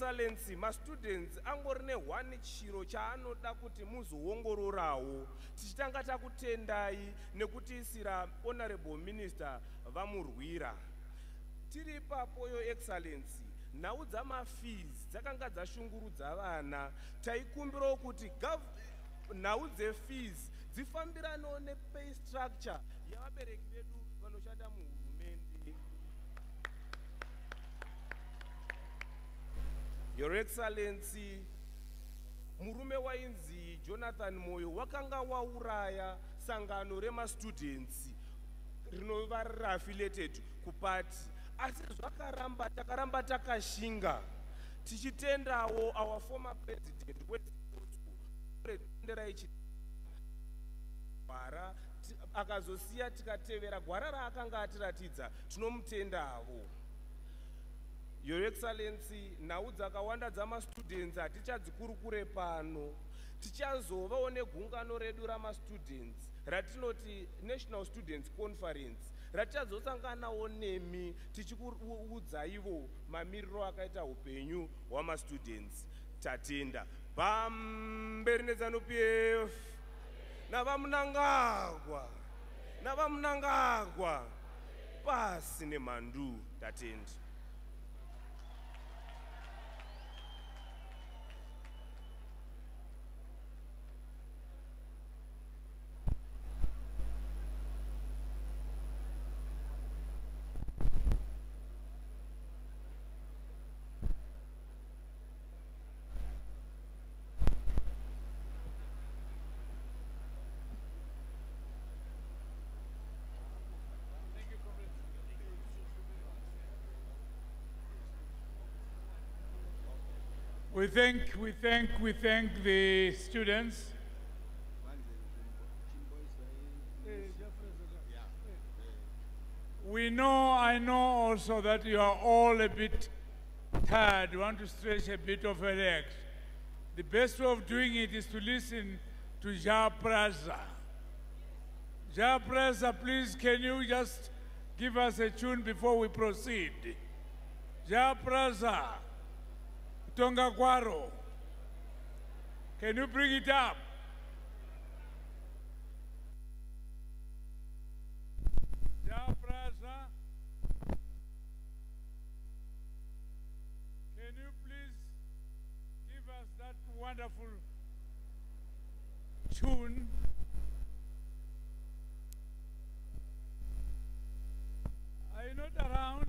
Excellency, ma students angorine one chiro chaanoda kuti muzoongororawo tichitanga takutendai nekutisira Honorable Minister vamurwira. Tiri papo Your Excellency, nhau dzamafees dzakanga dzashungurudza vana. Taikumbirawo kuti nhau dzefees dzifambiranawo nepay structure yavabereki vedu vanoshanda muhurumende. Your Excellency, murume wainzi Jonathan Moyo wakanga wauraya sangano rema-students rinova affiliated kupati, asi zvakaramba takaramba takashinga tichitendawo our former president gwara akazosiya tikatevera gwara raakanga atiratidza tinomutendawo. Your Excellency, nhau dzakawanda dzama-students hatichadzikurukure pano. Tichazovawo negungano redu rama-students ratinoti National Students Conference ratichazosanganawo nemi tichikuudzaivo mamiriro akaita upenyu hwama-students. Tatenda bamberi neZANU-PF navamunangagwa pasi nemhandu. Tatenda. We thank the students. I know also that you are all a bit tired, you want to stretch a bit of a leg. The best way of doing it is to listen to Japraza. Japraza, please, can you just give us a tune before we proceed? Japraza. Mnangagwa, can you bring it up? Japraza, can you please give us that wonderful tune? Are you not around?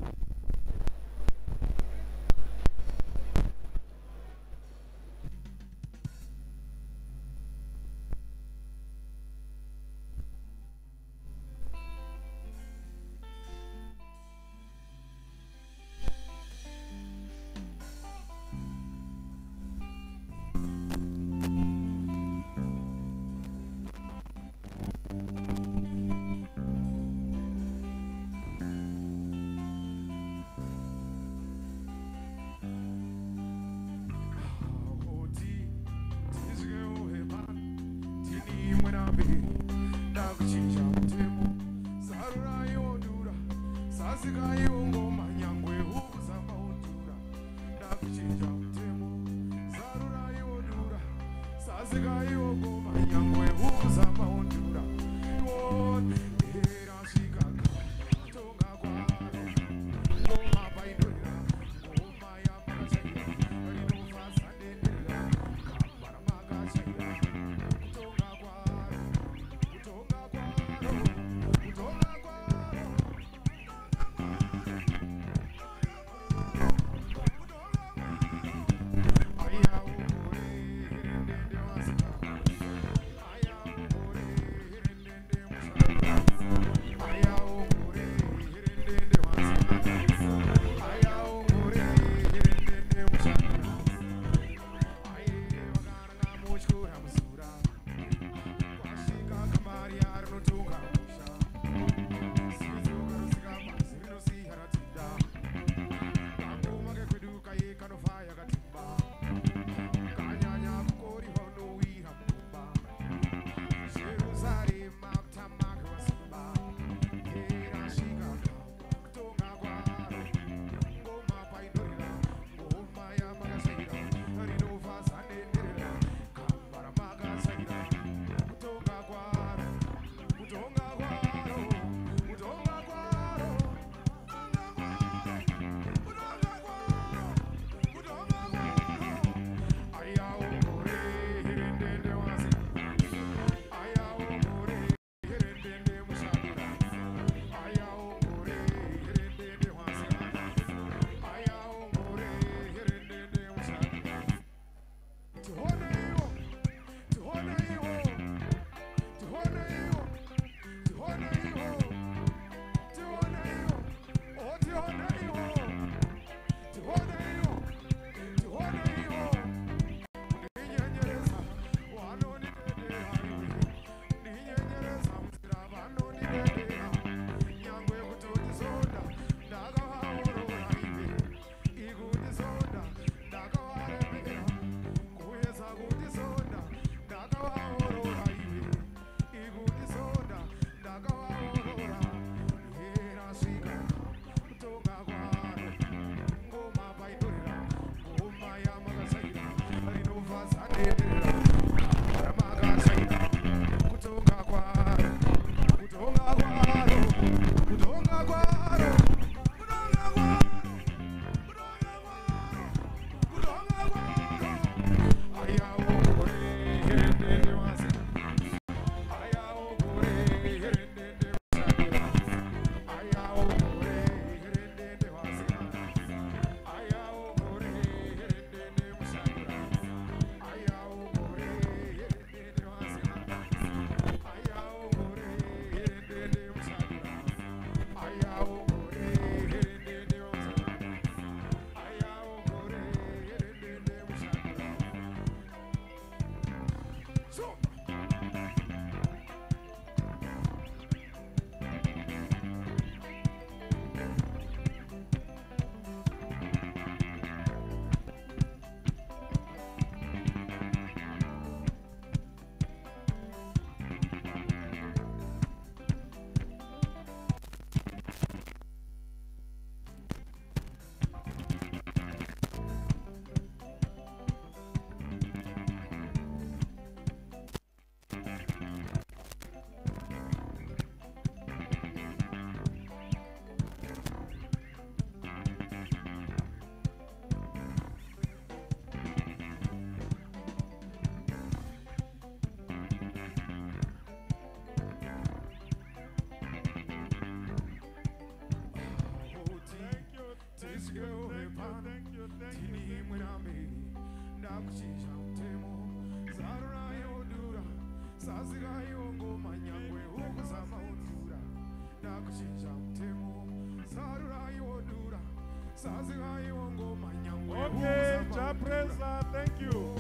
Okay, Chapresa, thank you.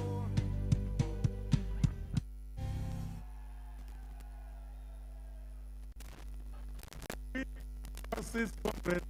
Assist Congress.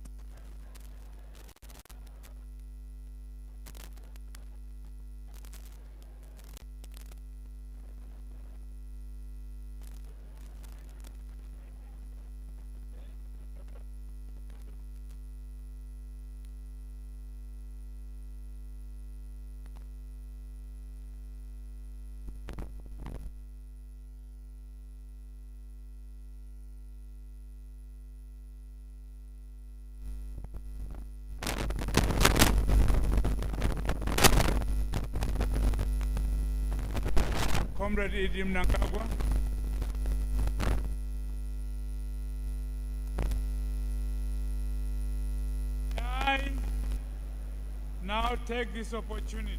Comrade Mnangagwa. I now take this opportunity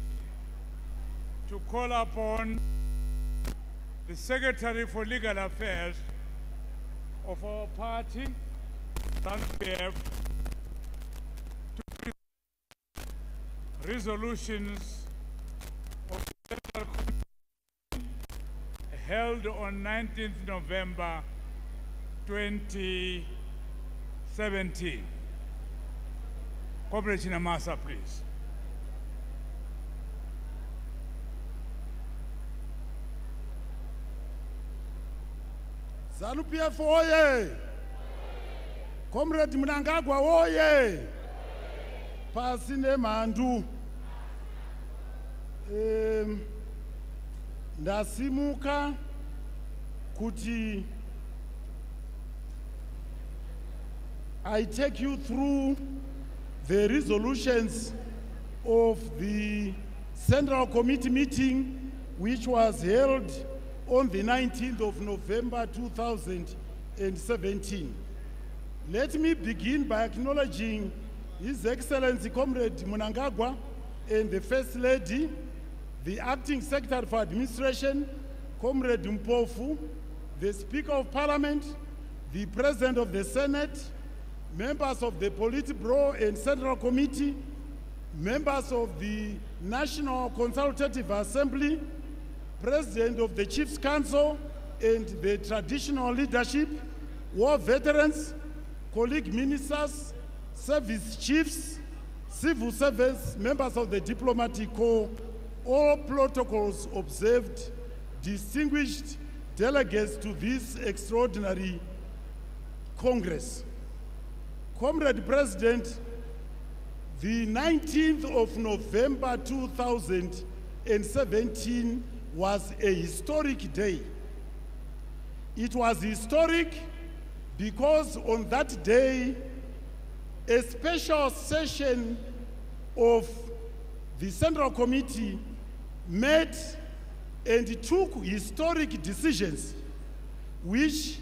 to call upon the Secretary for Legal Affairs of our party, SANU-PF, to resolutions of the Central Committee held on 19th November 2017. Comrade Chinamasa, please. SANU-PF oye! Comrade Mnangagwa oye! Pasi nemandu. Ndasimuka kuti I take you through the resolutions of the Central Committee meeting which was held on the 19th of November 2017. Let me begin by acknowledging His Excellency Comrade Mnangagwa and the First Lady, the Acting Secretary for Administration, Comrade Mpofu, the Speaker of Parliament, the President of the Senate, members of the Politburo and Central Committee, members of the National Consultative Assembly, President of the Chiefs Council and the traditional leadership, war veterans, colleague ministers, service chiefs, civil servants, members of the diplomatic corps, all protocols observed, distinguished delegates to this extraordinary Congress. Comrade President, the 19th of November 2017 was a historic day. It was historic because on that day, a special session of the Central Committee met and took historic decisions which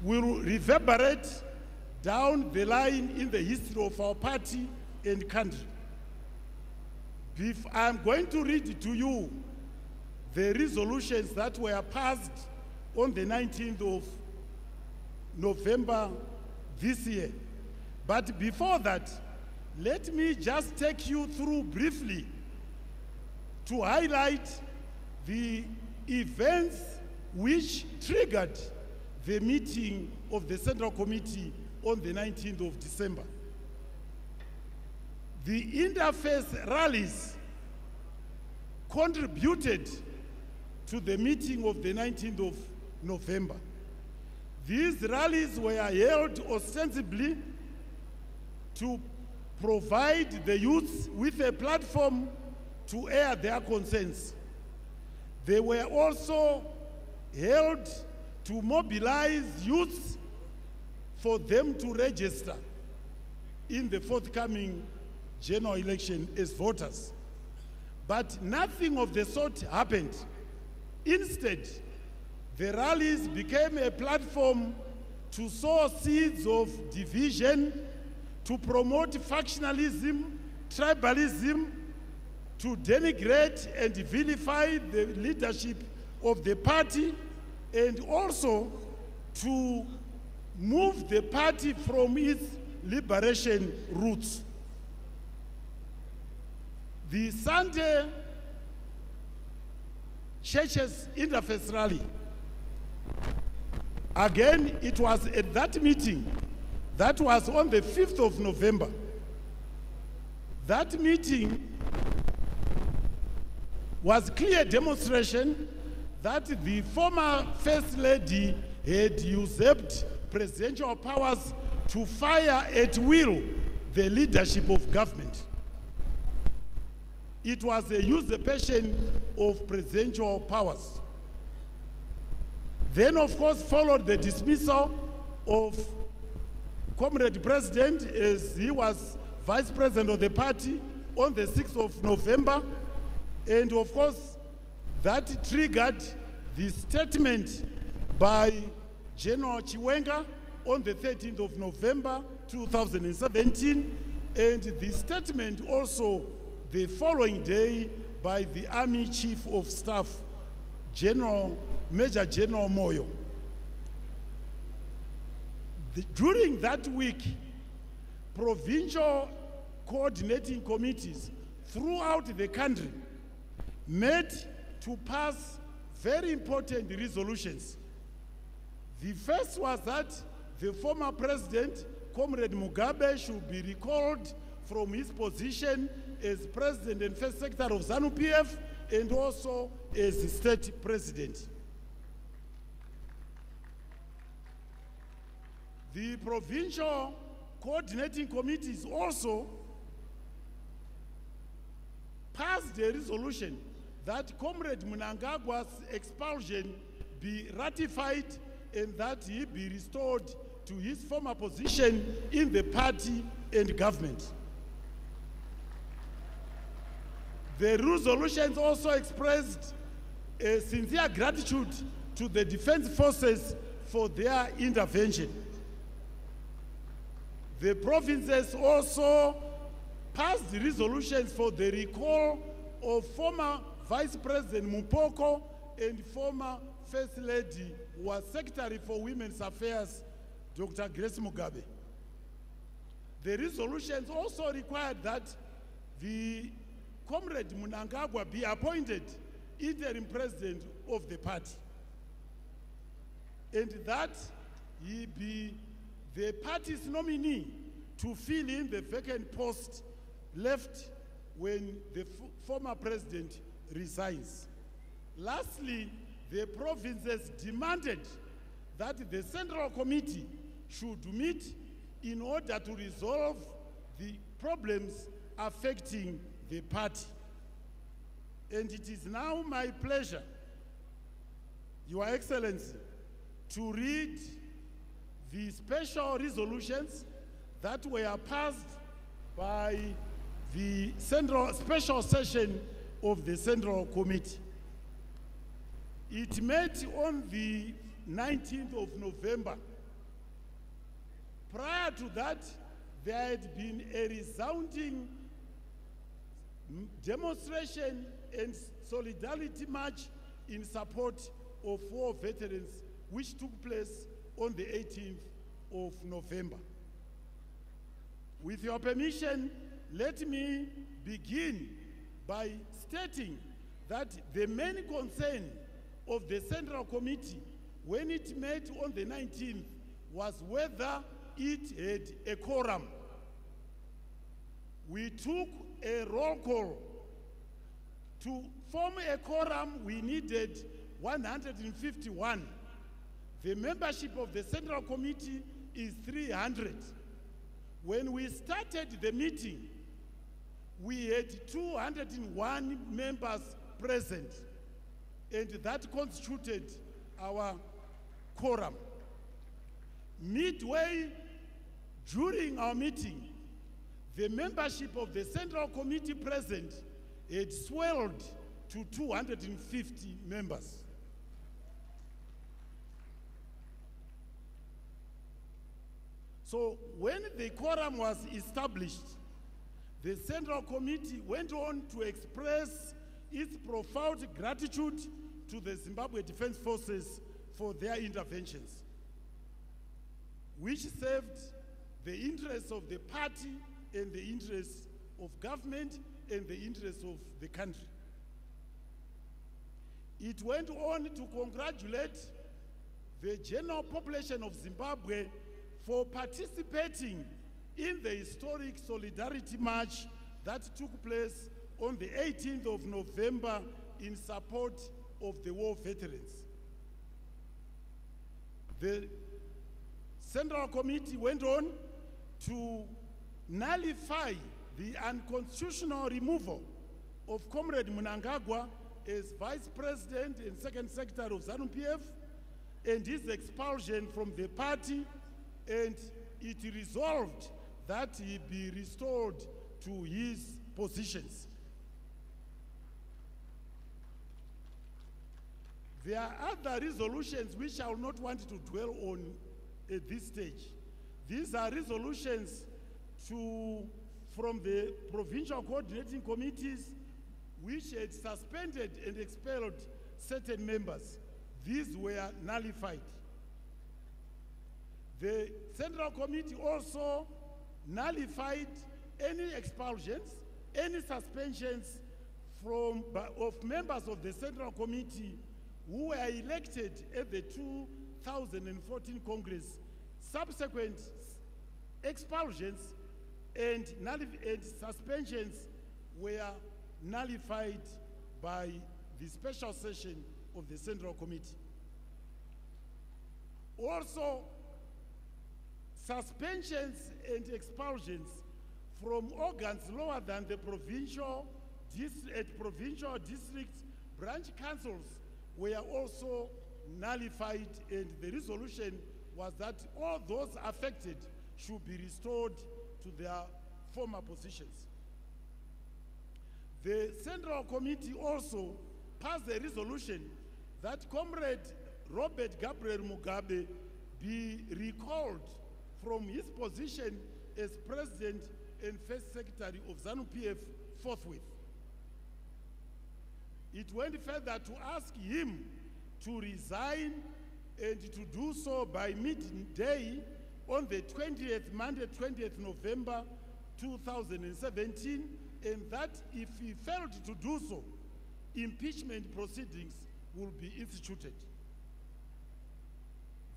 will reverberate down the line in the history of our party and country. I'm going to read to you the resolutions that were passed on the 19th of November this year. But before that, let me just take you through briefly to highlight the events which triggered the meeting of the Central Committee on the 19th of December. The interfaith rallies contributed to the meeting of the 19th of November. These rallies were held ostensibly to provide the youth with a platform to air their concerns. They were also held to mobilize youth for them to register in the forthcoming general election as voters. But nothing of the sort happened. Instead, the rallies became a platform to sow seeds of division, to promote factionalism, tribalism, to denigrate and vilify the leadership of the party, and also to move the party from its liberation roots. The Sunday Churches Interfaith Rally, again, it was at that meeting that was on the 5th of November. That meeting was clear demonstration that the former First Lady had usurped presidential powers to fire at will the leadership of government. It was a usurpation of presidential powers. Then, of course, followed the dismissal of Comrade President as he was Vice President of the party on the 6th of November. And, of course, that triggered the statement by General Chiwenga on the 13th of November 2017, and the statement also the following day by the Army Chief of Staff, Major General Moyo. During that week, provincial coordinating committees throughout the country met to pass very important resolutions. The first was that the former president, Comrade Mugabe, should be recalled from his position as president and first secretary of ZANU-PF and also as state president. The provincial coordinating committees also passed a resolution that Comrade Mnangagwa's expulsion be ratified and that he be restored to his former position in the party and government. The resolutions also expressed a sincere gratitude to the defense forces for their intervention. The provinces also passed resolutions for the recall of former Vice President Mupoko and former First Lady, who was Secretary for Women's Affairs, Dr. Grace Mugabe. The resolutions also required that the Comrade Mnangagwa be appointed interim president of the party, and that he be the party's nominee to fill in the vacant post left when the former president resigns. Lastly, the provinces demanded that the Central Committee should meet in order to resolve the problems affecting the party. And it is now my pleasure Your Excellency, to read the special resolutions that were passed by the special session of the Central Committee. It met on the 19th of November. Prior to that, there had been a resounding demonstration and solidarity march in support of war veterans, which took place on the 18th of November. With your permission, let me begin by stating that the main concern of the Central Committee when it met on the 19th was whether it had a quorum. We took a roll call. To form a quorum, we needed 151. The membership of the Central Committee is 300. When we started the meeting, we had 201 members present, and that constituted our quorum. Midway during our meeting, the membership of the Central Committee present had swelled to 250 members. So when the quorum was established, the Central Committee went on to express its profound gratitude to the Zimbabwe Defense Forces for their interventions, which served the interests of the party and the interests of government and the interests of the country. It went on to congratulate the general population of Zimbabwe for participating in the historic Solidarity March that took place on the 18th of November in support of the war veterans. The Central Committee went on to nullify the unconstitutional removal of Comrade Mnangagwa as Vice President and Second Secretary of ZANU-PF and his expulsion from the party, and it resolved that he be restored to his positions. There are other resolutions which I will not want to dwell on at this stage. These are resolutions from the provincial coordinating committees which had suspended and expelled certain members. These were nullified. The Central Committee also nullified any expulsions, any suspensions of members of the Central Committee who were elected at the 2014 Congress. Subsequent expulsions and suspensions were nullified by the special session of the Central Committee. Also, suspensions and expulsions from organs lower than the provincial district branch councils were also nullified, and the resolution was that all those affected should be restored to their former positions. The Central Committee also passed a resolution that Comrade Robert Gabriel Mugabe be recalled from his position as President and First Secretary of ZANU-PF forthwith. It went further to ask him to resign and to do so by midday on the 20th, Monday, 20th November 2017, and that if he failed to do so, impeachment proceedings will be instituted.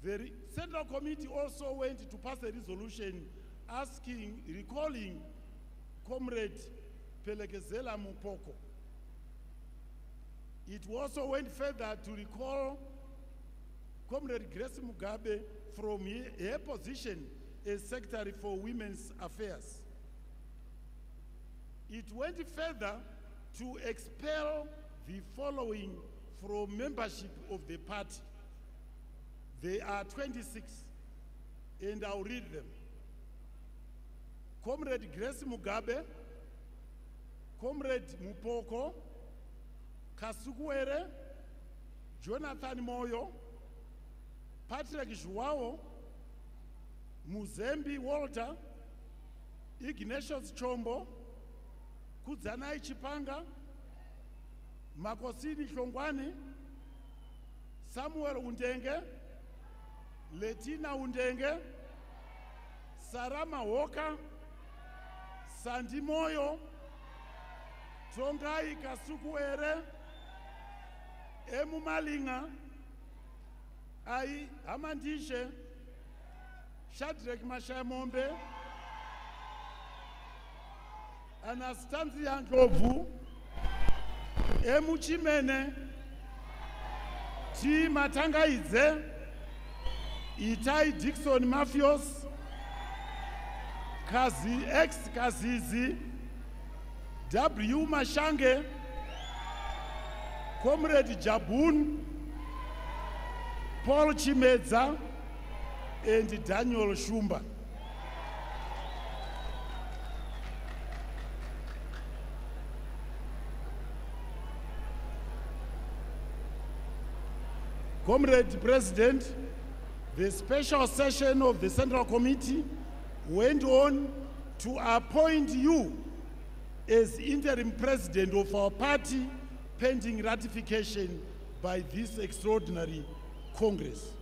The Central Committee also went to pass a resolution recalling Comrade Pelekezela Mupoko. It also went further to recall Comrade Grace Mugabe from her position as Secretary for Women's Affairs. It went further to expel the following from membership of the party. They are 26, and I'll read them. Comrade Grace Mugabe, Comrade Mupoko, Kasukuere, Jonathan Moyo, Patrick Joao, Muzembi Walter, Ignatius Chombo, Kudzanai Chipanga, Makosini Shongwani, Samuel Undenge, Letina Undenge, Sarama Woka, Sandi Moyo, Tongai Kasukuere, Emu Malinga, Ai Amandishe, Shadrach Mashamombe, Anastasia Ndlovu, Emu Chimene, T. Matangaidze, Itai Dixon Mafios, Kazi X Kazizi, W. Mashange, Comrade Jabun, Paul Chimedza, and Daniel Shumba. Comrade President, the special session of the Central Committee went on to appoint you as interim president of our party pending ratification by this extraordinary Congress.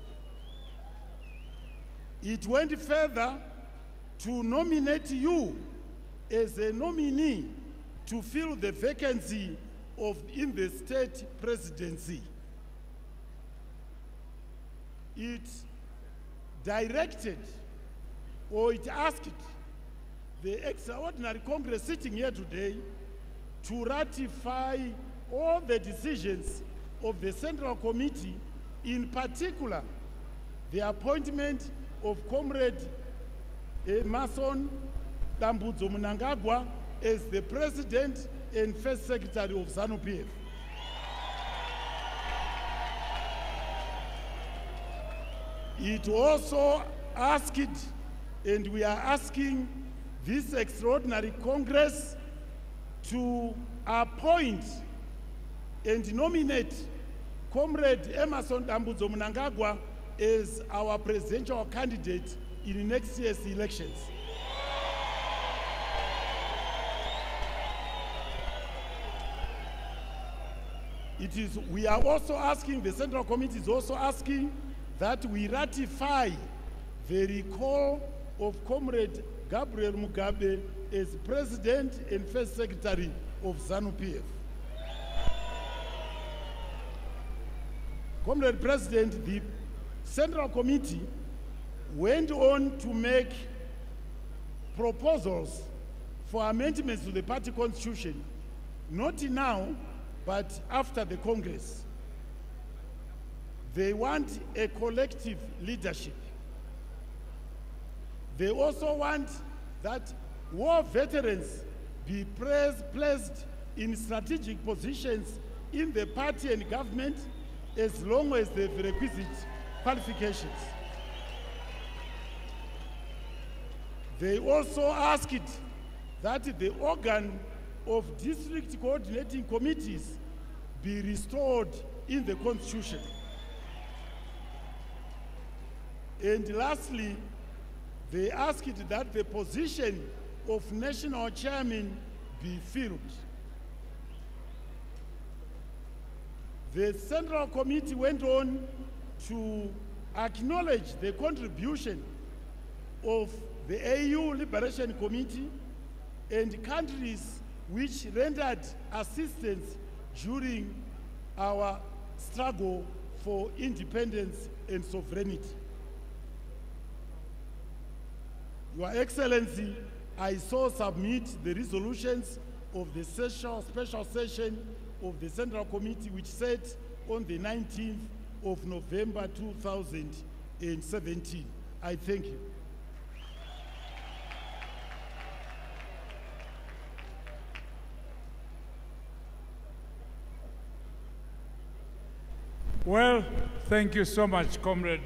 It went further to nominate you as a nominee to fill the vacancy in the state presidency. It directed, or it asked the extraordinary Congress sitting here today to ratify all the decisions of the Central Committee, in particular the appointment of Comrade Emmerson Dambudzo Mnangagwa as the President and First Secretary of ZANU-PF. It also asked, and we are asking this extraordinary Congress to appoint and nominate Comrade Emmerson Dambudzo Mnangagwa as our presidential candidate in next year's elections. We are also asking, the Central Committee is also asking that we ratify the recall of Comrade Gabriel Mugabe as President and First Secretary of ZANU-PF. Comrade President, the Central Committee went on to make proposals for amendments to the party constitution, not now, but after the Congress. They want a collective leadership. They also want that war veterans be placed in strategic positions in the party and government as long as they have requisite qualifications. They also asked that the organ of district coordinating committees be restored in the Constitution. And lastly, they asked that the position of national chairman be filled. The Central Committee went on to acknowledge the contribution of the AU Liberation Committee and countries which rendered assistance during our struggle for independence and sovereignty. Your Excellency, I so submit the resolutions of the special session of the Central Committee, which sat on the 19th of November 2017. I thank you. Well, thank you so much, Comrade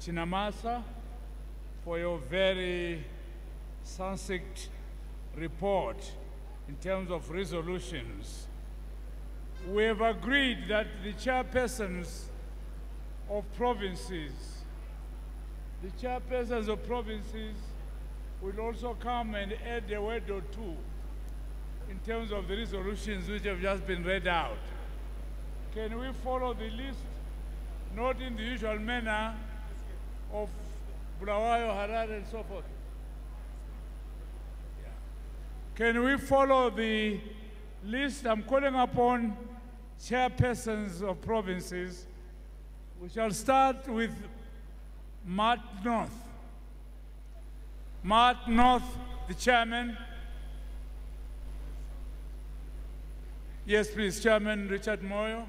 Chinamasa, for your very succinct report in terms of resolutions. We have agreed that the chairpersons of provinces will also come and add a word or two in terms of the resolutions which have just been read out. Can we follow the list, not in the usual manner of Bulawayo, Harare, and so forth? Yeah. Can we follow the list? I'm calling upon chairpersons of provinces. We shall start with Mart North. Mart North, the chairman. Yes, please, Chairman Richard Moyo.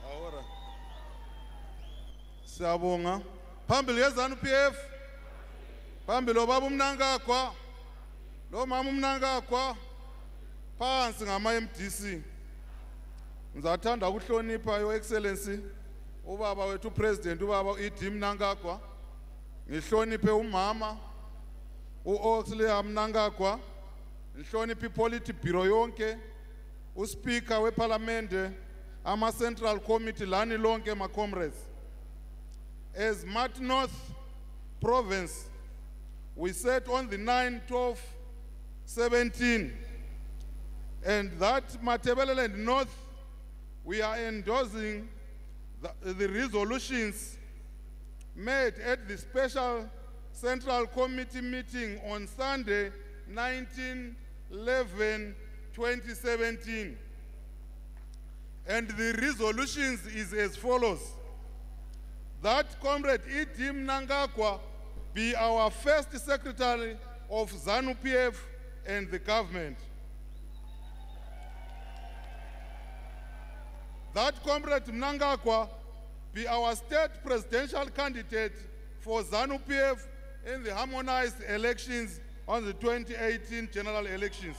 Ahora. Siyabonga. Phambili yezanu PF. Phambili obaba Mnangagwa. Lo mama Mnangagwa. Phansi ngama MDC. Ngizathanda ukuhlonipha your excellency ubaba wethu president ubaba Mnangagwa. Ngihloniphe umama uOxley Mnangagwa. Ngihloniphe ipolity bureau yonke uSpeaker weParliament ama Central Committee lani lonke ma comrades. As Mart North Province, we set on the 9/12/17, and that Matabeleland North, we are endorsing the resolutions made at the special Central Committee meeting on Sunday, 19/11/2017. And the resolutions is as follows. That Comrade Mnangagwa be our first secretary of ZANU-PF and the government. That Comrade Mnangagwa be our state presidential candidate for ZANU-PF in the harmonized elections on the 2018 general elections.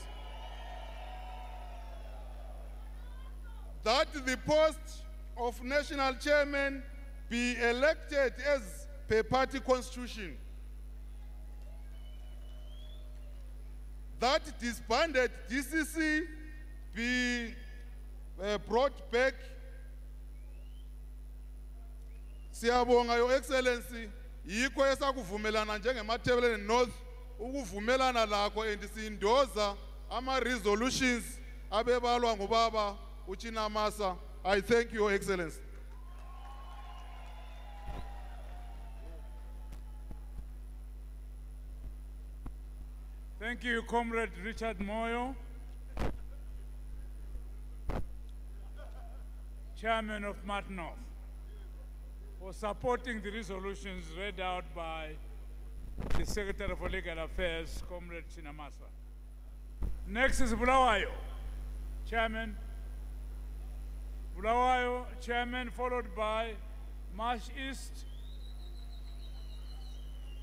That the post of national chairman be elected as per party constitution. That disbanded DCC be brought back. Siyabonga your excellency, yikho esakuvumelana njengemathebeleni North ukuvumelana lakho and sindoza ama resolutions abebalwa ngubaba uChinamasa. I thank you, Your Excellency. Thank you, Comrade Richard Moyo, Chairman of Mart North, for supporting the resolutions read out by the Secretary for Legal Affairs, Comrade Chinamasa. Next is Bulawayo, Chairman. Bulawayo, Chairman, followed by Marsh East,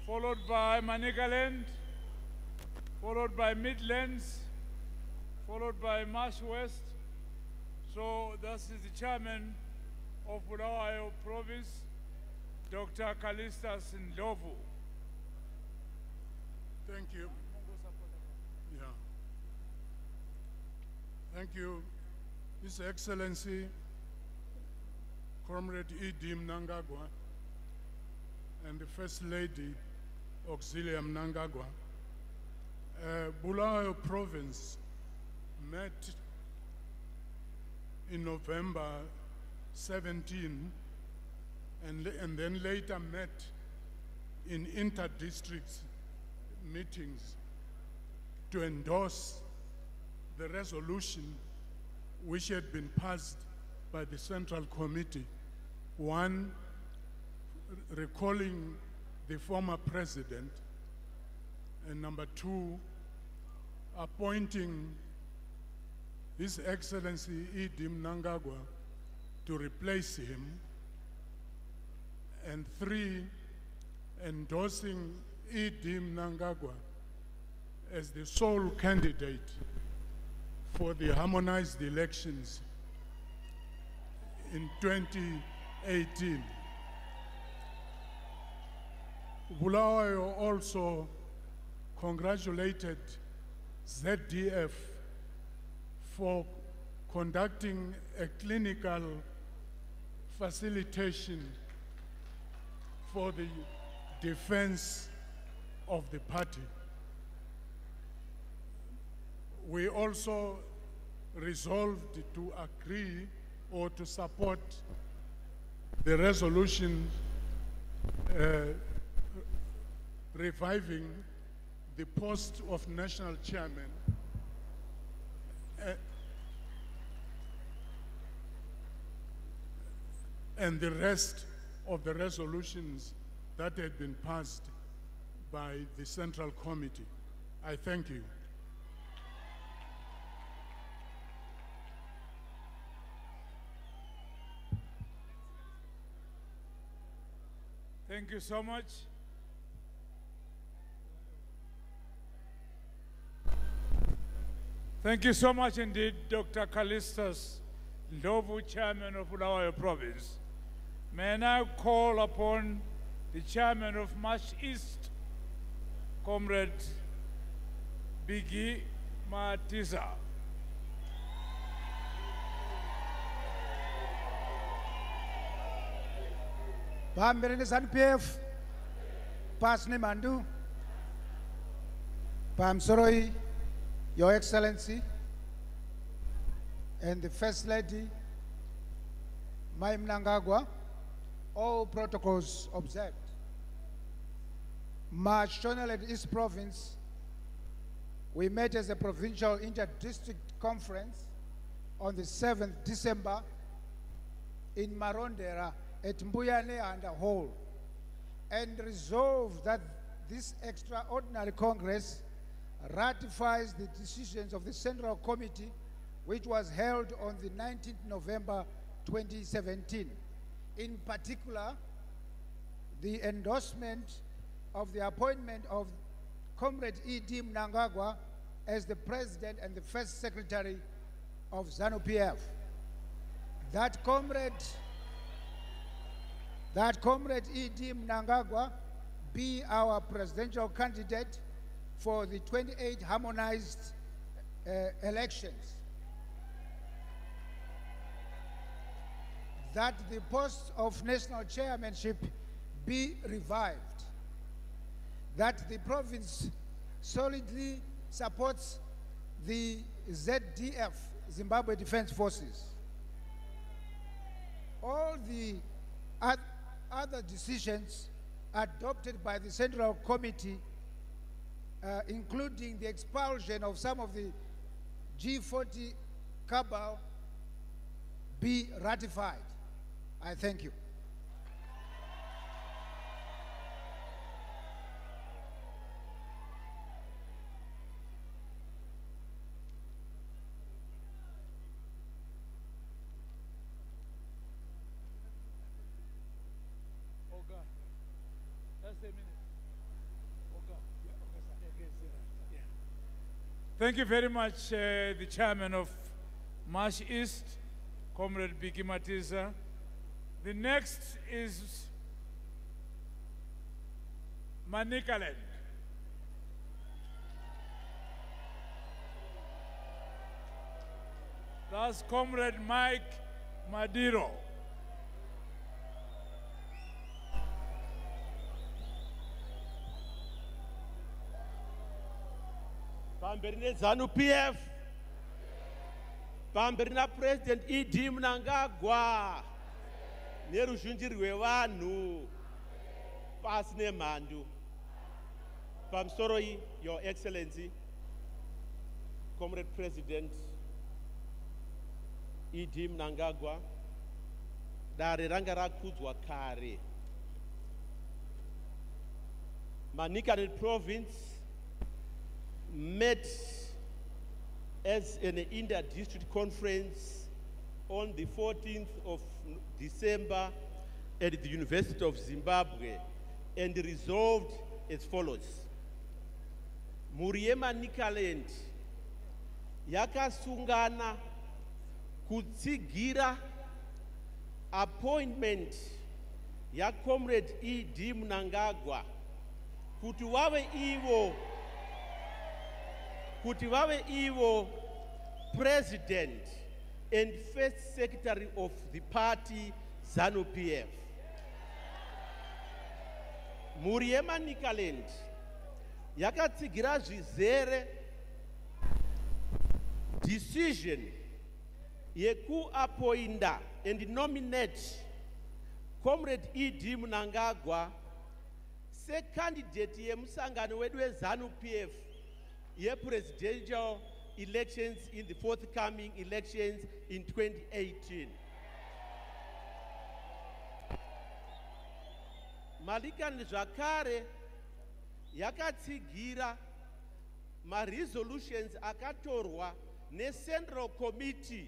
followed by Manicaland, followed by Midlands, followed by Marsh West. So this is the Chairman of Bulawayo Province, Dr. Kalistas Ndlovu. Thank you. Yeah. Thank you, His Excellency, Comrade Mnangagwa, and the First Lady, Auxilia Mnangagwa. Bulawayo Province met in November 17 and then later met in inter-district meetings to endorse the resolution which had been passed by the Central Committee. One, recalling the former president, and number two, appointing His Excellency Mnangagwa to replace him, and three, endorsing Mnangagwa as the sole candidate for the harmonized elections in 2018. Bulawayo also congratulated ZDF for conducting a clinical facilitation for the defense of the party. We also resolved to agree or to support the resolution reviving the post of national chairman and the rest of the resolutions that had been passed by the Central Committee. I thank you. Thank you so much. Thank you so much indeed, Dr. Callistus Ndlovu, Chairman of Bulawayo Province. May I now call upon the Chairman of Marsh East, Comrade Biggie Matiza. Pambirini ZANU-PF, Pasni Mandu, Pam Soroi, Your Excellency, and the First Lady, my Mnangagwa, all protocols observed. March Chonel and East Province, we met as a provincial inter-district conference on the 7th December in Marondera at Mbuyane and Hall, and resolved that this extraordinary Congress ratifies the decisions of the Central Committee, which was held on the 19th November 2017. In particular, the endorsement of the appointment of Comrade E.D. Mnangagwa as the President and the First Secretary of ZANU-PF. That Comrade E.D. Mnangagwa be our presidential candidate for the 28 harmonized elections. That the post of national chairmanship be revived. That the province solidly supports the ZDF, Zimbabwe Defense Forces. All the other decisions adopted by the Central Committee, including the expulsion of some of the G40 cabal, be ratified. I thank you. Thank you very much, the Chairman of Marsh East, Comrade Biggie Matiza. The next is Manicaland. That's Comrade Mike Madiro. Pamberi ZANU-PF, pamberi na President E.D. Mnangagwa, neruzhinji rwevanhu, pasi nemhandu. Pamusoro Your Excellency, Comrade President E.D. Mnangagwa, dare ranga rakudzwa kare. Manicaland Province met as an inter-district conference on the 14th of December at the University of Zimbabwe and resolved as follows. Mhuri yeManicaland yakasungana kutsigira appointment ya Comrade E.D. Mnangagwa kuti vave ivo president and first secretary of the party ZANU-PF. Mhuri yeManikaland yakatsigira zvizere decision yekuappointa and nominate Comrade E.D. Mnangagwa secandidate yemusangano wedu weZANU-PF ye-presidential elections in the forthcoming elections in 2018. Malikani zvakare yakatsigira ma-resolutions akatorwa ne-Central Committee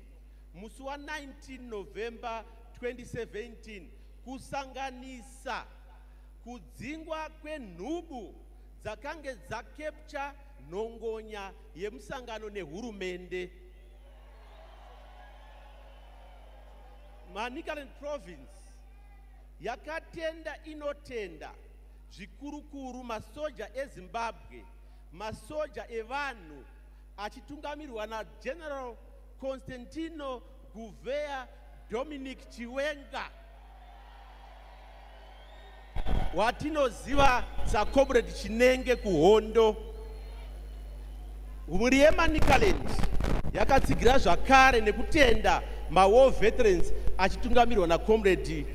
musi wa 19 November 2017 kusanganisa kudzingwa kwenhubu dzakange dzakepcha nhongonya yemusangano nehurumende. Manicaland province yakatenda inotenda zvikurukuru masoja eZimbabwe, masoja evanhu achitungamirirwa na General Constantino Gouveia Dominic Chiwenga watinoziva saComrade Chinenge kuhondo. Mhuri yeManikaland yakatsigira zvakare nekutenda ma-war veterans achitungamirirwa na Comrade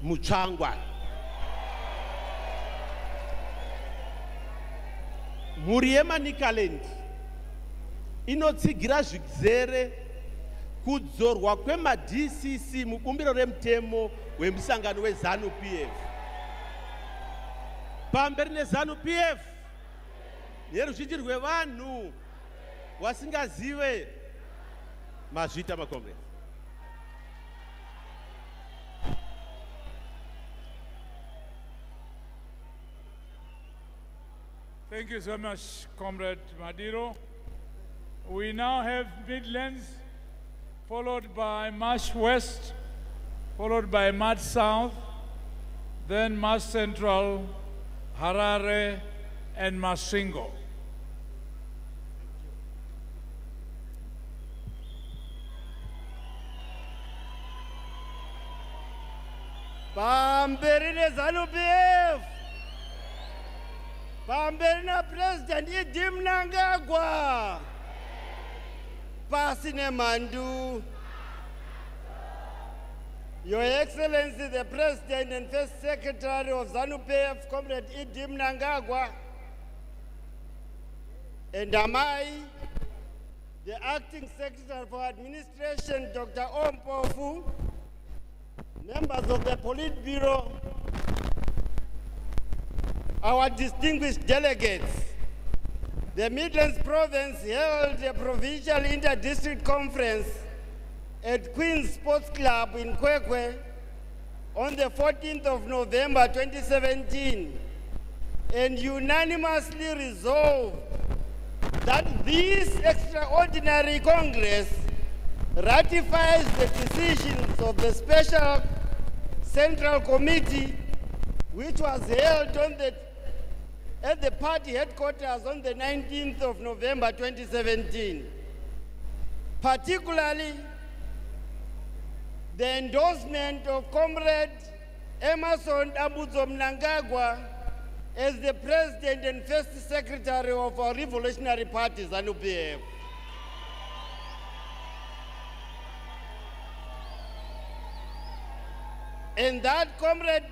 Mutsvangwa. Mhuri yeManikaland inotsigira zvizere kudzorwa kwema-DCC mubumbiro remutemo wemusangano weZANU-PF. Pamberi neZANU-PF neruzhinji rwevanhu vasingazive mazvita maComrade. Thank you so much, Comrade Madiro. We now have Midlands, followed by Marsh West, followed by Marsh South, then Marsh Central, Harare, and Masvingo. Pamberi neZANU-PF, pamberi na President E.D. Mnangagwa, pasi nemandu. Your Excellency, the President and First Secretary of ZANU-PF, Comrade E.D. Mnangagwa, and Amai, the Acting Secretary for Administration, Dr. Ompofu, members of the Politburo, our distinguished delegates. The Midlands Province held a provincial inter-district conference at Queen's Sports Club in Kwekwe on the 14th of November 2017 and unanimously resolved that this extraordinary Congress ratifies the decisions of the Special Central Committee, which was held at the party headquarters on the 19th of November 2017. Particularly, the endorsement of Comrade Emmerson Abudzo Mnangagwa as the President and First Secretary of our Revolutionary Party, ZANU-PF. And that Comrade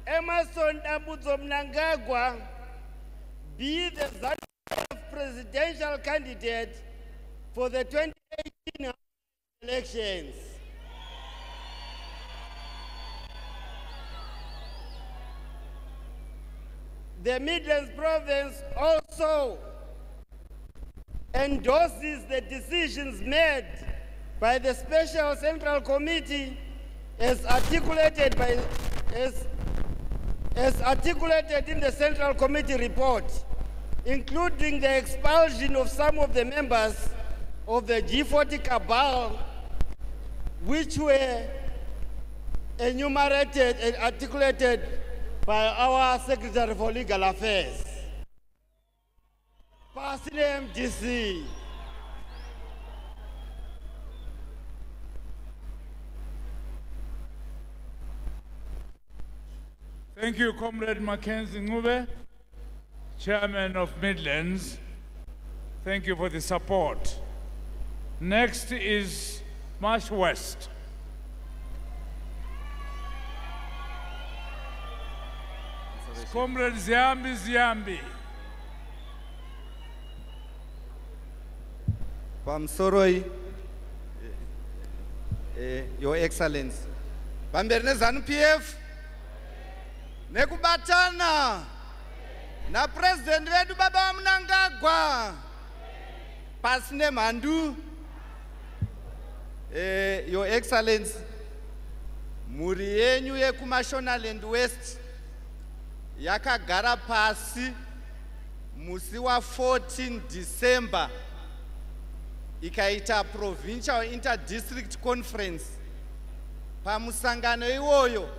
Emmerson Abudzo Mnangagwa be the ZANU-PF presidential candidate for the 2018 elections. The Midlands Province also endorses the decisions made by the Special Central Committee as articulated in the Central Committee report, including the expulsion of some of the members of the G40 cabal, which were enumerated and articulated by our Secretary for Legal Affairs. Past name DC. Thank you, Comrade Mackenzie Ngube, Chairman of Midlands. Thank you for the support. Next is Marsh West. Comrade Ziambi. Pamsoroi, Your Excellency. Bamberne ZANU-PF, nekubatana na President wedu Baba Mnangagwa, pasine mandu. Your Excellency, muri yenyu yekuMashonaland West yakagara pasi musi wa 14 December ikaita Provincial Inter-District Conference. Pamusangano iwoyo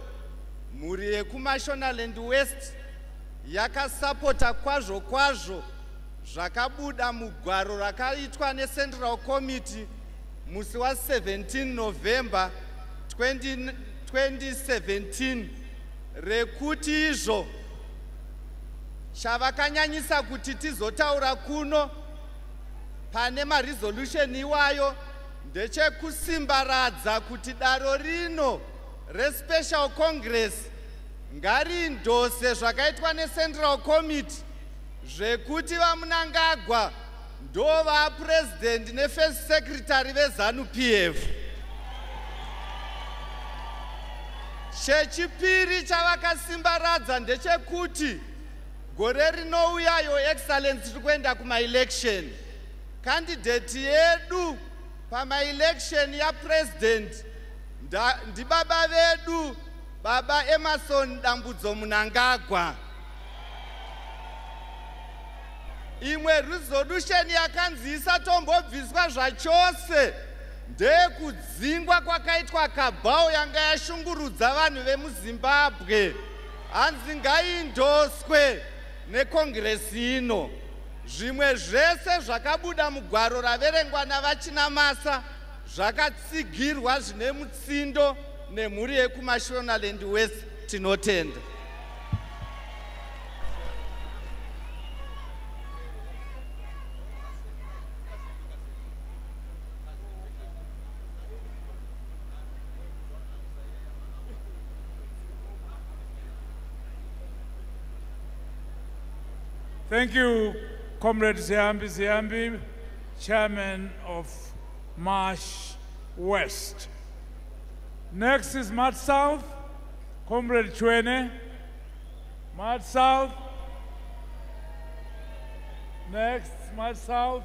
muri yekuMashonaland West yakasapota kwazvo zvakabuda mugwaro rakaitwa neCentral Committee musi wa 17 November 2017 rekuti izvo chavakanyanyisa kuti tizotaura kuno pane maresolution iwayo ndechekusimbaradza kuti daro rino reSpecial Congress ngarindose zvakaitwa neCentral Committee zvekuti vaMnangagwa ndova President neFirst Secretary veZANU-PF. Chechipiri chavakasimbaradza ndechekuti gore rinouya Your Excellency tikuenda kuma-election. Candidate yedu pama-election ya President ndi baba vedu Baba Emerson Dambudzo Mnangagwa. Imwe resolution yakanzi isatombobviswa zvachose ndeyekudzingwa kwakaitwa kabhao yanga yashungurudza vanhu vemuZimbabwe. Hanzi ngaindoswe nekongresi ino. Zvimwe zvese zvakabuda mugwaro raverengwa navachinamasa zvakatsigirwa zvine mutsindo nemhuri yekuMashonaland West. Tinotenda. Thank you, Comrade Ziambi, Chairman of Marsh West. Next is March South, Comrade Chwene. March South. Next, March South,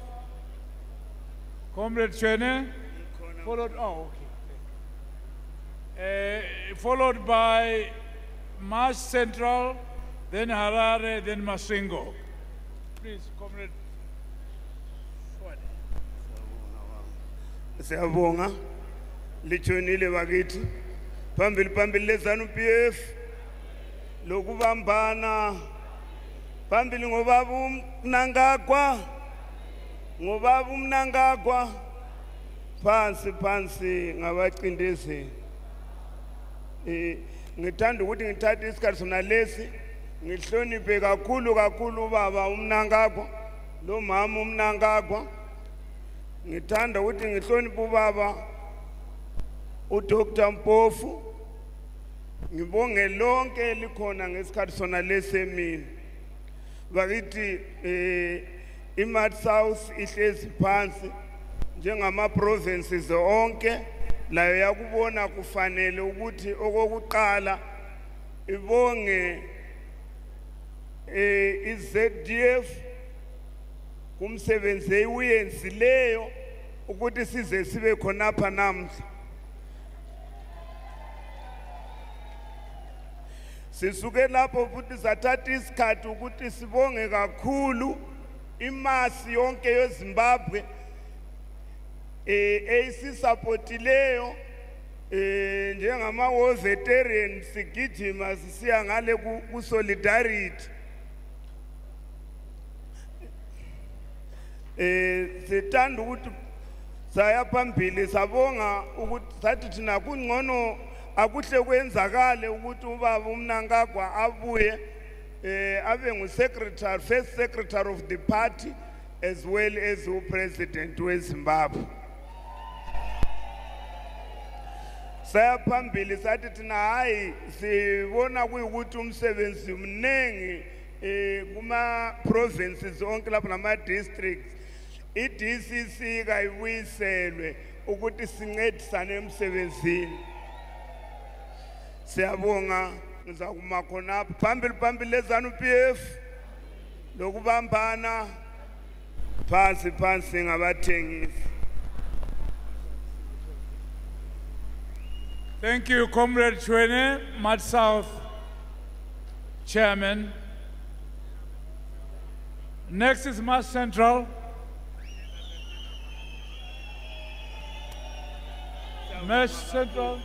Comrade Chwene. Followed by March Central, then Harare, then Masingo. Please, Comrade. Siyabonga lichonile bakithi phambili leZANU-PF lokubambana phambili ngobaba uMnangagwa phansi ngabacindezi ngithanda ukuthi ngithathe isikhathi sona lesi ngihloniphe kakhulu ubaba uMnangagwa lo mama uMnangagwa. Ngithanda ukuthi ngihloniphe ubaba uDr Mpofu. Ngibonge lonke likhona ngesikhathi sona lesemini. Bakithi iMarch South ihlezi phansi njengama provinces onke layo yakubona kufanele ukuthi okokuqala ibonge iZDF kumsebenzi eyenzileyo ukuthi size sibe khona apha namhla. Sisuke lapho futhi sathatha isikhathi ukuthi sibonge kakhulu imasi yonke yeZimbabwe eyisupportileyo njengama-war veteran sigijima sisiya ngale ku-solidarity sithanda ukuthi saya phambili sabonga ukuthi sathi thina kungcono akuhle kwenzakale ukuthi ubaba uMnangagwa abuye abe ngu-secretary, first secretary of the party as well as upresident weZimbabwe. Saya phambili sathi thina hayi sibona kuyikuthi umsebenzi mnengi kuma provinces onke lapha nama districts i-DCC kayibuyiselwe ukuthi sincedisane emsebenzini. Siyabonga ngizakuma khona phambili leZANU-PF lokubambana phansi ngabathengisi. Thank you, Comrade Chwene, Mad South Chairman. Next is Mass Central. Mass Central.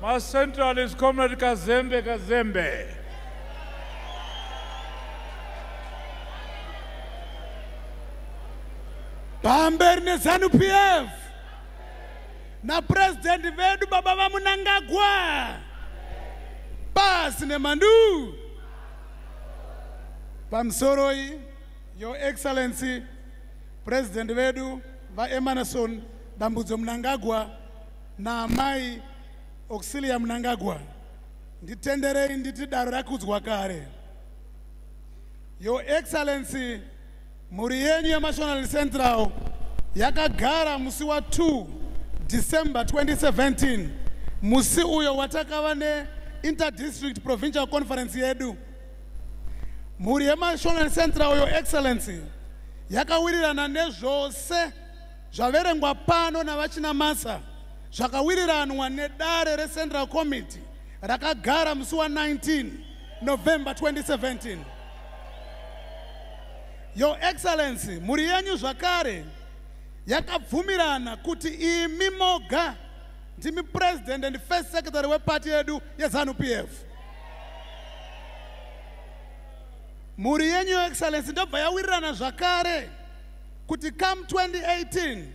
Mass Central is Comrade Kazembe. Bamber ne ZANU-PF. Na President vedu baba Mnangagwa. Pas ne mandu. Pamsoroi, Your Excellency, President vedu va Emerson Mnangagwa na mai auxilia Mnangagwa. Nditendere nditi daro rakudzwa kare. Your Excellency, muri yenyu ya National Central yakagara musi wa 2 December 2017. Musi uyo watakava ne Inter-District Provincial Conference yedu. Muri ya National Central, Your Excellency, yakawirirana nezvose zvaverengwa pano na vachina masa zvakawiriranwa nedare reCentral Committee rakagara musi wa 19 November 2017. Your Excellency, muri yenyu zvakare yakabvumirana kuti imi moga ndimi President and First Secretary weparty yedu yeZANU-PF. Muri yenyu, Your Excellency, ndobva yawirirana zvakare kuti come 2018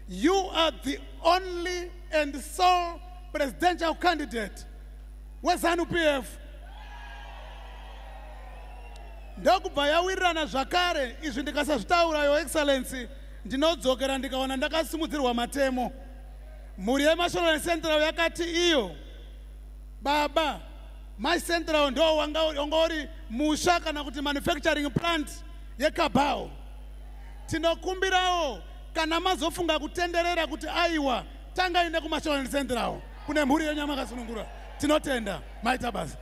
you are the only and sole presidential candidate weZANU-PF. Ndokubva yawirirana zvakare izvi ndikasazvitaura, Your Excellency, ndinodzokera ndikaona ndakasimudzirwa matemo. Muri yeMational Central yakati iyo baba my Central ndo wangori musha kana kuti manufacturing plant yeKabao. Tinokumbirawo kana mazofunga kutenderera kuti aiwa tanga ine kuMational Central kune mhuri yenyu makasunungura. Tinotenda maita basa.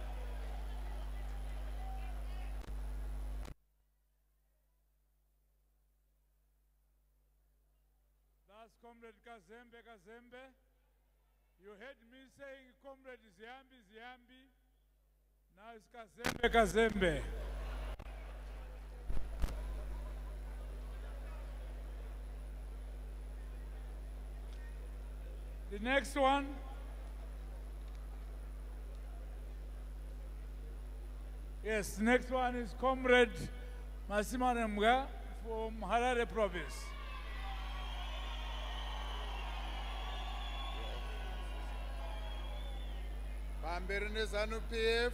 Comrade Kazembe, you heard me saying Comrade Ziambi, now it's Kazembe. The next one, yes, the next one is Comrade Masimanembwa from Harare Province. Bamberi ne ZANU-PF.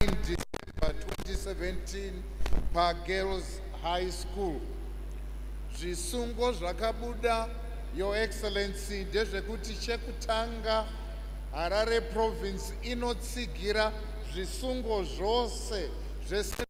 In December 2017, pa Girls High School. Zvisungo zvakabuda, Your Excellency, ndezvekuti chekutanga Harare Province inotsigira zvisungo zvose zvese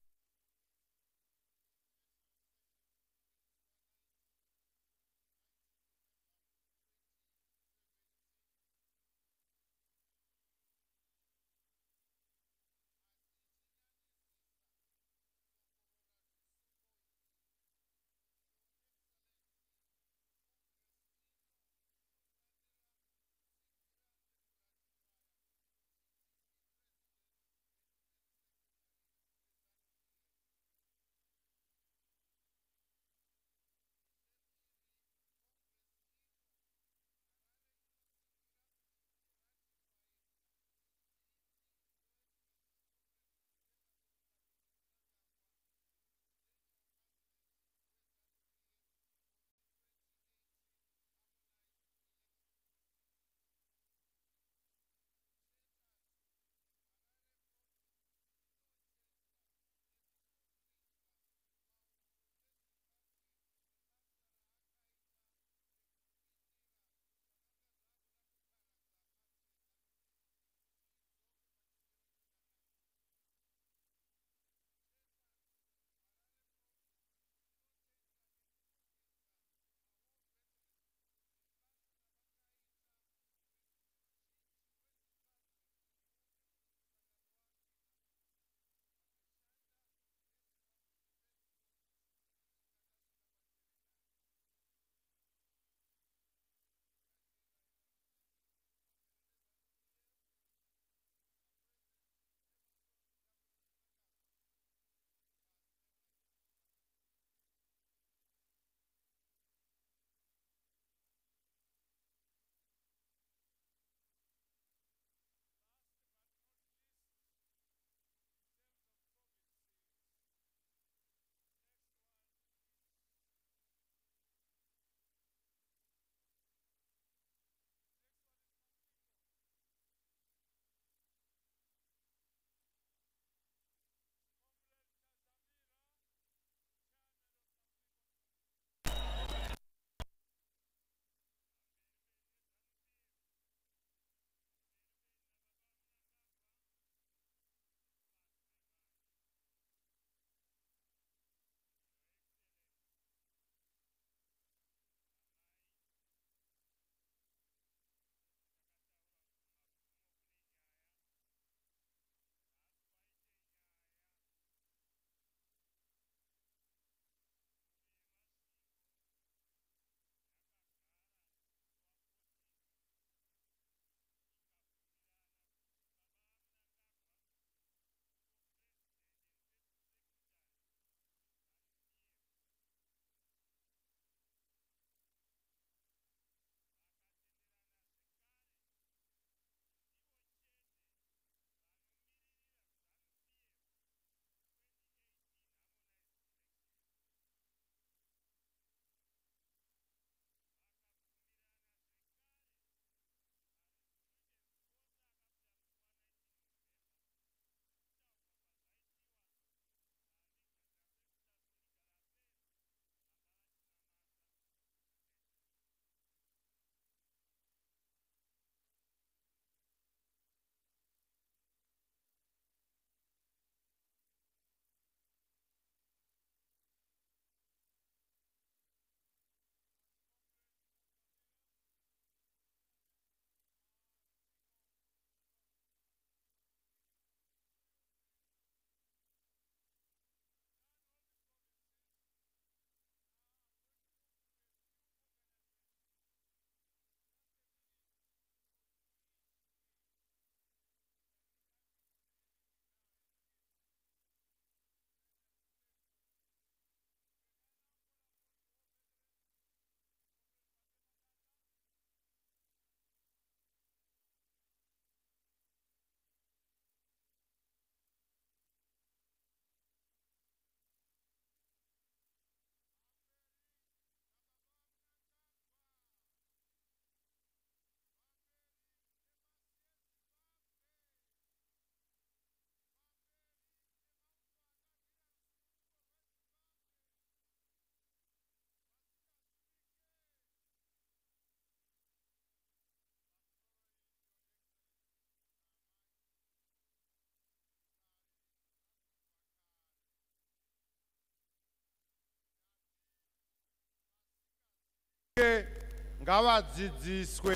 ngavadzidziswe.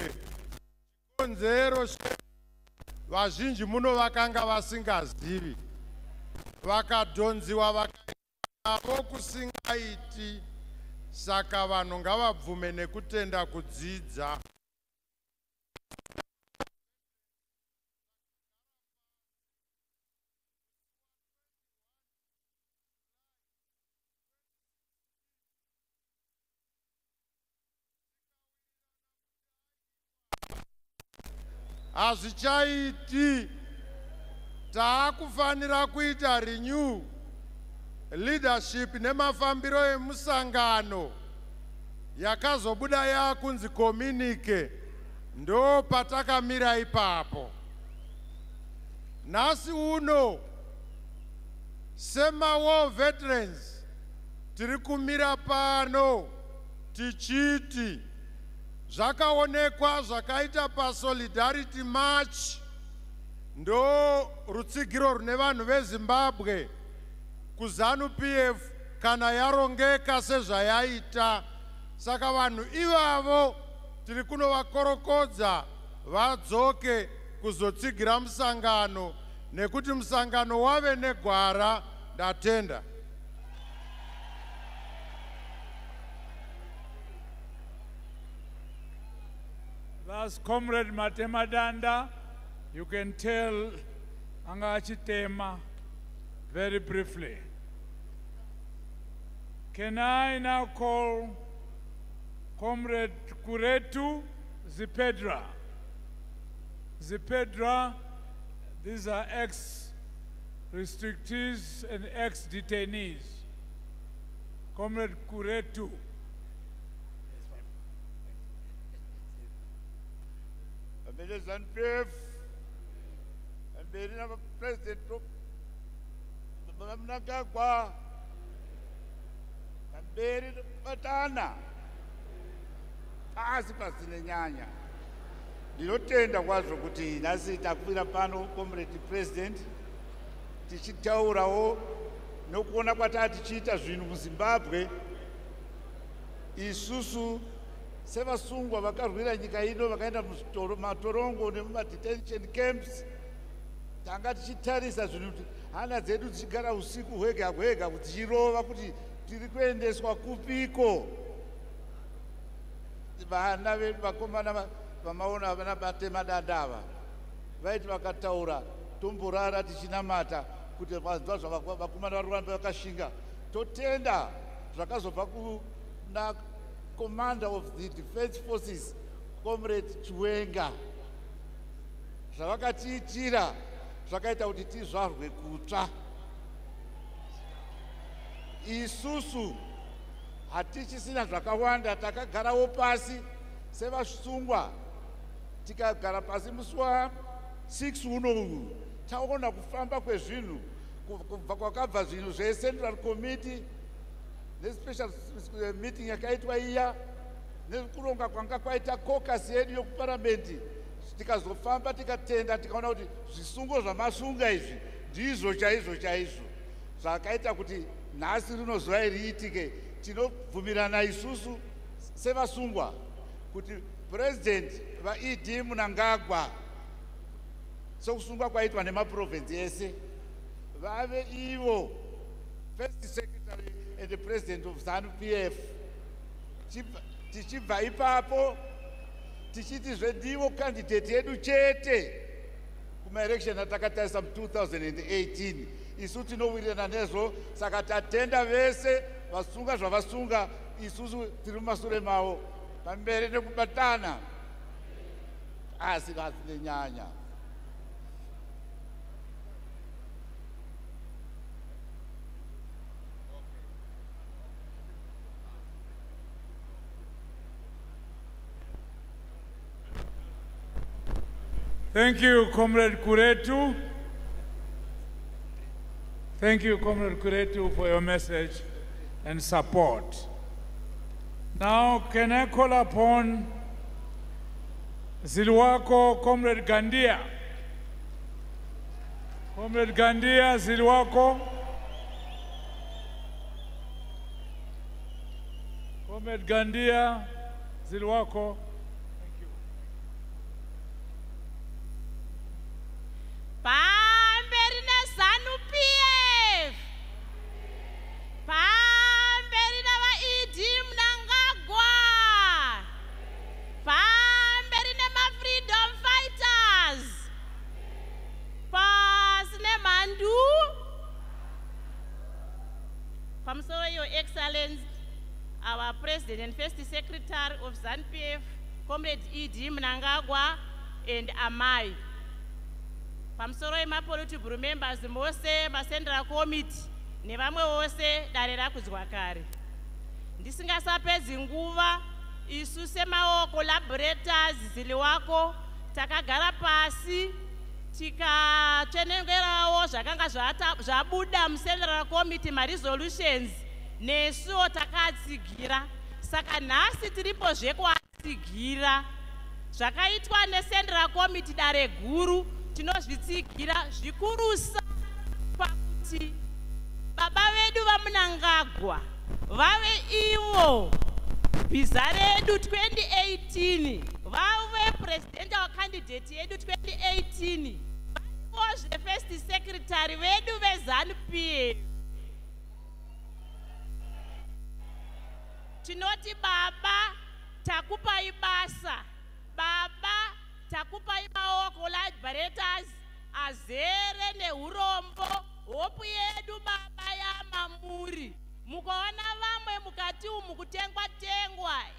Konzero vazhinji muno vakanga vasingazivi. Vakadhonziwa vakaavo kusingaiti. Saka vanhu ngavabvume nekutenda kudzidza. Hazvichaiti. Taakufanira kuita renew leadership nemafambiro emusangano yakazobuda yakunzi communique. Ndo patakamira ipapo. Nhasi uno sema-war veterans tiri kumira pano tichiti zvakaonekwa zvakaita pa-solidarity march ndo rutsigiro rune vanhu veZimbabwe kuZANU-PF kana yarongeka sezvayaita. Saka vanhu ivavo tiri kunovakorokodza vadzoke kuzotsigira musangano nekuti musangano wave negwara. Ndatenda. Thus, Comrade Matemadanda, you can tell anga achitema very briefly. Can I now call Comrade Kuretu Zipedra? Zipedra, these are ex-restrictees and ex-detainees. Comrade Kuretu. ZANU-PF, and the President Mnangagwa, and buried Batana. Pasi pasine nyanya. Ndinotenda kwazvo kuti nhasi takwira pano Comrade President tichitaurawo nokuona kwatati tichiita zvinhu muZimbabwe. Isusu sevasungwa vakarwira nyika ino vakaenda mumatorongo nemumadetention camps, tanga tichitarisa zvinhu kuti hana dzedu tichigara usiku hwega hwega kuti tichirova kuti tiri kuendeswa kupiko. Vana vedu vakomana vamaona vana Matemadanda ava vaiti vakataura tomborara tichinamata kuti vanzwa zvavakomana vari kuramba vakashinga. Totenda zvakazobva kuna Commander of the Defense Forces, Comrade Chiwenga. Zvavakatiitira zvakaita kuti tizvarwe kutsva. Isusu hatichisina zvakawanda, takagarawo pasi sevasungwa. Tikagara pasi musi wa6 uno taona kufamba kwezvinhu kubva kwakabva zvinhu zveCentral Committee nespecial meeting yakaitwa iya nekuronga kwanga kwaita caucus yedu yokuparamendi. Tikazofamba tikatenda tikaona kuti zvisungo zvamasunga izvi ndizvo chaizvo zvakaita kuti nhasi rino zuva riitike. Tinobvumirana isusu sevasungwa kuti President vaED Mnangagwa sokusungwa kwaitwa nemaprovinsi ese vave ivo First Secretary and the President of ZANU-PF. Tichibva ipapo tichiti zvendivo candidate yedu chete kuma-election atakatarisa mu2018. Isu tinowirirana nezvo, saka tatenda vese vasunga zvavasunga. Isusu tiri mumashure mavo pamberi nekubatana asi nenyanya. Thank you, Comrade Kuretu. Thank you, Comrade Kuretu, for your message and support. Now, can I call upon Zilwako, Comrade Gandia? Comrade Gandia, Zilwako. Comrade Gandia, Ziliwako. Pamberi na ZANU-PF. Pamberi na va-ED Mnangagwa. Pamberi na ma-freedom fighters. Pasi nemandu. Pamusoro, Your Excellency, our President and First Secretary of ZANU-PF, Comrade ED Mnangagwa and Amai. Pamusoro emapolitical members mose ma-Central Committee nevamwe vose dare rakudzwa kare. Ndisingasapedzi nguva, isu sema-collaborators Ziliwako takagara pasi tikachenengerawo zvakanga zvabuda mu-Central Committee ma-resolutions nesuwo takatsigira. Saka nhasi tiripozve kuatsigira zvakaitwa ne-Central Committee dare guru. Tinozvitsigira zvikurusa pakuti baba vedu vaMnangagwa vave ivo bhiza redu 2018, vave presidential candidate yedu 2018, vaivozve first secretary vedu veZANU-PF. Tinoti baba takupai basa, baba takupai maoko collaborators azere neurombo. Hopu yedu baba yamamuri. Mukaona vamwe mukati umu kutengwa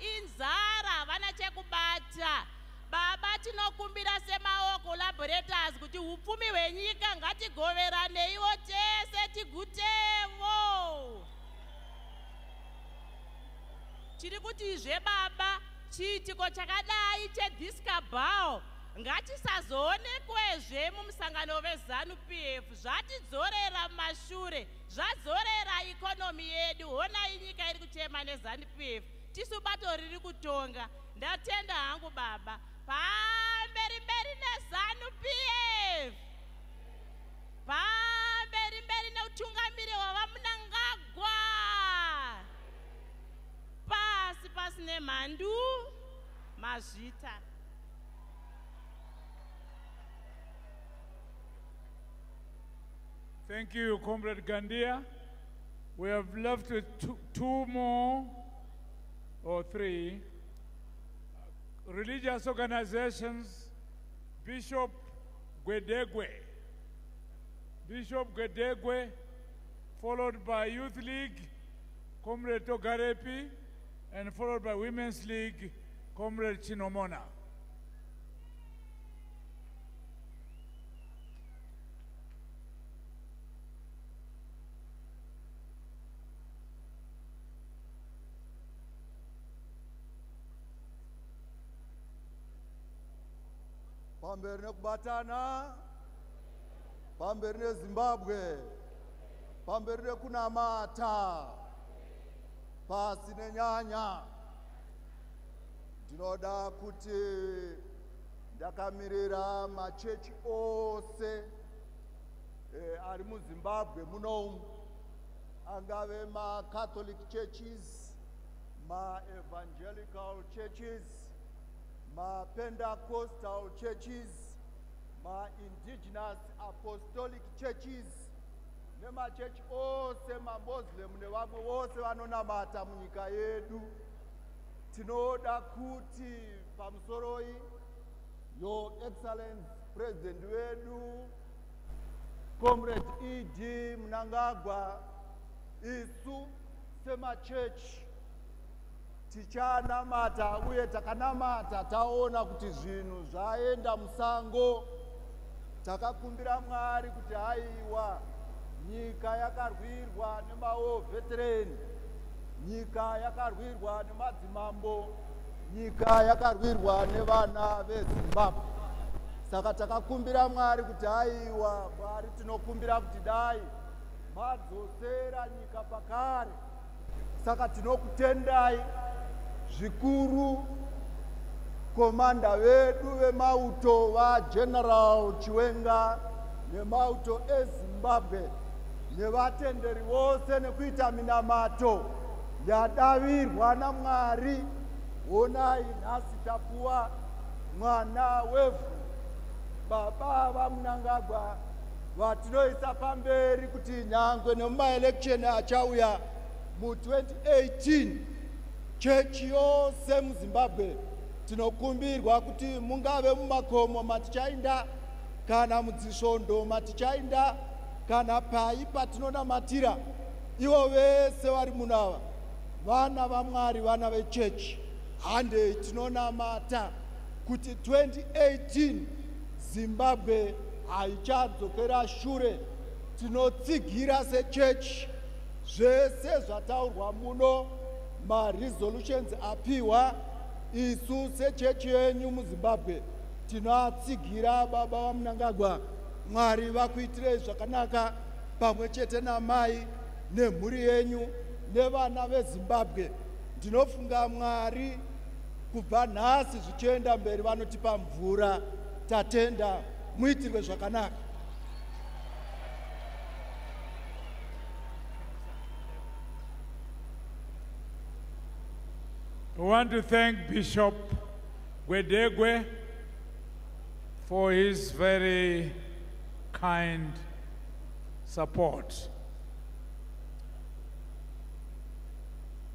inzara vana chekubata. Baba tinokumbira semaoko collaborators kuti upfumi hwenyika ngatigoverane ivo tese tigutevo. Tiri kuti zve baba chiitiko chakadai chediscabao ngatisazoonekwe mumusangano weZANU-PF. Zvatidzorera mashure, zvadzorera ikonomi yedu. Honai nyika iri kuchema neZANU-PF, tisu bato riri kutonga. Ndatenda hangu baba, pamberi neZANU-PF, pamberi neutungamiri wavaMnangagwa, pasi nemhandu mazvita. Thank you, Comrade Gandia. We have left with two more or three religious organizations. Bishop Gwedegwe, followed by Youth League, Comrade Togarepi, and followed by Women's League, Comrade Chinomona. Pamberi nekubatana, pamberi neZimbabwe, pamberi nekunamata, pasi nenyanya. Ndinoda kuti ndakamirira machechi ose ari muZimbabwe munomu, angave ma-Catholic churches, ma-evangelical churches, ma-Pentecostal churches, ma-indigenous apostolic churches, nemachechi ose ma-Muslim nevamwe vose vanonamata munyika yedu. Tinoda kuti pamusoroi Your Excellency President wedu Comrade ED Mnangagwa, isu semachechi tichanamata uye takanamata taona kuti zvinhu zvaenda musango. Takakumbira Mwari kuti haiwa nyika yakarwirwa nemawo veterani, nyika yakarwirwa nemadzimambo, nyika yakarwirwa nevana veZimbabwe. Saka takakumbira Mwari kuti haiwa Mwari tinokumbira kuti dai madzosera nyika pakare. Saka tinokutendai zvikuru komanda vedu vemauto vaGeneral Chiwenga nemauto eZimbabwe nevatenderi vose nekuita minamato yadavirwa naMwari honai nhasi tapuwa mwana wevhu, baba vaMnangagwa vatinoisa pamberi kuti nyangwe nemumaelection achauya mu2018 chechi yose muZimbabwe tinokumbirwa kuti mungave mumakomo matichainda kana mudzisvondo matichainda kana pai patinonamatira, ivo vese vari munava vana vaMwari, vana vechechi. Handei tinonamata kuti 2018 Zimbabwe haichadzokera shure. Tinotsigira sechechi zvese zvataurwa muno, maresolutions apiwa, isu sechechi yenyu muZimbabwe tinoatsigira baba vaMnangagwa. Mwari vakuitirei zvakanaka pamwe chete namai nemhuri yenyu nevana veZimbabwe. Ndinofunga Mwari kubva nhasi zvichienda mberi vanotipa mvura. Tatenda, muitirwe zvakanaka. We want to thank Bishop Gwedegwe for his very kind support.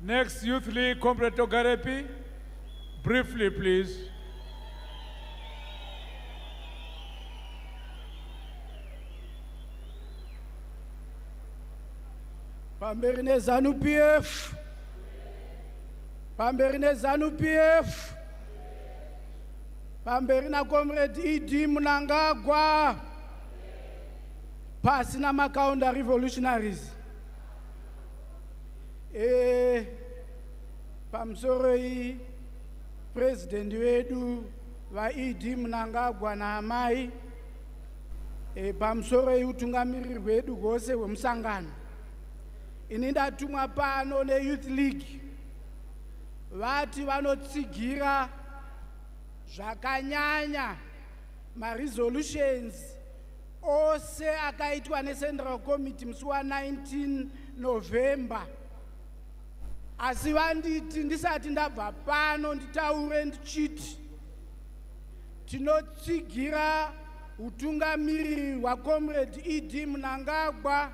Next, Youth League, Comrade Togarepi. Briefly, please. Pamberi ZANU-PF. Pamberi ZANU-PF. Pamberi na Comrade E.D. Mnangagwa. Pasi na Makaunda revolutionaries. Pamsoro hii President wedu wa E.D. Mnangagwa na amai. Pamsoro hii utungamiriri wedu gose wemsangano. Ininda tumwa pano ne Youth League. Vati vanotsigira zvakanyanya ma-resolutions ose akaitwa ne-Central Committee musi wa 19 November. Asi vanditi ndisati ndabva pano nditaure ndichiti tinotsigira utungamiriri wa Comrade E.D. Mnangagwa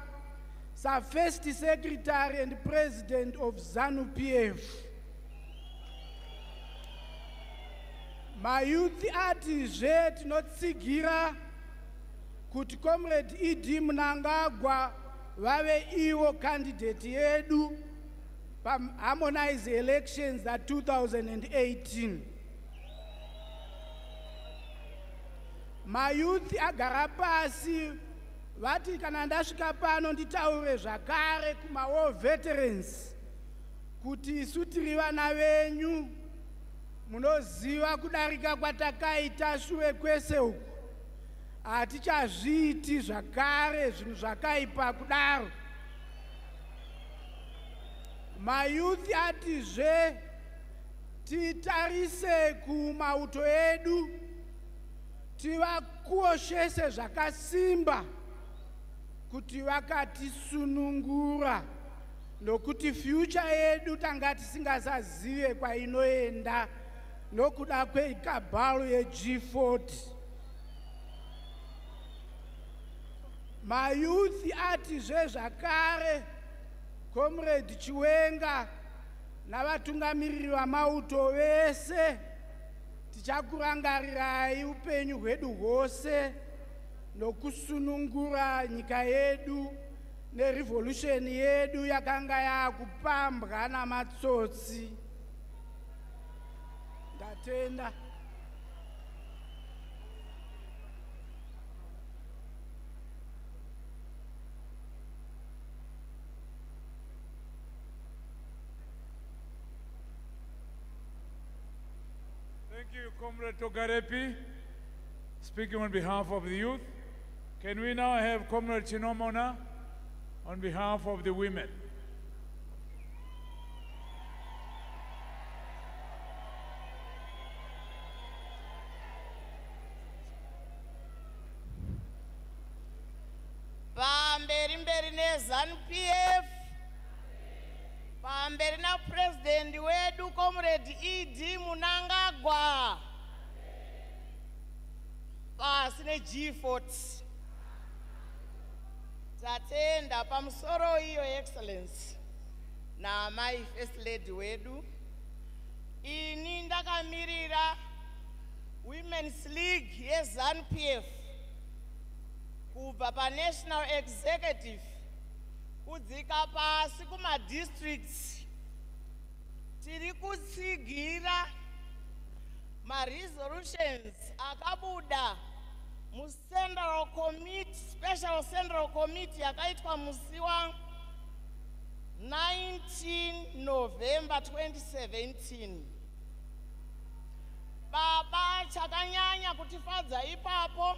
sa First Secretary and President of ZANU-PF. Mayouth ati zve tinotsigira kuti Comrade E.D. Mnangagwa vave iwo candidate yedu harmonize elections za 2018. Mayouth agara pasi vati kana ndasvika pano nditaure zvakare kuma-war veterans kuti isu tiri vana venyu, munoziva kudarika kwatakaita shure kwese uku. Hatichazviiti zvakare zvinhu zvakaipa kudaro. Mayouth atizve titarise kumauto edu, tivakoshese zvakasimba kuti vakatisunungura, nokuti future yedu tanga tisingasazive kwainoenda nokuda kweikabhalo yeG40. Mayouth atizve zvakare Comrade Chiwenga navatungamiriri vamauto vese tichakurangarirai upenyu hwedu hwose nokusunungura nyika yedu nerevolution yedu yakanga yakupambwa namatsotsi. Ndatenda. Thank you, Comrade Togarepi, speaking on behalf of the youth. Can we now have Comrade Chinomona on behalf of the women? Pamberi mberi neZANU-PF. pamberi na president wedu comrade ED Mnangagwa pasi ne-G40 tatenda pamusoro iyo excellence namai first lady wedu. Ini ndakamirira Women's League yeZANU-PF kubva pa-National Executive kudzika pasi kuma-districts. Tiri kutsigira ma-resolutions akabuda mu-Central Committee, Special Central Committee yakaitwa musi wa 19 November 2017. Baba chakanyanya kutifadza ipapo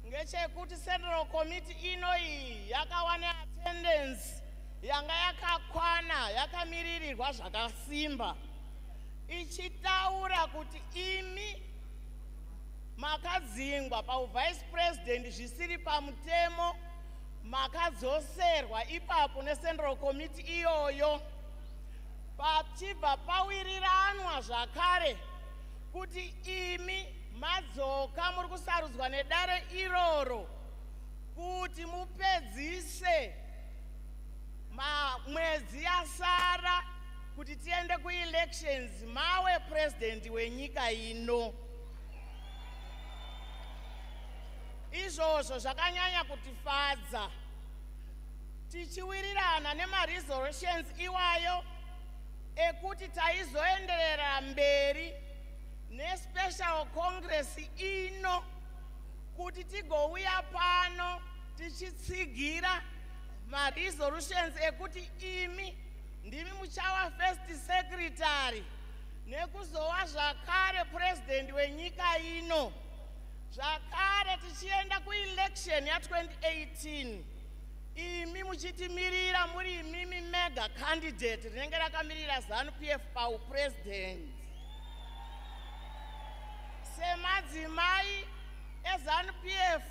ngechekuti Central Committee ino iyi yakawana attendance yanga yakakwana, yakamiririrwa zvakasimba, ichitaura kuti imi makadzingwa pa-vice president zvisiri pamutemo makadzoserwa ipapo ne-Central Committee iyoyo. Pachibva pawiriranwa zvakare kuti imi madzoka muri kusarudzwa nedare iroro kuti mupedzise mwedzi yasara kuti tiende ku-elections mawe president wenyika ino. Izvozvo zvakanyanya kutifadza. Tichiwirirana nema-resolutions iwayo ekuti taizoenderera mberi ne-Special Congress ino kuti tigouya pano tichitsigira ma-resolutions ekuti imi ndimi muchava first secretary nekuzova zvakare president wenyika ino. Zvakare tichienda ku-election ya2018 imi muchitimirira muri imimi mega candidate rinenge rakamirira ZANU-PF paupresident. Semadzimai eZANU-PF,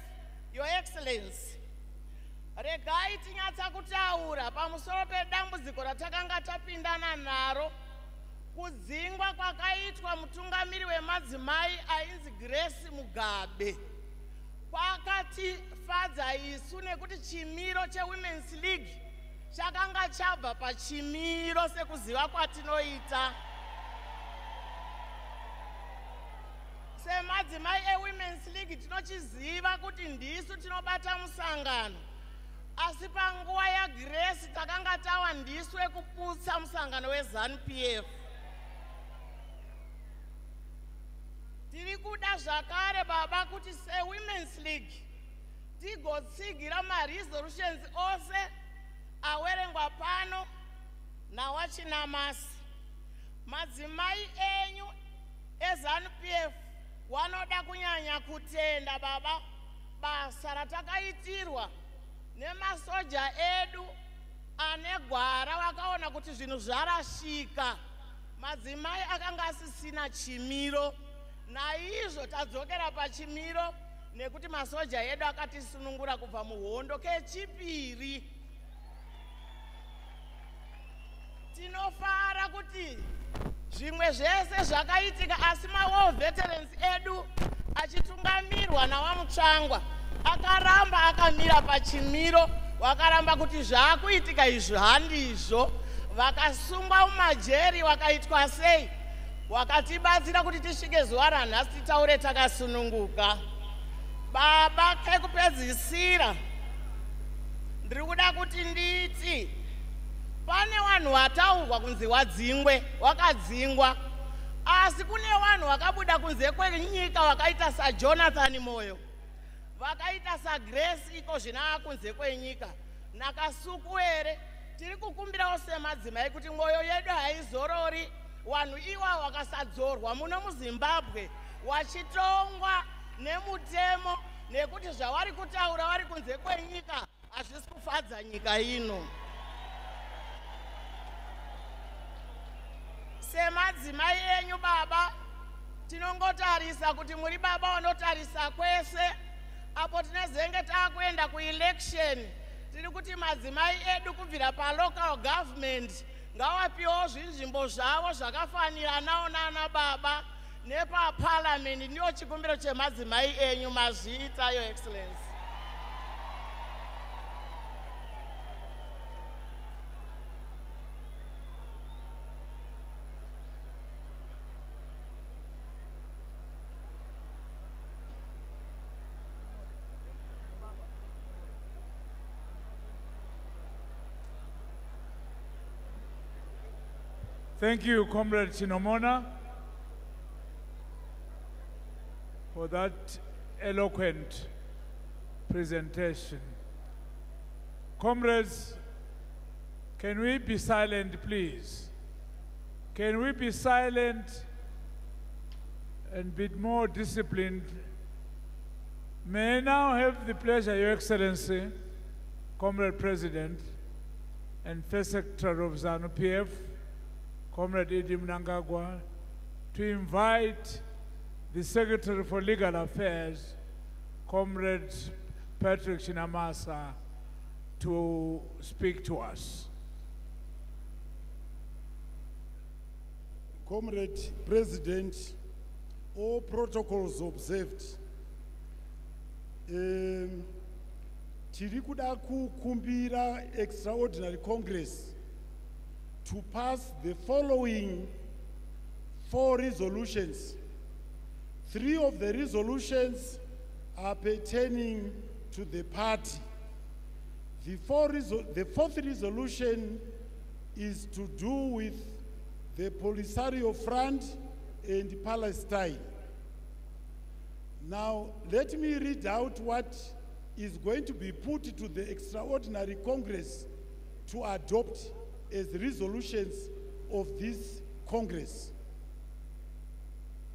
Your Excellency, regai tinyatsa kutaura pamusoro pedambudziko ratakanga tapindana naro, kudzingwa kwakaitwa mutungamiri wemadzimai ainzi Grace Mugabe. Kwakatifadza isu nekuti chimiro cheWomen's League chakanga chabva pachimiro sekuziva kwatinoita. Semadzimai eWomen's League tinochiziva kuti ndisu tinobata musangano, asi panguva yaGrace takanga tawa ndisu ekuputsa musangano weZANU-PF. Tiri kuda zvakare baba kuti seWomen's League tigotsigira ma-resolutions ose awerengwa pano nawachinamasi. Madzimai enyu eZANU-PF wanoda kunyanya kutenda baba basa ratakaitirwa nemasoja edu ane gwara vakaona kuti zvinhu zvarashika. Madzimai akanga asisina chimiro, naizvo tadzokera pachimiro nekuti masoja edu akatisunungura kubva muhondo kechipiri. Tinofara kuti zvimwe zvese zvakaitika, asi ma-war veterans edu achitungamirwa nawamutsvangwa akaramba akamira pachimiro, wakaramba kuti zvaakuitika izvi handizvo. Vakasungwa mumajeri wakaitwa sei, wakatibatsira kuti tisvike zuva ranhasi titaure takasununguka. Baba, kekupedzisira ndiri kuda kuti nditi pane vanhu vataurwa kunzi wadzingwe, wakadzingwa, asi kune vanhu vakabuda kunze kwenyika vakaita saJonathan Moyo, vakaita saGrace iko zvina kunze kwenyika nakasuku ere. Tiri kukumbirawo semadzimai kuti mwoyo yedu haizorori vanhu iwa vakasadzorwa muno muZimbabwe wachitongwa nemutemo nekuti zvavari kutaura vari kunze kwenyika hazvisi kufadza nyika ino. Semadzimai enyu baba, tinongotarisa kuti muri baba wanotarisa kwese. Apo tinezenge taakuenda ku-election, tiri kuti madzimai edu kubvira pa local government ngavapiwo zvinzvimbo zvavo zvakafanira nawo nana baba nepaparliament. Ndiyo chikumbiro chemadzimai enyu, mazviita, Your Excellency. Thank you, Comrade Chinomona, for that eloquent presentation. Comrades, can we be silent, please? Can we be silent and be more disciplined? May I now have the pleasure, Your Excellency, Comrade President and First Secretary of ZANU-PF, Comrade Mnangagwa, to invite the Secretary for Legal Affairs, Comrade Patrick Chinamasa, to speak to us. Comrade President, all protocols observed. Tiri kuda kukumbira extraordinary Congress to pass the following 4 resolutions. 3 of the resolutions are pertaining to the party. The 4th resolution is to do with the Polisario Front and Palestine. Now, let me read out what is going to be put to the Extraordinary Congress to adopt as resolutions of this Congress.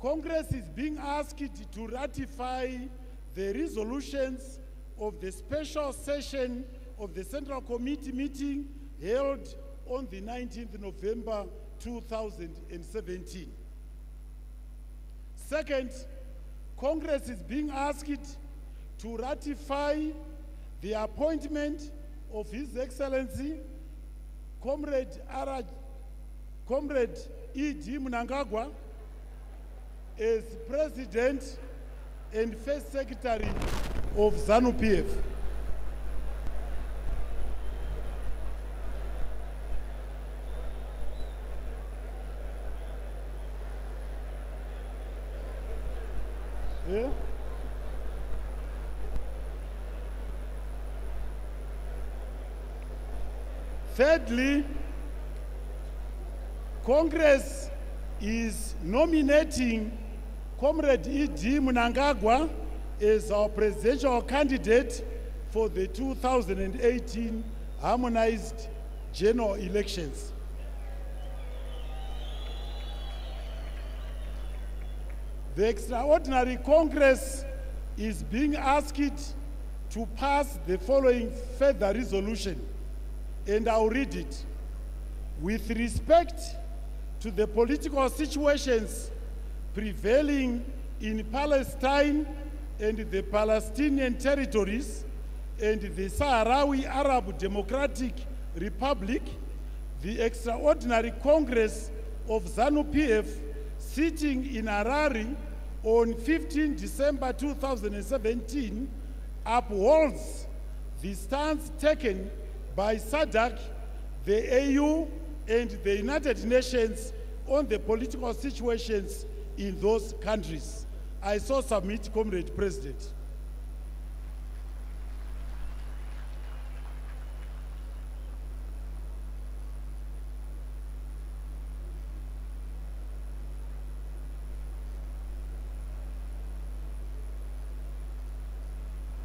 Congress is being asked to ratify the resolutions of the special session of the Central Committee meeting held on the 19th November 2017. Second, Congress is being asked to ratify the appointment of His Excellency Comrade E.D. Mnangagwa as President and First Secretary of ZANU-PF. Yeah. Thirdly, Congress is nominating Comrade E.D. Mnangagwa as our presidential candidate for the 2018 harmonized general elections. The Extraordinary Congress is being asked to pass the following further resolution, and I'll read it. With respect to the political situations prevailing in Palestine and the Palestinian territories and the Sahrawi Arab Democratic Republic, the Extraordinary Congress of ZANU-PF sitting in Harare on 15 December 2017 upholds the stance taken by SADC, the AU, and the United Nations on the political situations in those countries. I so submit, Comrade President.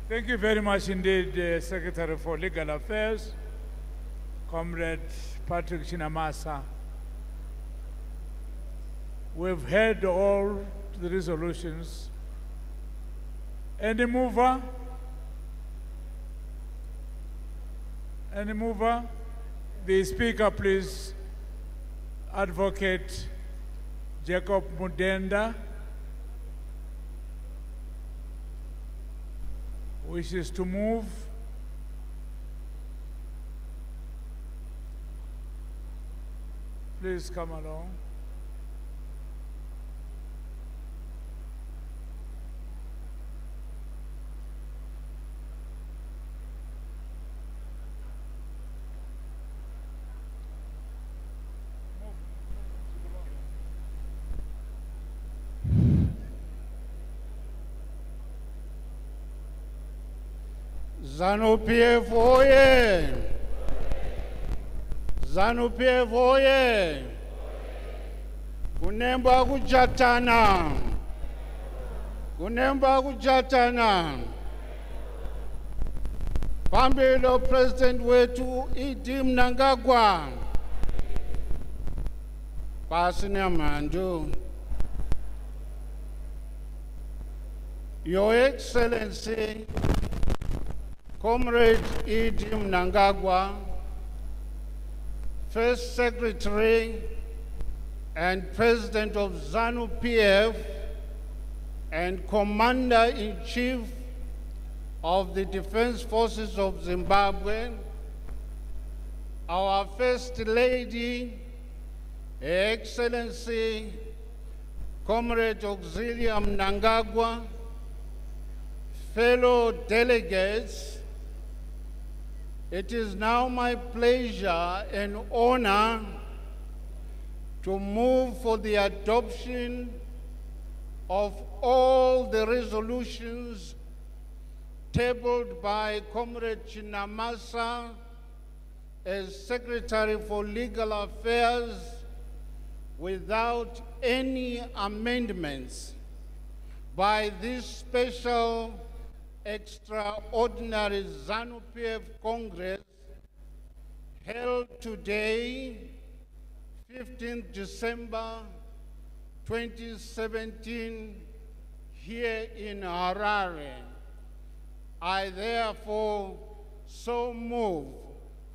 Thank you very much indeed, Secretary for Legal Affairs, Comrade Patrick Chinamasa. We've heard all the resolutions. Any mover? Any mover? The Speaker, please. Advocate Jacob Mudenda wishes to move. Please come along. ZANU-PF oye! ZANU-PF oye! Kunemba kujatana! Kunemba kujatana! Phambili President wetu Mnangagwa. Pasi nemandu. Your Excellency, Comrade Mnangagwa, First Secretary and President of ZANU-PF and Commander-in-Chief of the Defense Forces of Zimbabwe, our First Lady, Her Excellency, Comrade Mnangagwa, fellow delegates, it is now my pleasure and honor to move for the adoption of all the resolutions tabled by Comrade Chinamasa as Secretary for Legal Affairs without any amendments by this special extraordinary ZANU-PF Congress held today, 15th December 2017, here in Harare. I therefore so move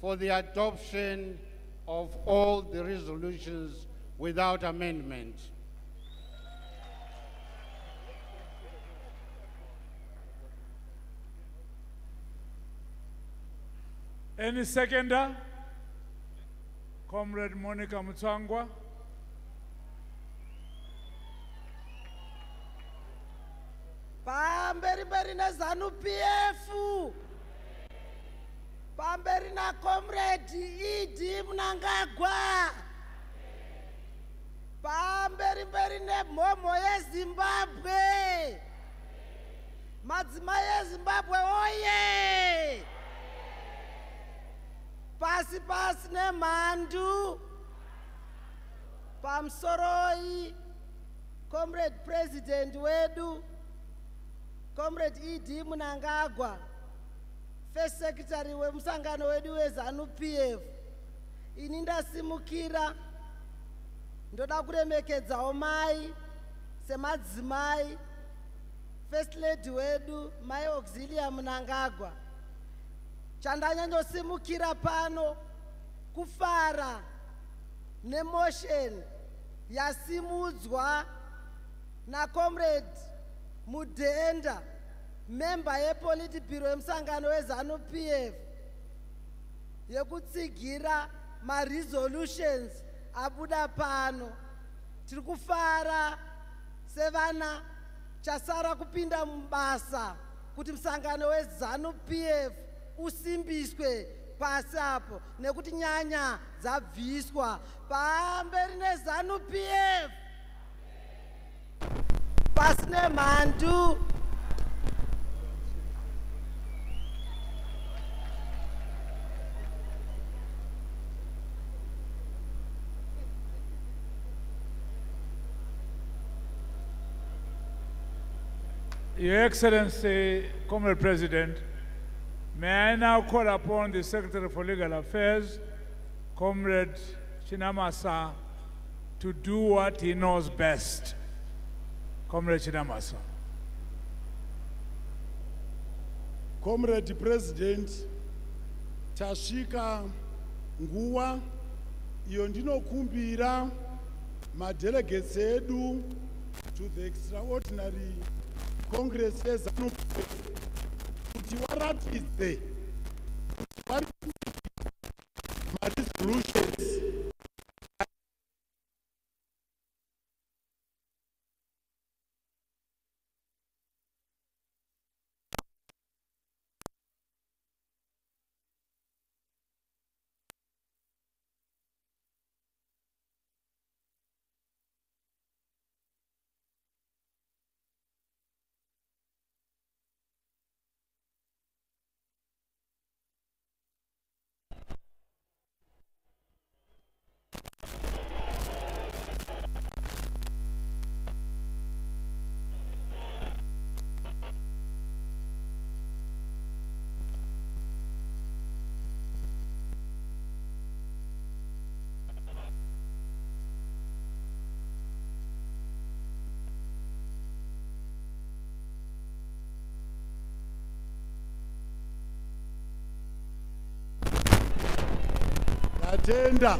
for the adoption of all the resolutions without amendment. Any seconder? Comrade Monica Mnangagwa. Pamberi na ZANU-PF. Pamberi na Comrade Mnangagwa. Pamberi ne momo ye Zimbabwe. Madzimai ye Zimbabwe oye. Pasi ne mandu. Pamsoroi. Comrade President wedu. Comrade Mnangagwa, First Secretary wemusangano wedu weZANU-PF, ini ndasimukira ndoda kuremekedzawo mai semadzimai, First Lady wedu Mai Mnangagwa. Chandanyanyosimukira pano kufara nemotion yasimudzwa na Comrade Mudenda, member yePolitburo yemusangano weZANU-PF, yekutsigira ma-resolutions abuda pano. Tiri kufara sevana chasara kupinda mubasa kuti musangano weZANU-PF usimbiswe pasi apo nekuti nyanya dzabviswa. Pamberi neZANU-PF. Pasne mandu. Your Excellency, Comrade President, may I now call upon the Secretary for Legal Affairs, Comrade Chinamasa, to do what he knows best. Comrade Chinamasa. Comrade President, tasvika nguva iyo ndinokumbira madelegates edu to the extraordinary Congress yeZANU-PF kuti varatidze ma-resolutions Atenda.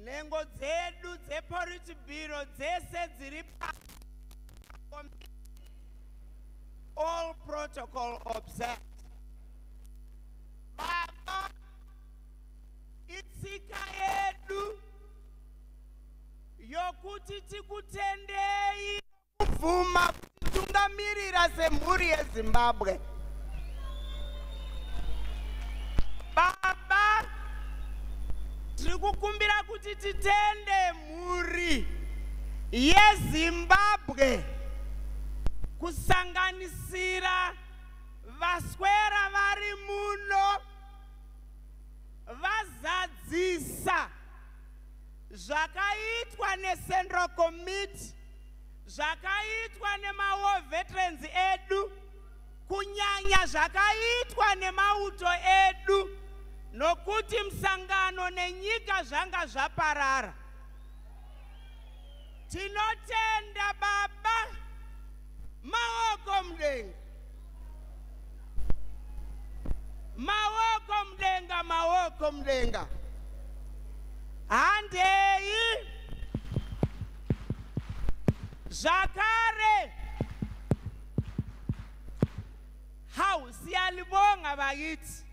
Nengo dzedu dzepolitibhiro dzese dziri all protocol observed. Baba, itsika yedu yokuti tikutendei kubvuma kutungamirira semhuri yeZimbabwe. Baba, tiri kukumbira kuti titende mhuri yeZimbabwe kusanganisira vaswera vari muno vazadzisa zvakaitwa neCentral Committee, zvakaitwa nemaWar Veterans edu, kunyanya zvakaitwa nemauto edu, nokuti msangano nenyika zvanga zvaparara. Tinotenda Baba, maoko mudenga, maoko mudenga, maoko mudenga. Handei zvakare hau siyalibonga bakithi,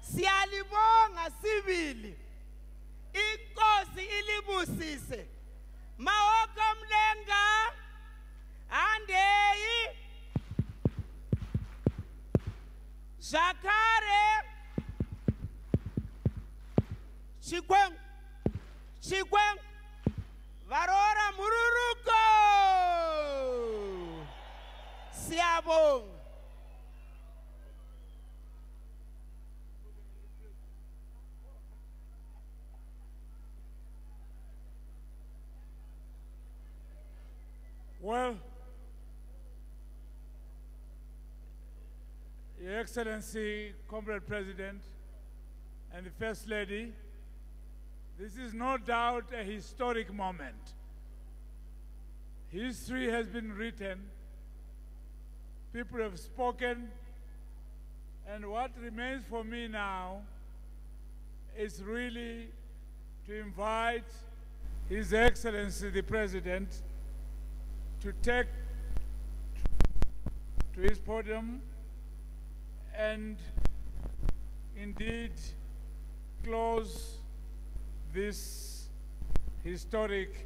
siyalibonga sibili, inkosi ilibusise. Maoko mudenga, handei zvakare chikweng chikweng varora mururuko. Siyabonga. Well, Your Excellency, Comrade President, and the First Lady, this is no doubt a historic moment. History has been written, people have spoken, and what remains for me now is really to invite His Excellency the President to take to his podium and indeed close this historic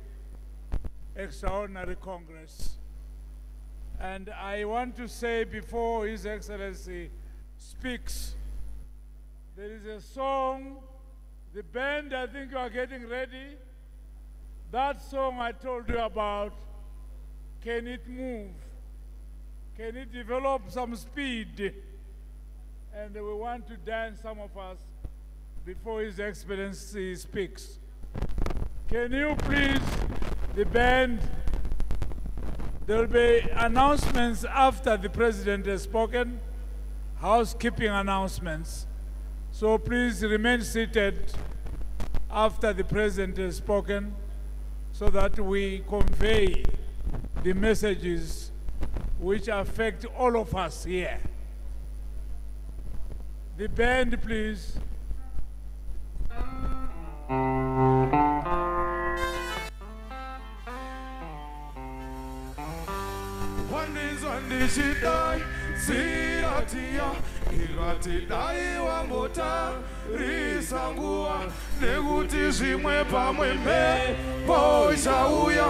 extraordinary Congress. And I want to say before His Excellency speaks, there is a song, the band, I think you are getting ready. That song I told you about, can it move? Can it develop some speed? And we want to dance, some of us, before His Excellency speaks. Can you please, the band, there will be announcements after the President has spoken, housekeeping announcements. So please remain seated after the President has spoken so that we convey the messages which affect all of us here. The band, please. One is on the shit, siratia ikati dai wambotarisa nguva nekuti zvimwe pamwe mhepo ichauya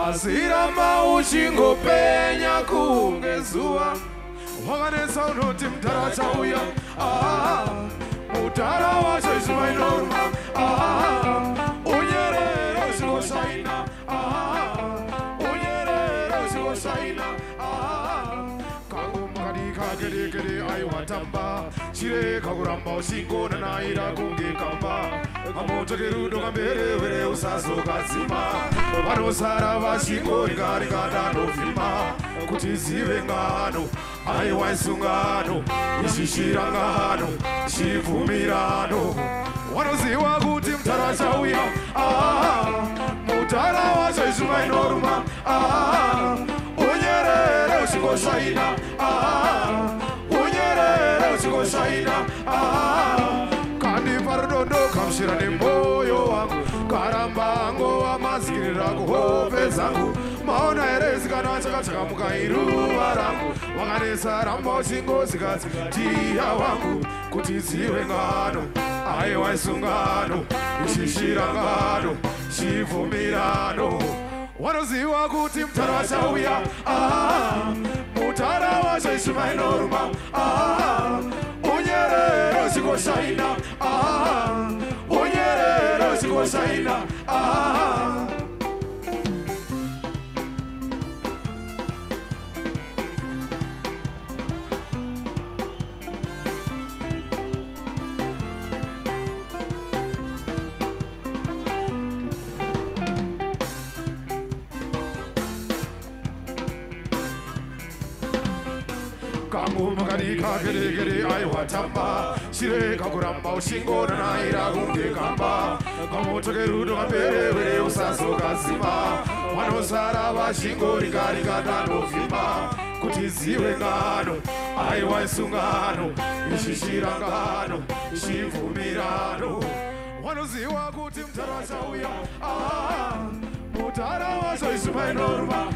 asi ramba uchingopenya kunge zuva wakanetsa unoti mutara achauya mutara wacho izuva inoruma unyerere usingoshaina unyerere usingoshaina kangu makadikakedekede aiwatamba chireka kuramba uchingonanaira kunge kamba mamotoke rudo kamberewere usazokadzima vanosara vachingorikarikadanofima kuti zive ngano aiwa isungano ishishira ngano chibvumirano wanoziva kuti mutara achauya mutara wacho izuva inoruma unyerere uchingoshaina unyerere uchingoshaina kandipa rudondo kamushira nemwoyo wangu karamba angova mazikirira kuhope dzangu maona here zikana chakachakamuka iruva rangu wakanesa ramba uchingozikadzi tiya wangu kuti zive ngano aiwa isungano ishishira ngano chibvumirano wanoziva kuti mutara achauya mutara wacho izuva inoruma unyerere uchingoshaina unyerere uchingoshaina kangu makadikakedekede aiwatamba chireka kuramba uchingonanaira kunge kamba kamotoke rudo kamberewere usazokadzima vanosara vachingorikarikadanofima kuti zive ngano aiwa isungano ishishira ngano chibvumirano wanoziva kuti mutara achauya mutara wacho izuva inoruma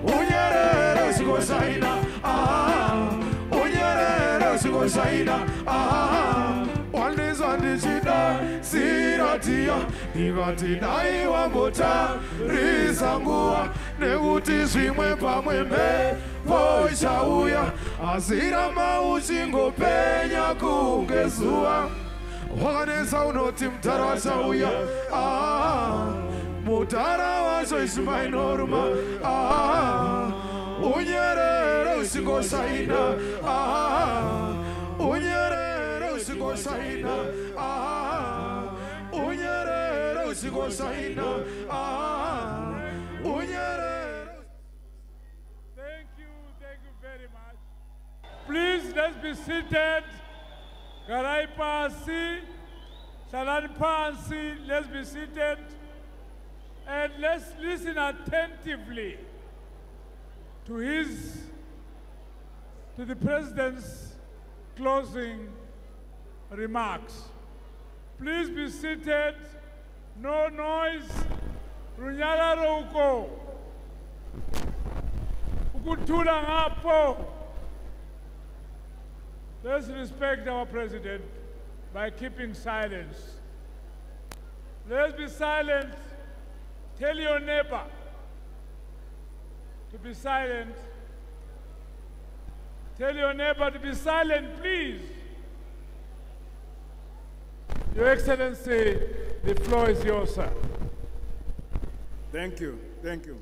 unyerere uchingoshaina unyerere uchingoshaina wandizwa ndichida siratia ikati dai wambotarisa nguva nekuti zvimwe pamwe mhepo ichauya asi ramba uchingopenya kunge zuva wakanetsa unoti mutara wachauya mutara wacho izuva inoruma unyerere uchingoshaina unyerere uchingoshaina unyerere uchingoshaina unyerere. Thank you very much. Please, let's be seated. Garai pasi, salani pasi, let's be seated. And let's listen attentively to the President's closing remarks. Please be seated, no noise, runyala roko, ukutula ngapo. Let's respect our President by keeping silence. Let's be silent. Tell your neighbor to be silent. Tell your neighbor to be silent, please. Your Excellency, the floor is yours, sir. Thank you. Thank you.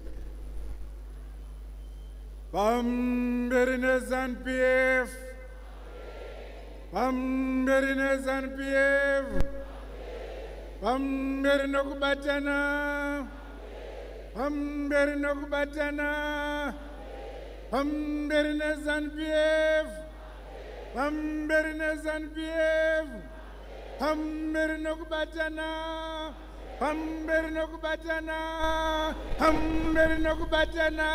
Bamberinezan PF. Bamberinezan PF. Bamberinokubatana. Bamberinokubatana. Bamberinezan PF. Bamberinezan PF. Bamberinokubatana. Bamberinokubatana. Bamberinokubatana.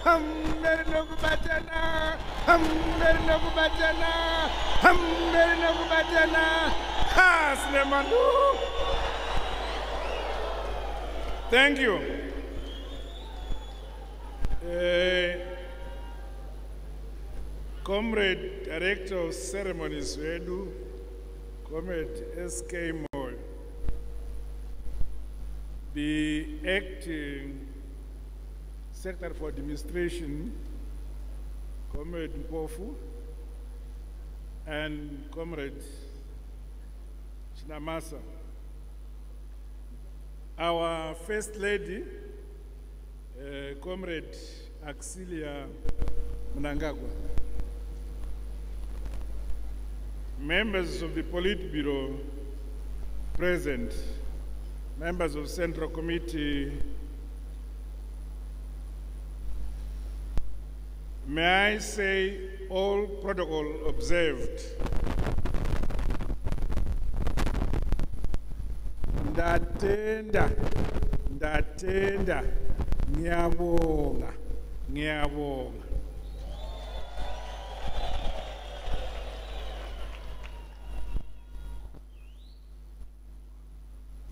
Bamberinokubatana. Bamberinokubatana. Bamberinokubatana. Ha, Slemandu. Thank you. Comrade Director of Ceremonies Wedu, Comrade S.K. Moy, the Acting Secretary for Administration, Comrade Mpofu, and Comrade Chinamasa. Our First Lady, Comrade Axilia Mnangagwa. Members of the Politburo present, members of Central Committee, may I say all protocol observed. Ndatenda, ngiyabonga, ngiyabonga.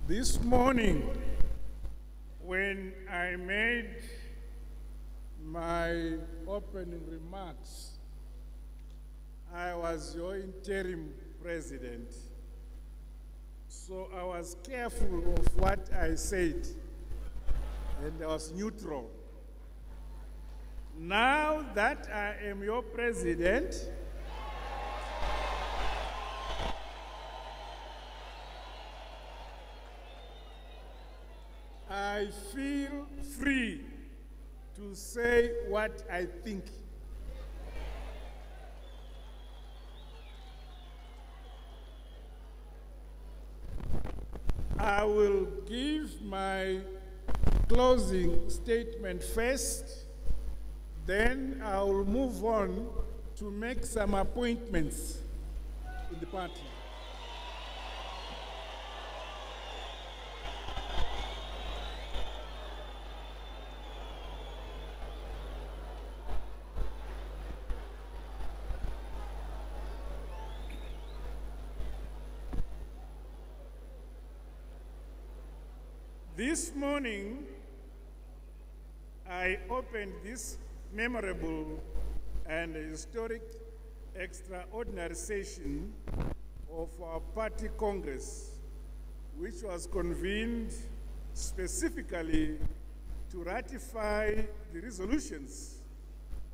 This morning, when I made my opening remarks, I was your interim president. So I was careful of what I said, and I was neutral. Now that I am your president, I feel free to say what I think. I will give my closing statement first, then I will move on to make some appointments in the party. This morning, I opened this memorable and historic extraordinary session of our party congress, which was convened specifically to ratify the resolutions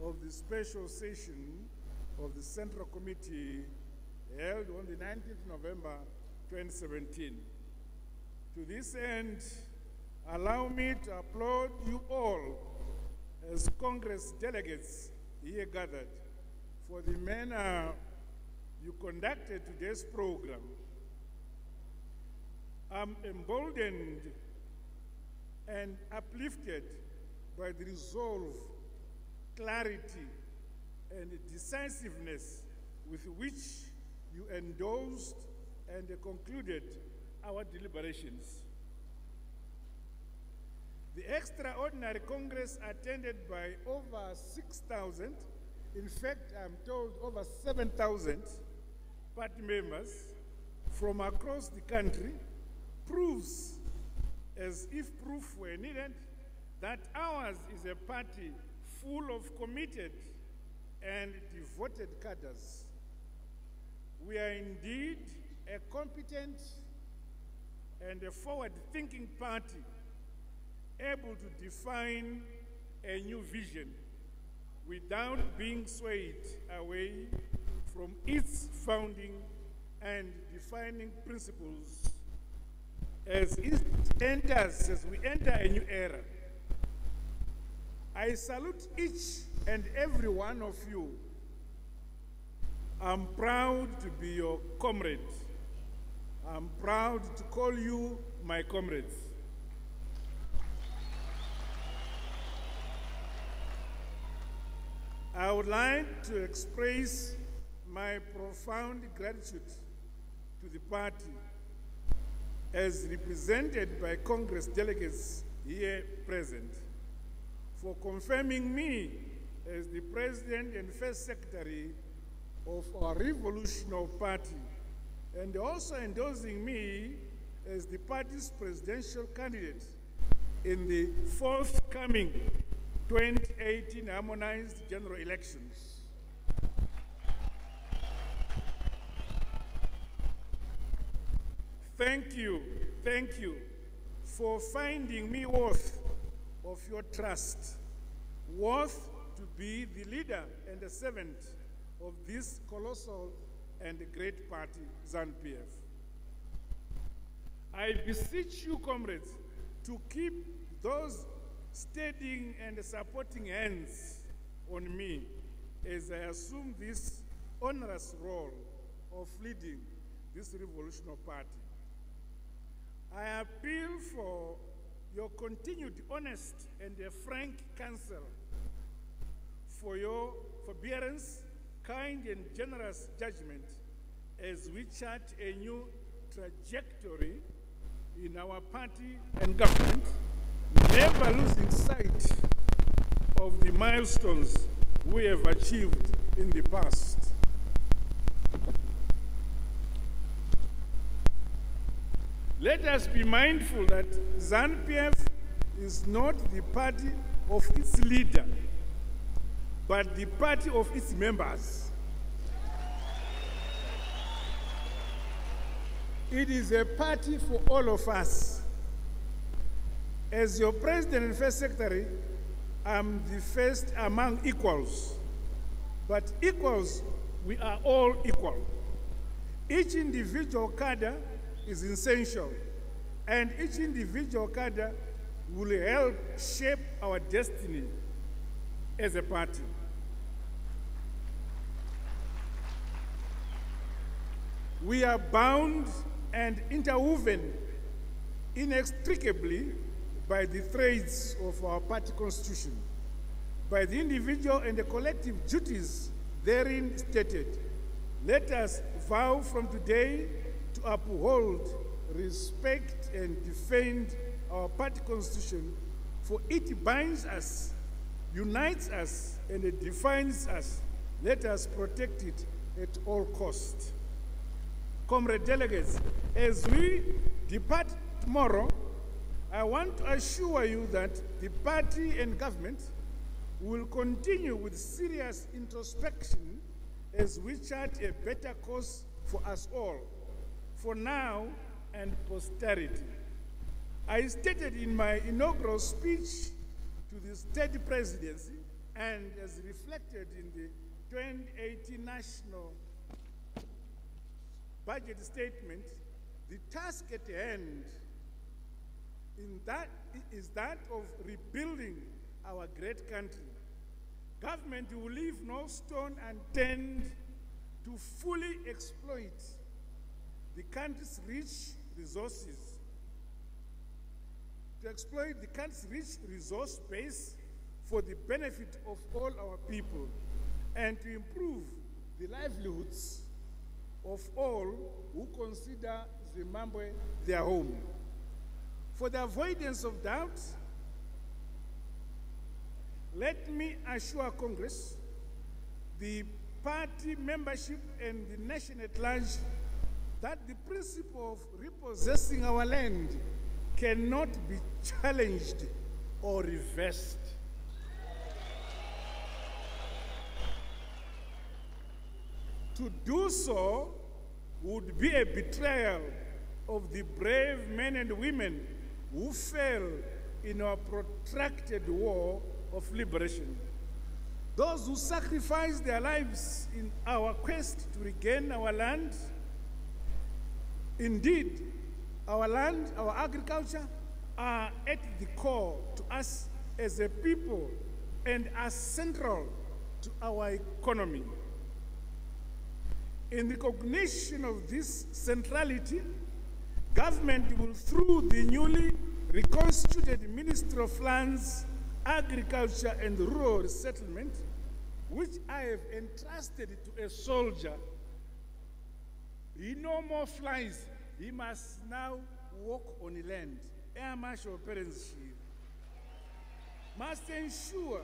of the special session of the Central Committee held on the 19th November 2017. To this end, allow me to applaud you all as Congress delegates here gathered for the manner you conducted today's program. I'm emboldened and uplifted by the resolve, clarity, and decisiveness with which you endorsed and concluded our deliberations. The extraordinary Congress attended by over 6,000, in fact, I'm told over 7,000 party members from across the country proves, as if proof were needed, that ours is a party full of committed and devoted cadres. We are indeed a competent and a forward-thinking party, able to define a new vision without being swayed away from its founding and defining principles as we enter a new era. I salute each and every one of you. I'm proud to be your comrade. I'm proud to call you my comrades. I would like to express my profound gratitude to the party as represented by Congress delegates here present for confirming me as the President and First Secretary of our revolutionary party, and also endorsing me as the party's presidential candidate in the forthcoming 2018 harmonized general elections. Thank you for finding me worthy of your trust, worthy to be the leader and the servant of this colossal and great party, ZANU-PF. I beseech you, comrades, to keep those steadying and supporting hands on me as I assume this onerous role of leading this revolutionary party. I appeal for your continued honest and frank counsel, for your forbearance, kind and generous judgment as we chart a new trajectory in our party and government, never losing sight of the milestones we have achieved in the past. Let us be mindful that ZANU-PF is not the party of its leader, but the party of its members. It is a party for all of us. As your president and first secretary, I'm the first among equals. But equals, we are all equal. Each individual cadre is essential, and each individual cadre will help shape our destiny as a party. We are bound and interwoven inextricably by the threads of our party constitution, by the individual and the collective duties therein stated. Let us vow from today to uphold, respect, and defend our party constitution, for it binds us, unites us, and it defines us. Let us protect it at all costs. Comrade delegates, as we depart tomorrow, I want to assure you that the party and government will continue with serious introspection as we chart a better course for us all, for now and posterity. I stated in my inaugural speech to the state presidency, and as reflected in the 2018 national budget statement, the task at hand is that of rebuilding our great country. Government will leave no stone unturned to fully exploit the country's rich resources, to exploit the country's rich resource base for the benefit of all our people, and to improve the livelihoods of all who consider Zimbabwe their home. For the avoidance of doubt, let me assure Congress, the party membership, and the nation at large that the principle of repossessing our land cannot be challenged or reversed. To do so would be a betrayal of the brave men and women who fell in our protracted war of liberation. Those who sacrificed their lives in our quest to regain our land. Indeed, our land, our agriculture are at the core to us as a people and are central to our economy. In recognition of this centrality, government will, through the newly reconstituted Ministry of Lands, Agriculture and Rural Resettlement, which I have entrusted to a soldier, he no more flies, he must now walk on the land. Air Marshal Perenshiv must ensure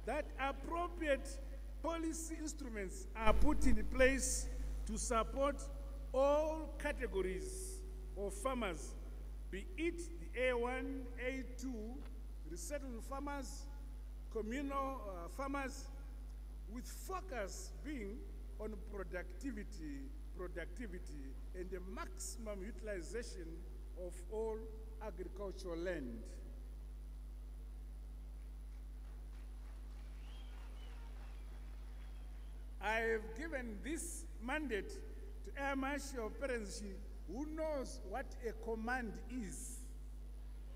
that appropriate policy instruments are put in place to support all categories of farmers, be it the A1, A2, resettled farmers, communal farmers, with focus being on productivity productivity, and the maximum utilization of all agricultural land. I have given this mandate to Air Marshal Perenzi, who knows what a command is.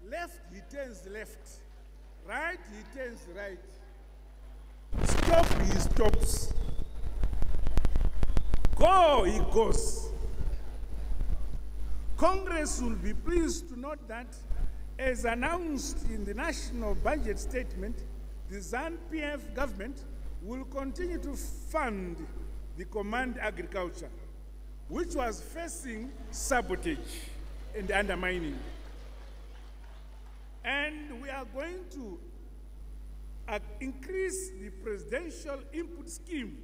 Left, he turns left. Right, he turns right. Stop, he stops. Go, he goes. Congress will be pleased to note that, as announced in the national budget statement, the ZANU-PF government will continue to fund the command agriculture, which was facing sabotage and undermining. And we are going to increase the presidential input scheme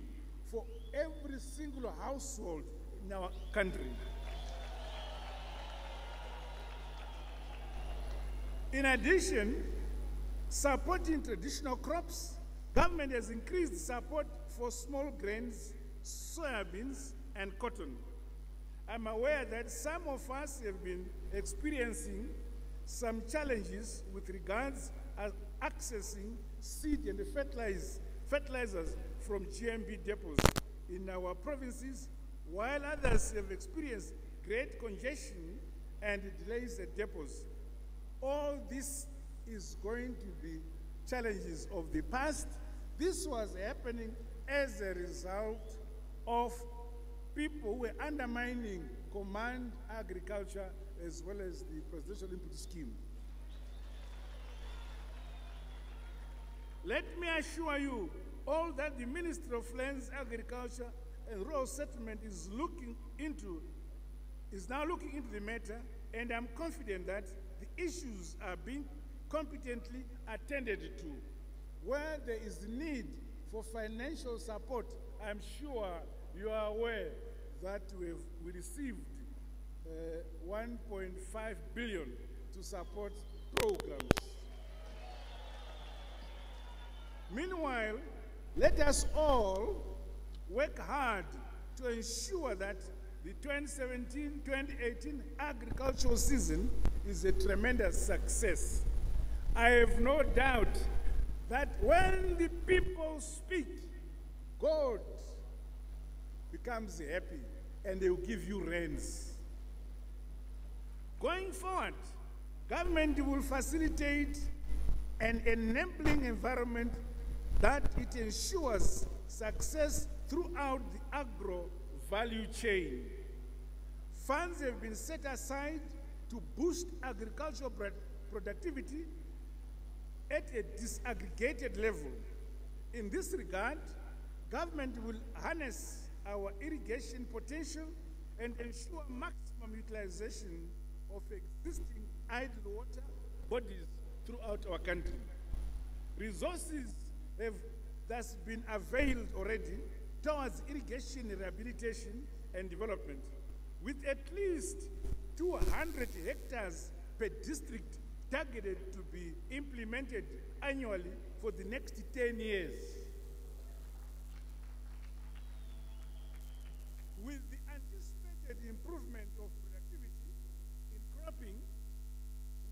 for every single household in our country. In addition, supporting traditional crops, government has increased support for small grains, soybeans, and cotton. I'm aware that some of us have been experiencing some challenges with regards to accessing seed and fertilizers from GMB depots in our provinces, while others have experienced great congestion and delays at depots. All this is going to be challenges of the past. This was happening as a result of people who were undermining command agriculture as well as the presidential input scheme. Let me assure you all that the Ministry of Lands, Agriculture and Rural Settlement is now looking into the matter, and I'm confident that the issues are being competently attended to. Where there is need for financial support, I'm sure you are aware that we received 1.5 billion to support programs. Meanwhile, let us all work hard to ensure that the 2017-2018 agricultural season is a tremendous success. I have no doubt that when the people speak, God becomes happy and they will give you rains. Going forward, government will facilitate an enabling environment that it ensures success throughout the agro value chain. Funds have been set aside to boost agricultural productivity at a disaggregated level. In this regard, government will harness our irrigation potential and ensure maximum utilization of existing idle water bodies throughout our country. Resources have thus been availed already towards irrigation rehabilitation and development, with at least 200 hectares per district targeted to be implemented annually for the next 10 years. With the anticipated improvement of productivity in cropping,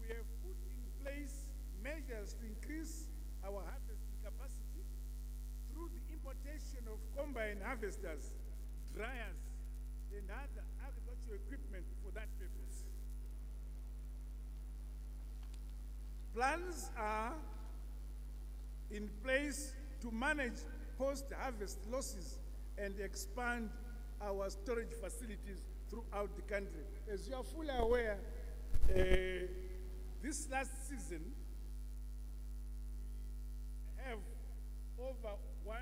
we have put in place measures to increase our harvesting capacity through the importation of combine harvesters, dryers, and other agricultural equipment for that purpose. Plans are in place to manage post-harvest losses and expand our storage facilities throughout the country. As you are fully aware, this last season, we have over 1.2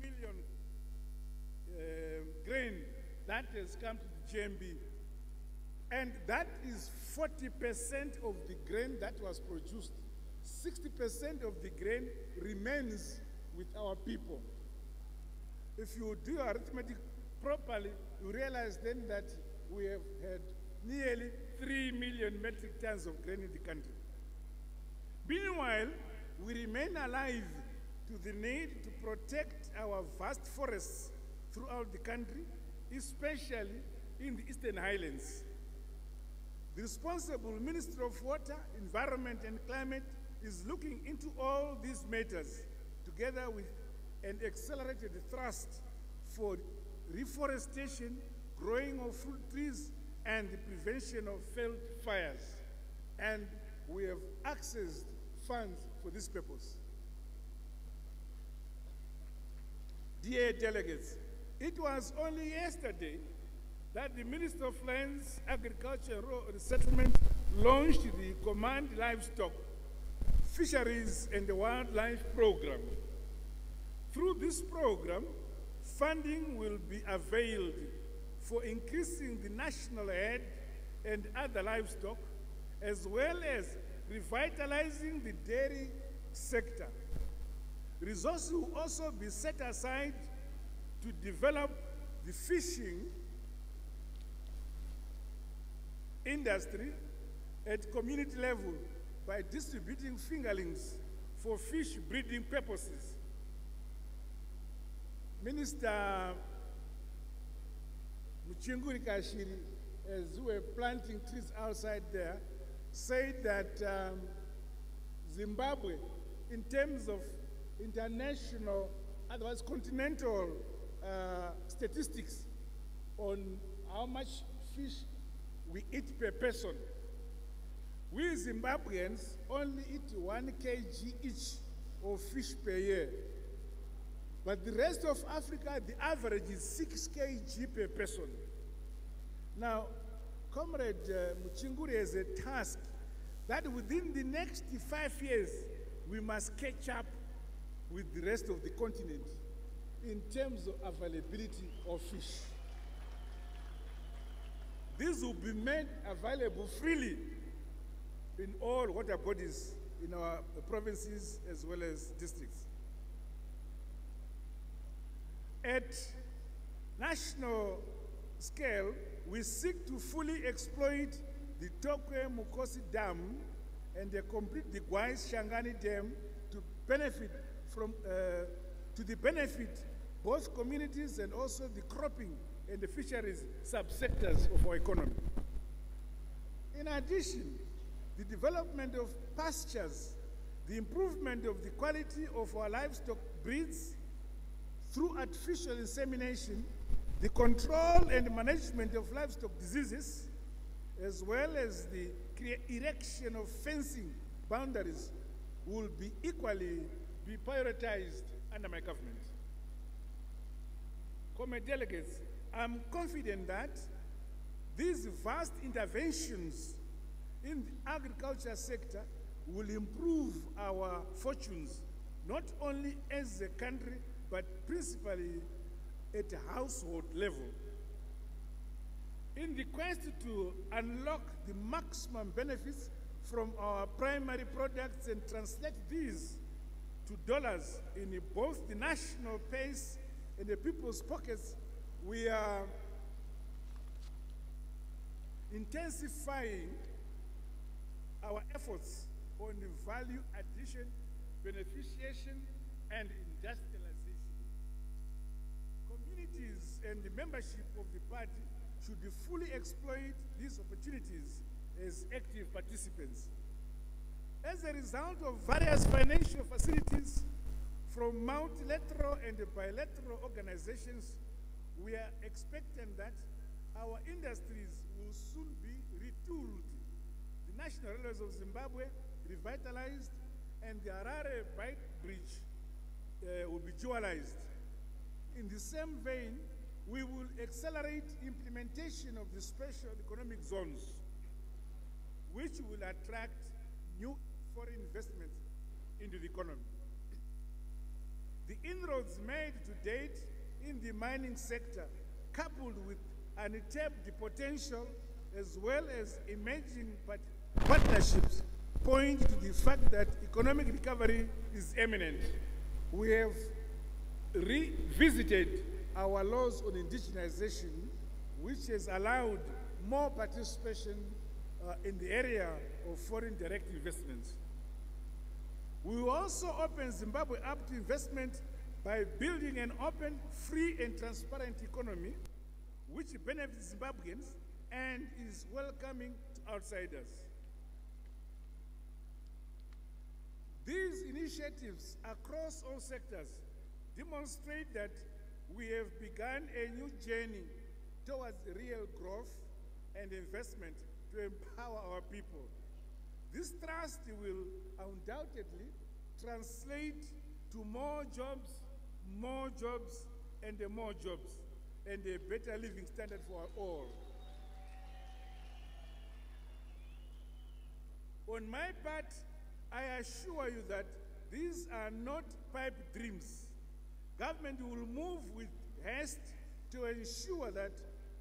million grain that has come to the GMB. And that is 40% of the grain that was produced. 60% of the grain remains with our people. If you do your arithmetic properly, you realize then that we have had nearly 3 million metric tons of grain in the country. Meanwhile, we remain alive to the need to protect our vast forests throughout the country especially in the Eastern Highlands. The responsible Minister of Water, Environment and Climate is looking into all these matters together with an accelerated thrust for reforestation, growing of fruit trees, and the prevention of field fires. And we have accessed funds for this purpose. Dear delegates, it was only yesterday that the Minister of Lands, Agriculture and Rural Resettlement launched the Command Livestock, Fisheries and Wildlife Program. Through this program, funding will be availed for increasing the national herd and other livestock, as well as revitalizing the dairy sector. Resources will also be set aside to develop the fishing industry at community level by distributing fingerlings for fish breeding purposes. Minister Mchinguri Kashiri, as we were planting trees outside there, said that Zimbabwe, in terms of international, otherwise continental statistics on how much fish we eat per person, we Zimbabweans only eat 1 kg each of fish per year. But the rest of Africa, the average is 6 kg per person. Now, Comrade Mchinguri has a task that within the next 5 years, we must catch up with the rest of the continent in terms of availability of fish. This will be made available freely in all water bodies in our provinces as well as districts. At national scale, we seek to fully exploit the Tokwe Mukosi Dam and complete the Gwais Shangani Dam to benefit from, to the benefit both communities and also the cropping and the fisheries subsectors of our economy. In addition, the development of pastures, the improvement of the quality of our livestock breeds through artificial insemination, the control and management of livestock diseases, as well as the erection of fencing boundaries will be equally be prioritized under my government. Comrade delegates, I'm confident that these vast interventions in the agriculture sector will improve our fortunes, not only as a country, but principally at a household level. In the quest to unlock the maximum benefits from our primary products and translate these to dollars in both the national pace and the people's pockets, we are intensifying our efforts on the value addition, beneficiation, and industrialization. Communities and the membership of the party should fully exploit these opportunities as active participants. As a result of various financial facilities from multilateral and bilateral organizations, we are expecting that our industries will soon be retooled, the national railways of Zimbabwe revitalized, and the Harare Bight Bridge will be dualized. In the same vein, we will accelerate implementation of the special economic zones, which will attract new foreign investment into the economy. The inroads made to date in the mining sector, coupled with untapped potential as well as emerging partnerships, point to the fact that economic recovery is imminent. We have revisited our laws on indigenization, which has allowed more participation in the area of foreign direct investments. We will also open Zimbabwe up to investment by building an open, free, and transparent economy which benefits Zimbabweans and is welcoming to outsiders. These initiatives across all sectors demonstrate that we have begun a new journey towards real growth and investment to empower our people. This trust will undoubtedly translate to more jobs, and more jobs, and a better living standard for all. On my part, I assure you that these are not pipe dreams. Government will move with haste to ensure that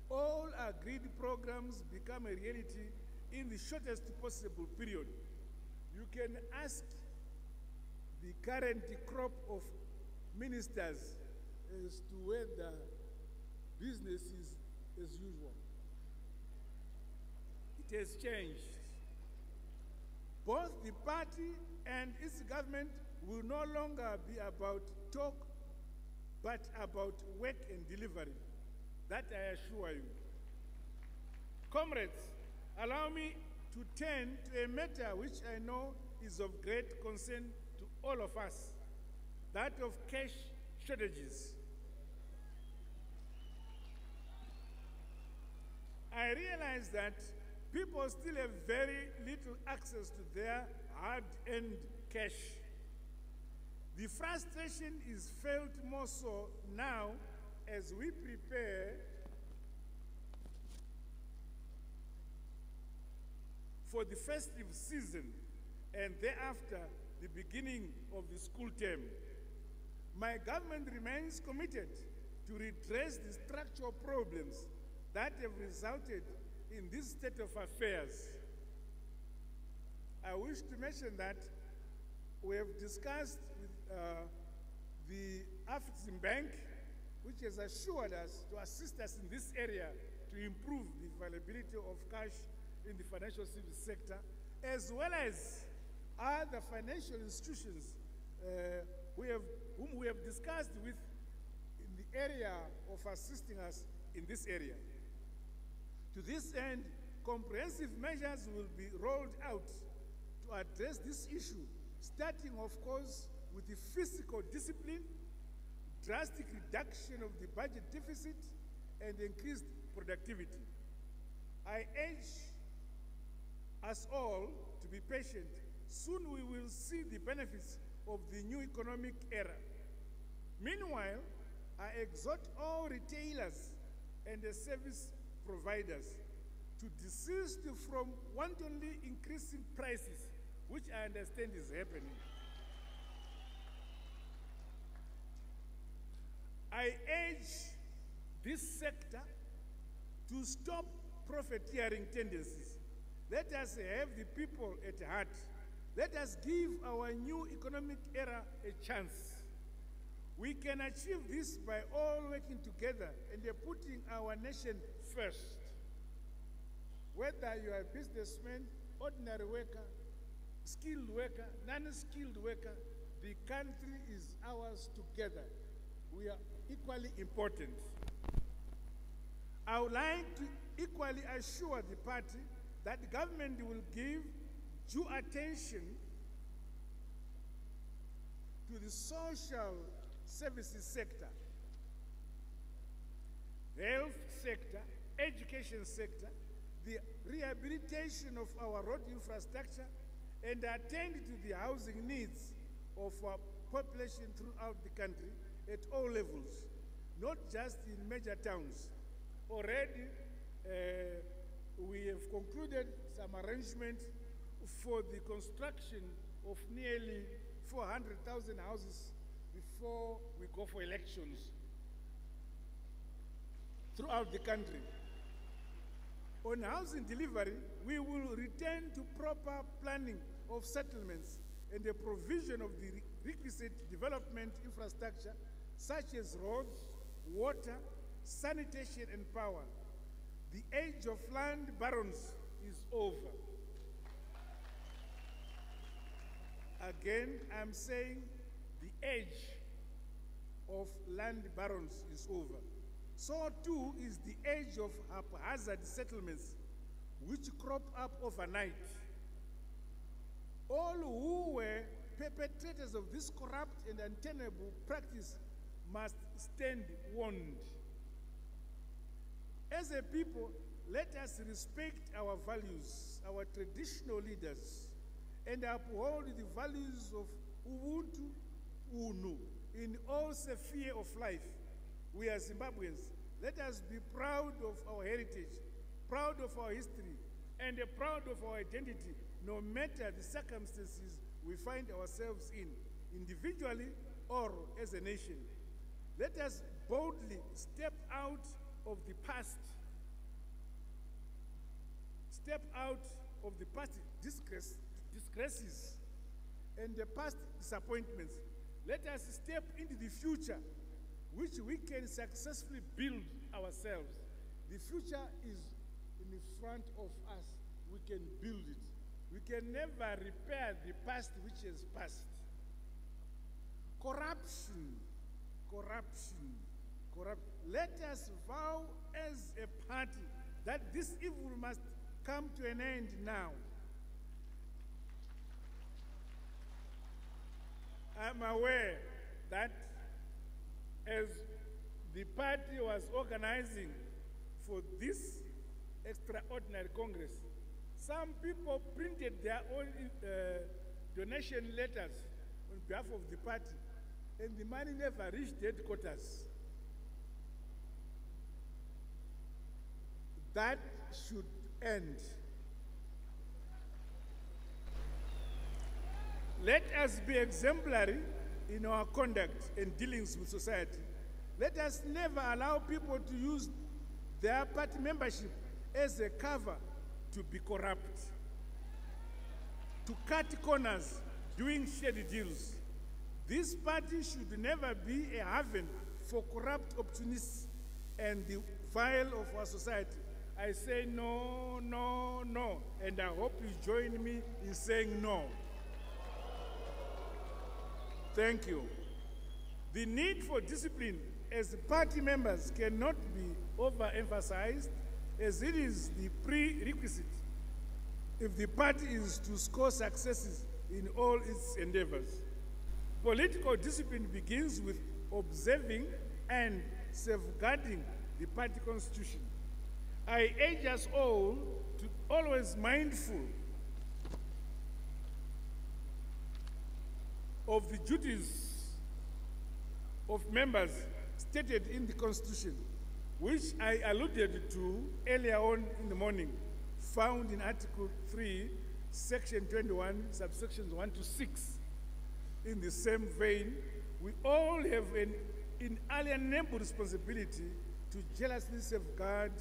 all agreed programs become a reality in the shortest possible period. You can ask the current crop of ministers as to whether business is as usual. It has changed. Both the party and its government will no longer be about talk, but about work and delivery. That I assure you. Comrades, allow me to turn to a matter which I know is of great concern to all of us, that of cash shortages. I realize that people still have very little access to their hard-earned cash. The frustration is felt more so now as we prepare for the festive season and thereafter the beginning of the school term. My government remains committed to redress the structural problems that have resulted in this state of affairs. I wish to mention that we have discussed with the Afrexim Bank, which has assured us to assist us in this area to improve the availability of cash in the financial service sector, as well as other financial institutions whom we have discussed with in the area of assisting us in this area. To this end, comprehensive measures will be rolled out to address this issue, starting, of course, with the fiscal discipline, drastic reduction of the budget deficit, and increased productivity. I urge us all to be patient. Soon we will see the benefits of the new economic era. Meanwhile, I exhort all retailers and the service providers to desist from wantonly increasing prices, which I understand is happening. I urge this sector to stop profiteering tendencies. Let us have the people at heart. Let us give our new economic era a chance. We can achieve this by all working together and putting our nation first. Whether you are a businessman, ordinary worker, skilled worker, non-skilled worker, the country is ours together. We are equally important. I would like to equally assure the party that the government will give due attention to the social services sector, health sector, education sector, the rehabilitation of our road infrastructure, and attend to the housing needs of our population throughout the country at all levels, not just in major towns. Already, we have concluded some arrangements for the construction of nearly 400,000 houses before we go for elections throughout the country. On housing delivery, we will return to proper planning of settlements and the provision of the requisite development infrastructure such as roads, water, sanitation, and power. The age of land barons is over. Again, I'm saying the age of land barons is over. so too is the age of haphazard settlements which crop up overnight. All who were perpetrators of this corrupt and untenable practice must stand warned. As a people, let us respect our values, our traditional leaders, and uphold the values of Ubuntu, UNU, in all spheres of life. We are Zimbabweans. Let us be proud of our heritage, proud of our history, and proud of our identity, no matter the circumstances we find ourselves in, individually or as a nation. Let us boldly step out of the past, disgraces and the past disappointments. Let us step into the future, which we can successfully build ourselves. The future is in front of us. We can build it. We can never repair the past which has passed. Corruption. Let us vow as a party that this evil must come to an end now. I'm aware that as the party was organizing for this extraordinary Congress, some people printed their own donation letters on behalf of the party, and the money never reached headquarters. That should end. Let us be exemplary in our conduct and dealings with society. Let us never allow people to use their party membership as a cover to be corrupt, to cut corners, doing shady deals. This party should never be a haven for corrupt opportunists and the vile of our society. I say no, no, no, and I hope you join me in saying no. Thank you. The need for discipline as party members cannot be overemphasized, as it is the prerequisite if the party is to score successes in all its endeavors. Political discipline begins with observing and safeguarding the party constitution. I urge us all to always mindful of the duties of members stated in the Constitution, which I alluded to earlier on in the morning, found in Article 3, Section 21, subsections 1 to 6. In the same vein, we all have an inalienable responsibility to jealously safeguard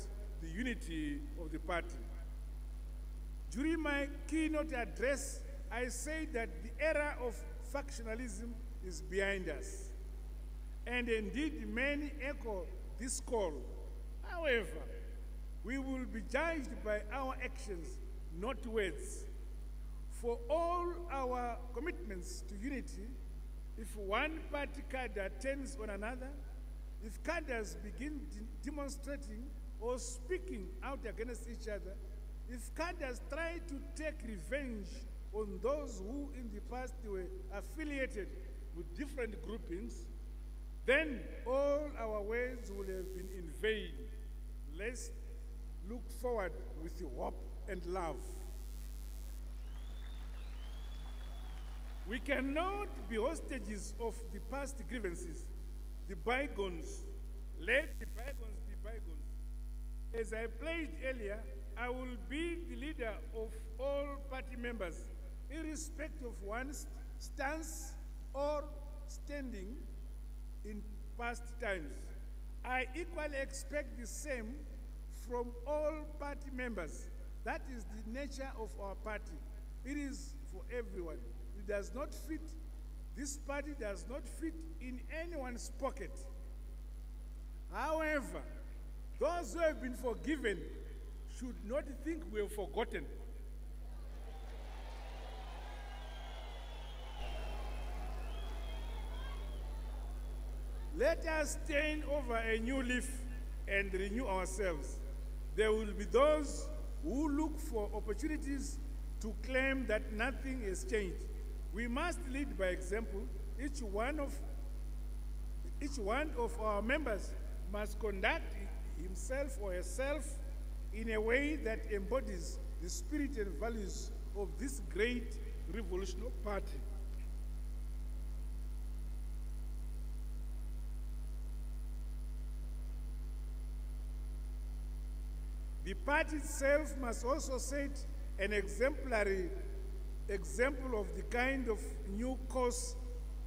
the unity of the party. During my keynote address, I said that the era of factionalism is behind us. And indeed, many echo this call. However, we will be judged by our actions, not words. For all our commitments to unity, if one party cadre turns on another, if cadres begin demonstrating or speaking out against each other, if cadres try to take revenge on those who in the past were affiliated with different groupings, then all our words will have been in vain. Let's look forward with hope and love. We cannot be hostages of the past grievances, the bygones. Let the bygones be bygones. As I pledged earlier, I will be the leader of all party members, irrespective of one's stance or standing in past times. I equally expect the same from all party members. That is the nature of our party. It is for everyone. It does not fit, this party does not fit in anyone's pocket. However, those who have been forgiven should not think we have forgotten. Let us turn over a new leaf and renew ourselves. There will be those who look for opportunities to claim that nothing has changed. We must lead by example. Each one of our members must conduct himself or herself in a way that embodies the spirit and values of this great revolutionary party. The party itself must also set an exemplary example of the kind of new course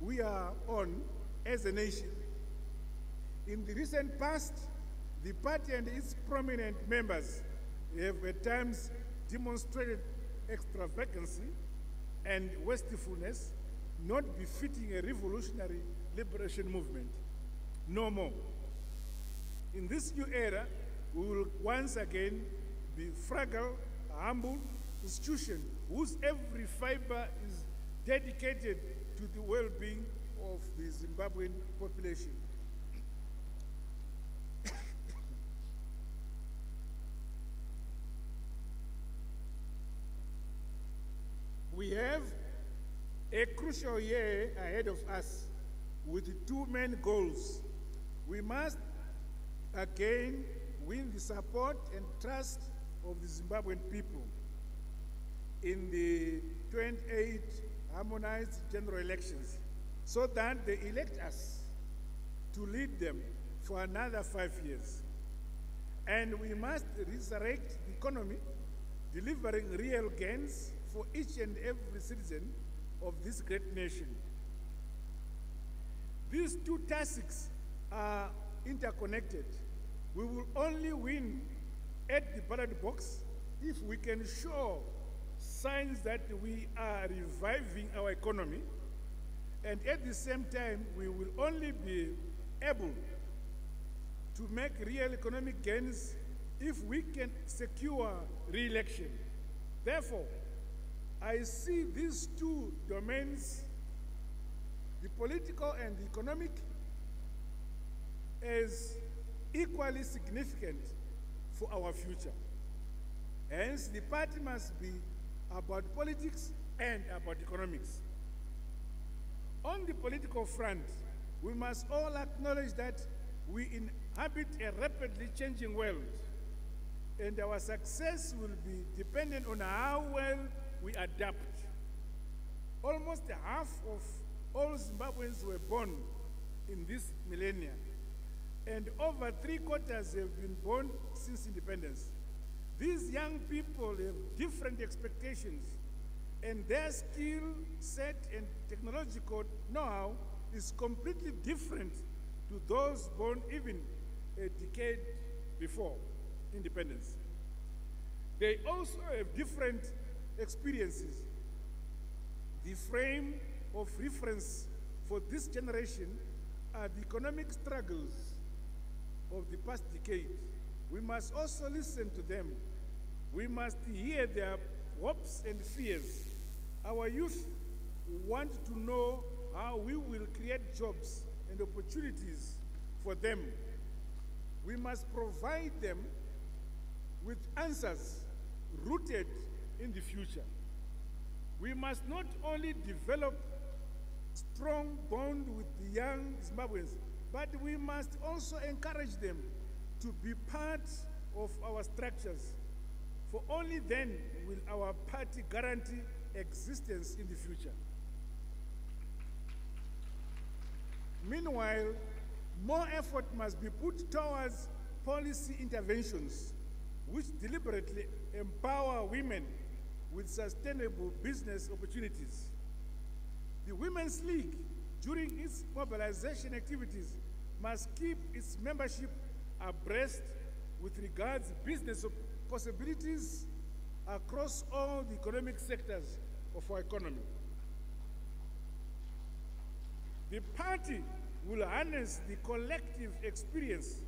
we are on as a nation. In the recent past, the party and its prominent members have at times demonstrated extravagancy and wastefulness not befitting a revolutionary liberation movement. No more. In this new era, we will once again be fragile, humble institution whose every fiber is dedicated to the well-being of the Zimbabwean population. We have a crucial year ahead of us with two main goals. We must again win the support and trust of the Zimbabwean people in the 28 harmonized general elections so that they elect us to lead them for another 5 years. And we must resurrect the economy, delivering real gains for each and every citizen of this great nation. These two tasks are interconnected. We will only win at the ballot box if we can show signs that we are reviving our economy, and at the same time, we will only be able to make real economic gains if we can secure re-election. Therefore, I see these two domains, the political and the economic, as equally significant for our future. Hence, the party must be about politics and about economics. On the political front, we must all acknowledge that we inhabit a rapidly changing world, and our success will be dependent on how well we adapt. Almost half of all Zimbabweans were born in this millennia, and over 3/4 have been born since independence. These young people have different expectations, and their skill set and technological know-how is completely different to those born even a decade before independence. They also have different experiences. The frame of reference for this generation are the economic struggles of the past decade. We must also listen to them. We must hear their hopes and fears. Our youth want to know how we will create jobs and opportunities for them. We must provide them with answers rooted in the future. We must not only develop strong bond with the young Zimbabweans, but we must also encourage them to be part of our structures, for only then will our party guarantee existence in the future. Meanwhile, more effort must be put towards policy interventions which deliberately empower women with sustainable business opportunities. The Women's League, during its mobilization activities, must keep its membership abreast with regards to business possibilities across all the economic sectors of our economy. The party will harness the collective experience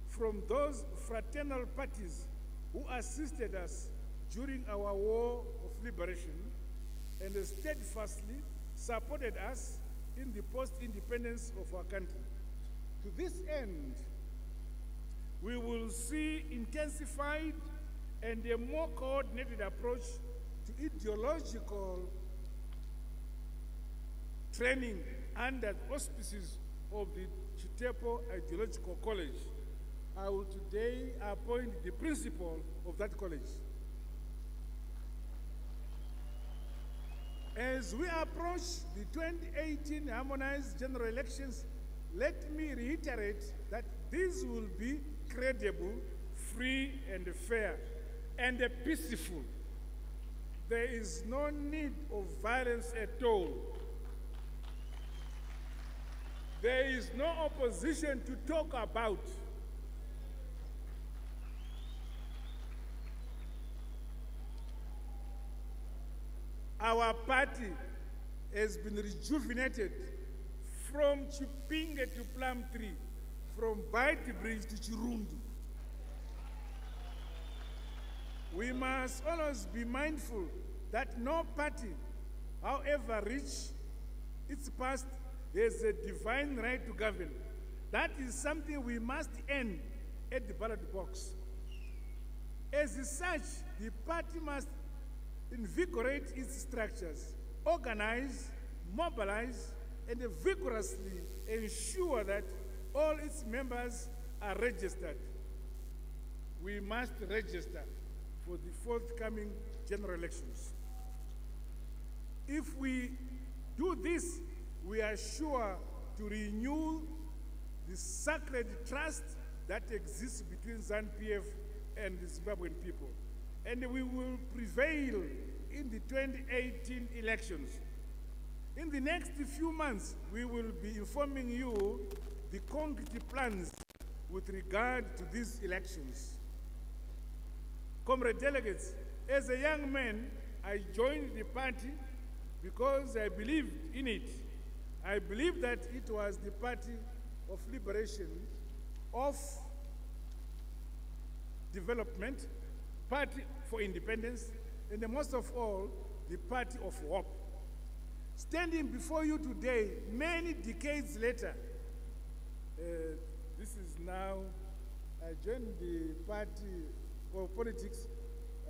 from those fraternal parties who assisted us during our war of liberation and steadfastly supported us in the post-independence of our country. To this end, we will see intensified and a more coordinated approach to ideological training under the auspices of the Chitepo Ideological College. I will today appoint the principal of that college. As we approach the 2018 harmonized general elections, let me reiterate that these will be credible, free and fair, and peaceful. There is no need of violence at all. There is no opposition to talk about. Our party has been rejuvenated from Chipinge to Plum Tree, from Bite Bridge to Chirundu. We must always be mindful that no party, however rich its past, has a divine right to govern. That is something we must end at the ballot box. As such, the party must invigorate its structures, organize, mobilize, and vigorously ensure that all its members are registered. We must register for the forthcoming general elections. If we do this, we are sure to renew the sacred trust that exists between ZANU-PF and the Zimbabwean people. And we will prevail in the 2018 elections. In the next few months, we will be informing you the concrete plans with regard to these elections. Comrade delegates, as a young man, I joined the party because I believed in it. I believe that it was the party of liberation, of development, party for independence, and most of all, the party of hope. Standing before you today, many decades later, this is now, I joined the party for politics.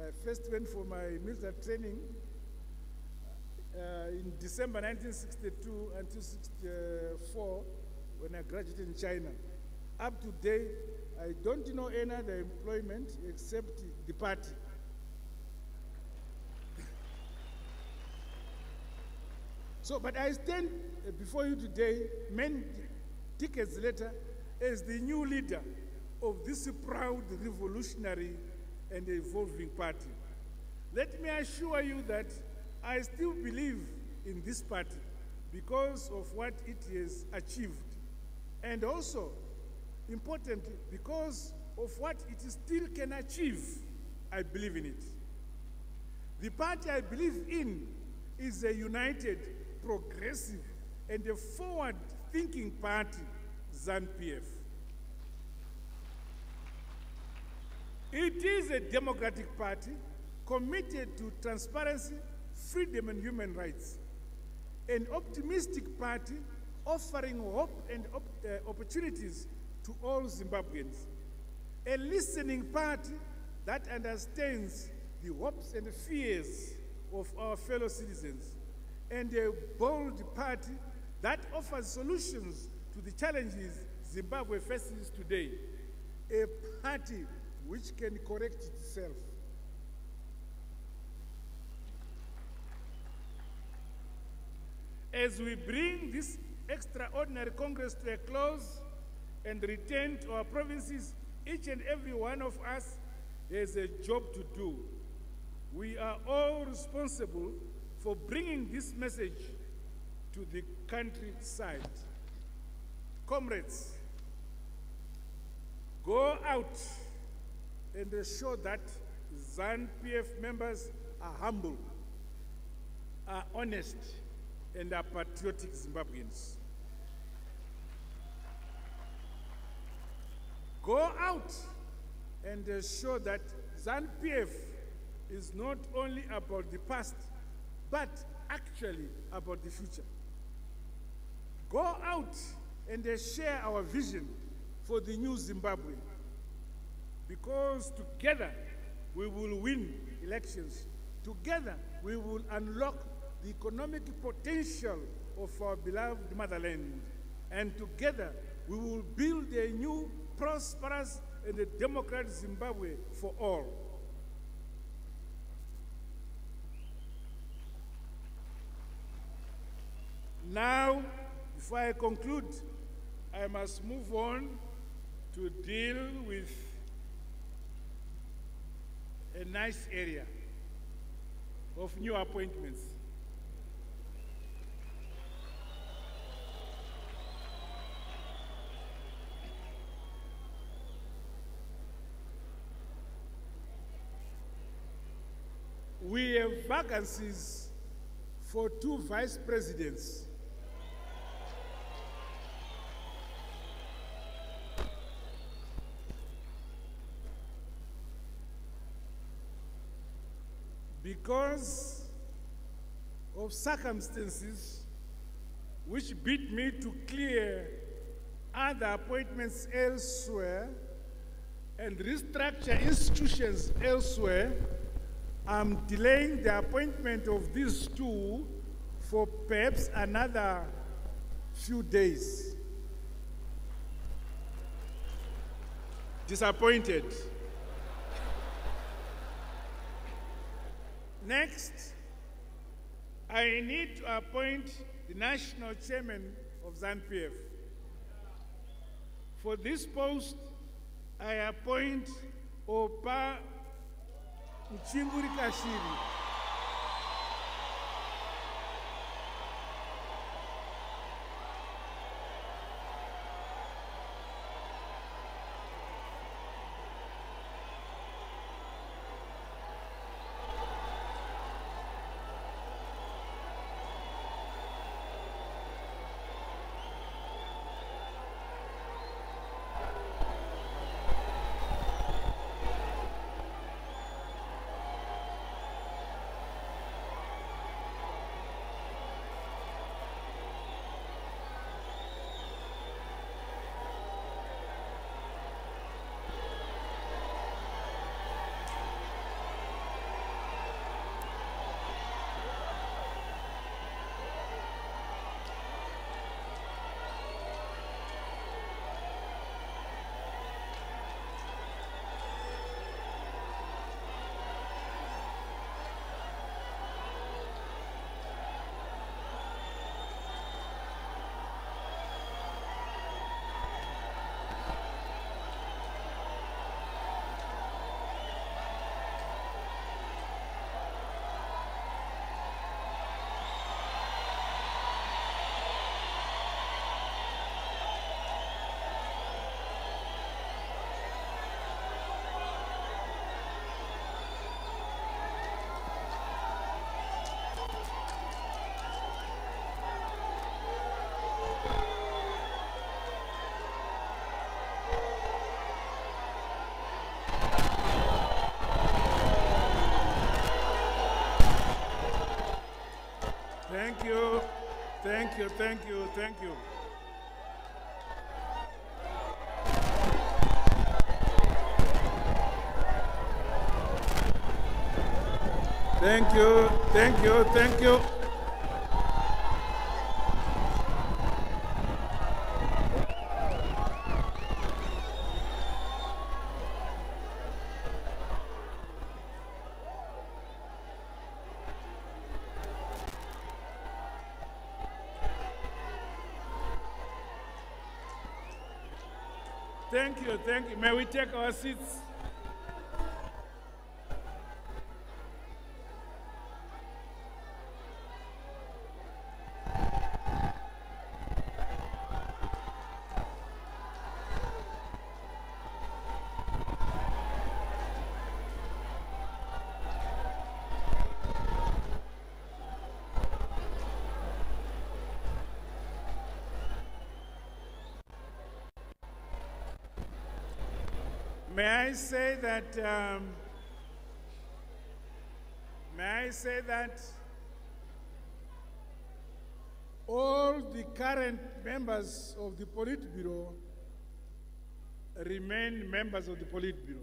I first went for my military training in December 1962 until 64 when I graduated in China. Up to date, I don't know any other employment except the party. So, but I stand before you today, many decades later, as the new leader of this proud, revolutionary, and evolving party. Let me assure you that I still believe in this party because of what it has achieved, and also, importantly, because of what it still can achieve. I believe in it. The party I believe in is a united, progressive, and a forward-thinking party, ZANU-PF. It is a democratic party committed to transparency, freedom, and human rights. An optimistic party offering hope and opportunities to all Zimbabweans. A listening party that understands the hopes and fears of our fellow citizens. And a bold party that offers solutions to the challenges Zimbabwe faces today. A party which can correct itself. As we bring this extraordinary Congress to a close and return to our provinces, each and every one of us has a job to do. We are all responsible for bringing this message to the countryside. Comrades, go out and ensure that ZANU-PF members are humble, are honest, and are patriotic Zimbabweans. Go out and ensure that ZANU-PF is not only about the past, but actually about the future. Go out and share our vision for the new Zimbabwe. because together we will win elections. Together we will unlock the economic potential of our beloved motherland. And together we will build a new, prosperous, and a democratic Zimbabwe for all. Now, before I conclude, I must move on to deal with a nice area of new appointments. We have vacancies for 2 vice presidents. Because of circumstances which beat me to clear other appointments elsewhere and restructure institutions elsewhere, I'm delaying the appointment of these 2 for perhaps another few days. Disappointed. Next, I need to appoint the national chairman of ZANU-PF. For this post, I appoint Opa Mchingurikashiri. Thank you, thank you, thank you, thank you. Thank you, thank you, thank you. Thank you, thank you. May we take our seats? May I say that all the current members of the Politburo remain members of the Politburo.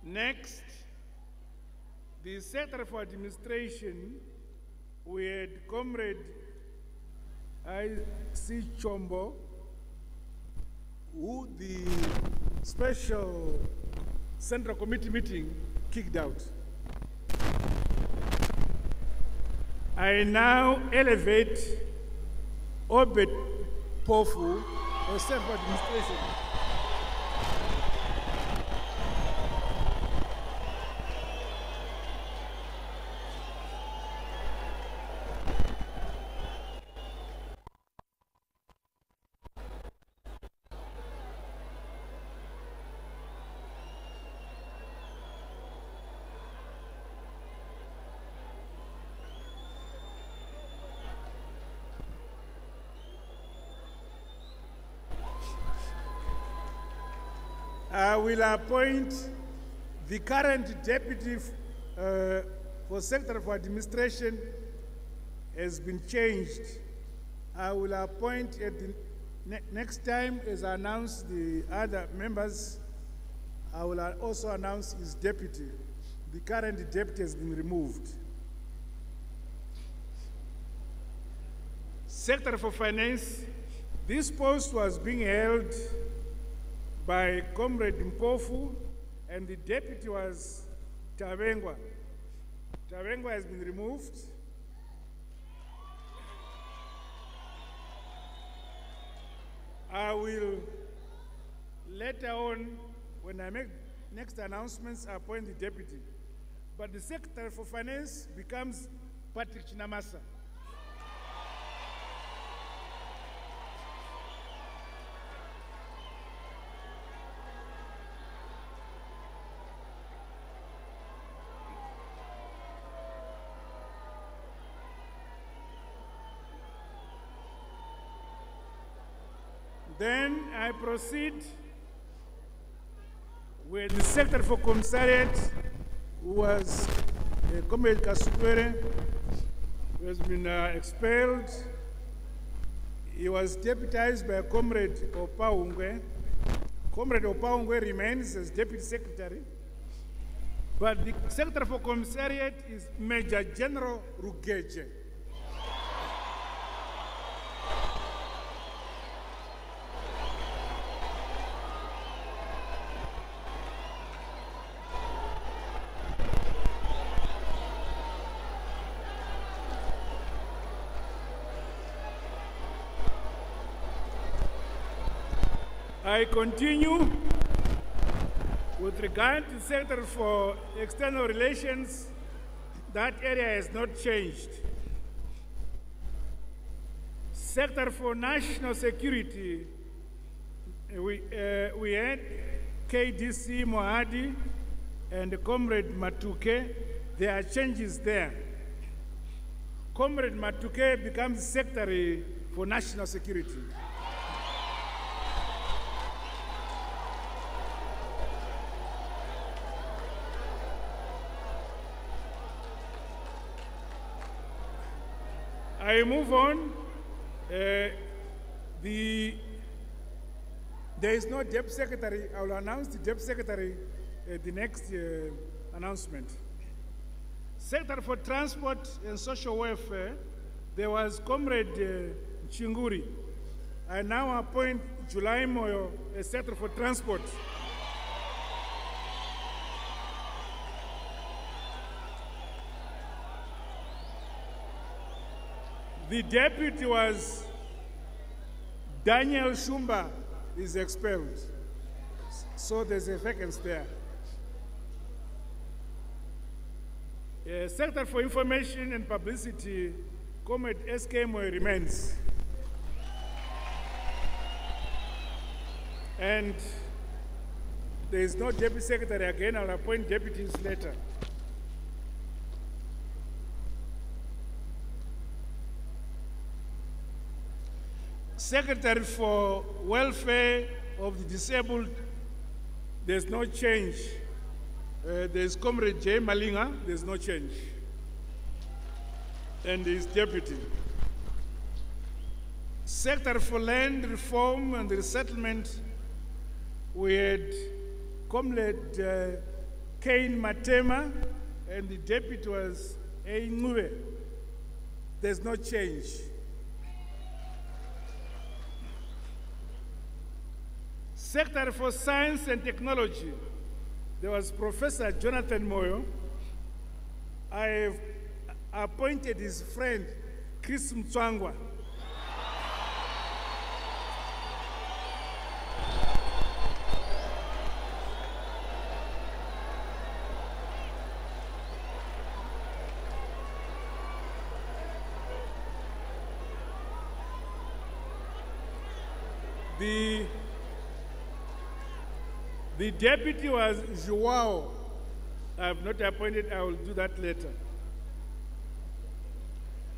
Next, the Secretary for Administration, we had Comrade I.C. Chombo, who the special Central Committee meeting kicked out. I now elevate Obed Pofu as Secretary for Administration. I will appoint the current deputy for Secretary for Administration has been changed. I will appoint at the next time, as I announce the other members, I will also announce his deputy. The current deputy has been removed. Secretary for Finance, this post was being held by Comrade Mpofu, and the deputy was Tavengwa. Tavengwa has been removed. I will later on, when I make next announcements, appoint the deputy. But the Secretary for Finance becomes Patrick Chinamasa. Then I proceed with the Secretary for Commissariat, who was Comrade Kasukwere, who has been expelled. He was deputized by Comrade Opaungwe. Comrade Opaungwe remains as Deputy Secretary, but the Secretary for Commissariat is Major General Rugeje. I continue with regard to Secretary for External Relations. That area has not changed. Secretary for National Security, we had KDC Mohadi and Comrade Matuke. There are changes there. Comrade Matuke becomes Secretary for National Security. I move on. There is no Deputy Secretary. I will announce the Deputy Secretary at the next announcement. Secretary for Transport and Social Welfare, there was Comrade Chinguri. I now appoint July Moyo as Secretary for Transport. The deputy was Daniel Shumba, is expelled. So there's a vacancy there. Secretary for Information and Publicity, Comrade S.K. Moy remains. And there is no deputy secretary again. I'll appoint deputies later. Secretary for Welfare of the Disabled, there's no change. There's Comrade J. Malinga, there's no change. And his deputy. Secretary for Land Reform and Resettlement, we had Comrade Kane Matema, and the deputy was A. Ngube. There's no change. Secretary for Science and Technology, there was Professor Jonathan Moyo. I have appointed his friend, Chris Mtswangwa. The deputy was Joao. I have not appointed, I will do that later.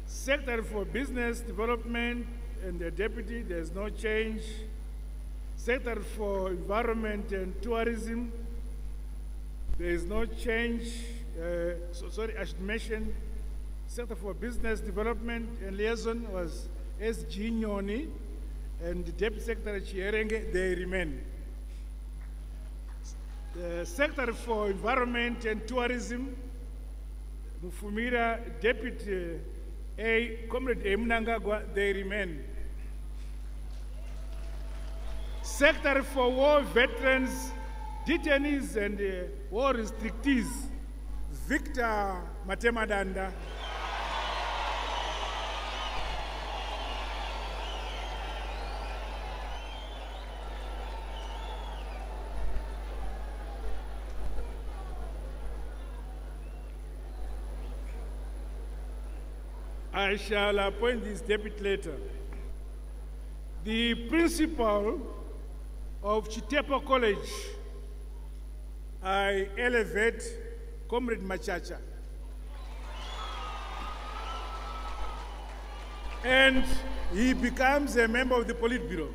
Secretary for Business Development and the deputy, there's no change. Secretary for Environment and Tourism, there is no change. I should mention Secretary for Business Development and Liaison was S.G. Nyoni, and the Deputy Secretary Chierenge, they remain. The Secretary for Environment and Tourism, Mufumira, Deputy Comrade Mnangagwa, they remain. Secretary for War Veterans, Detainees and War Restrictees, Victor Matemadanda. I shall appoint this deputy later. The principal of Chitepo College, I elevate Comrade Machacha. And he becomes a member of the Politburo.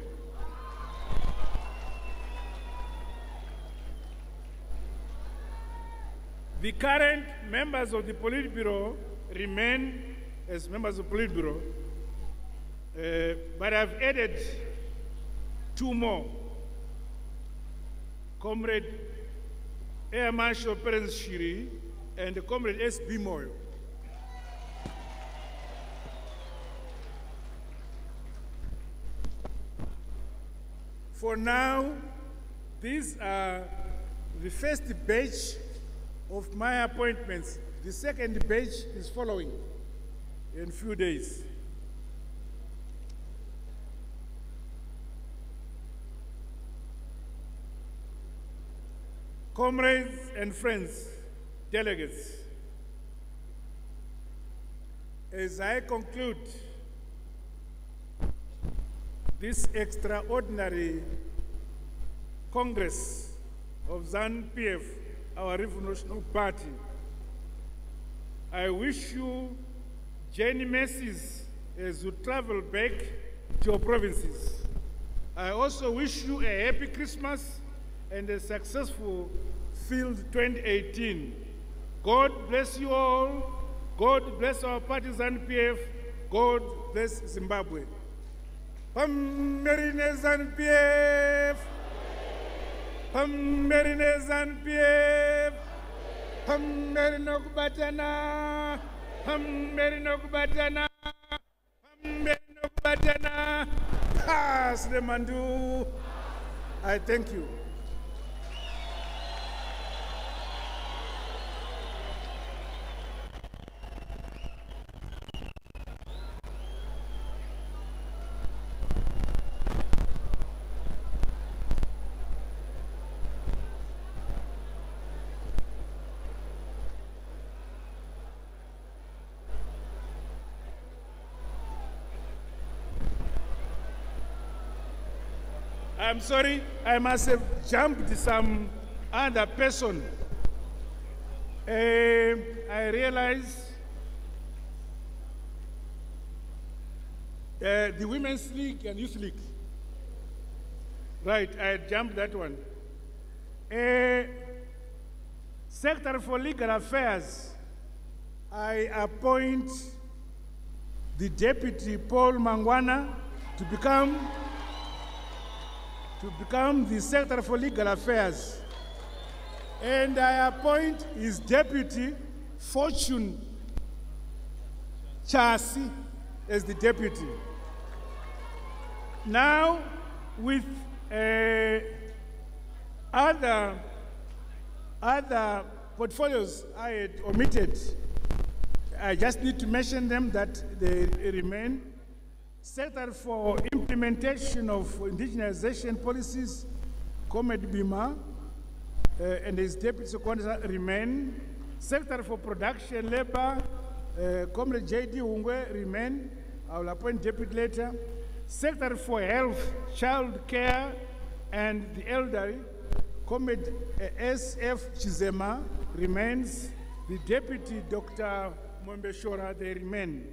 The current members of the Politburo remain as members of the Politburo, but I've added two more. Comrade Air Marshal Perez Shiri and Comrade S.B. Moyo. For now, these are the first batch of my appointments. The second batch is following in a few days. Comrades and friends, delegates, as I conclude this extraordinary Congress of ZANU-PF, our Revolutionary Party, I wish you journey mercies as you travel back to your provinces. I also wish you a happy Christmas and a successful Field 2018. God bless you all. God bless our party ZANU-PF. God bless Zimbabwe. Pammerine ZANU-PF. Pammerine ZANU-PF. Pammerine kubatana. Pammerine kubatana. Pammerine kubatana. Pass the mandu. I thank you. I'm sorry, I must have jumped some other person. I realize the Women's League and Youth League. Right, I jumped that one. Secretary for Legal Affairs, I appoint the Deputy Paul Mangwana to become the Secretary for Legal Affairs. And I appoint his deputy, Fortune Chasi, as the deputy. Now, with other portfolios I had omitted, I just need to mention them that they remain. Secretary for Implementation of Indigenization Policies, Comrade Bima, and his deputy secretary remain. Secretary for Production Labor, Comrade J.D. Ungwe remain. I will appoint deputy later. Secretary for Health, Child Care, and the Elderly, Comrade S.F. Chizema remains. The deputy, Dr. Mwembeshora, they remain.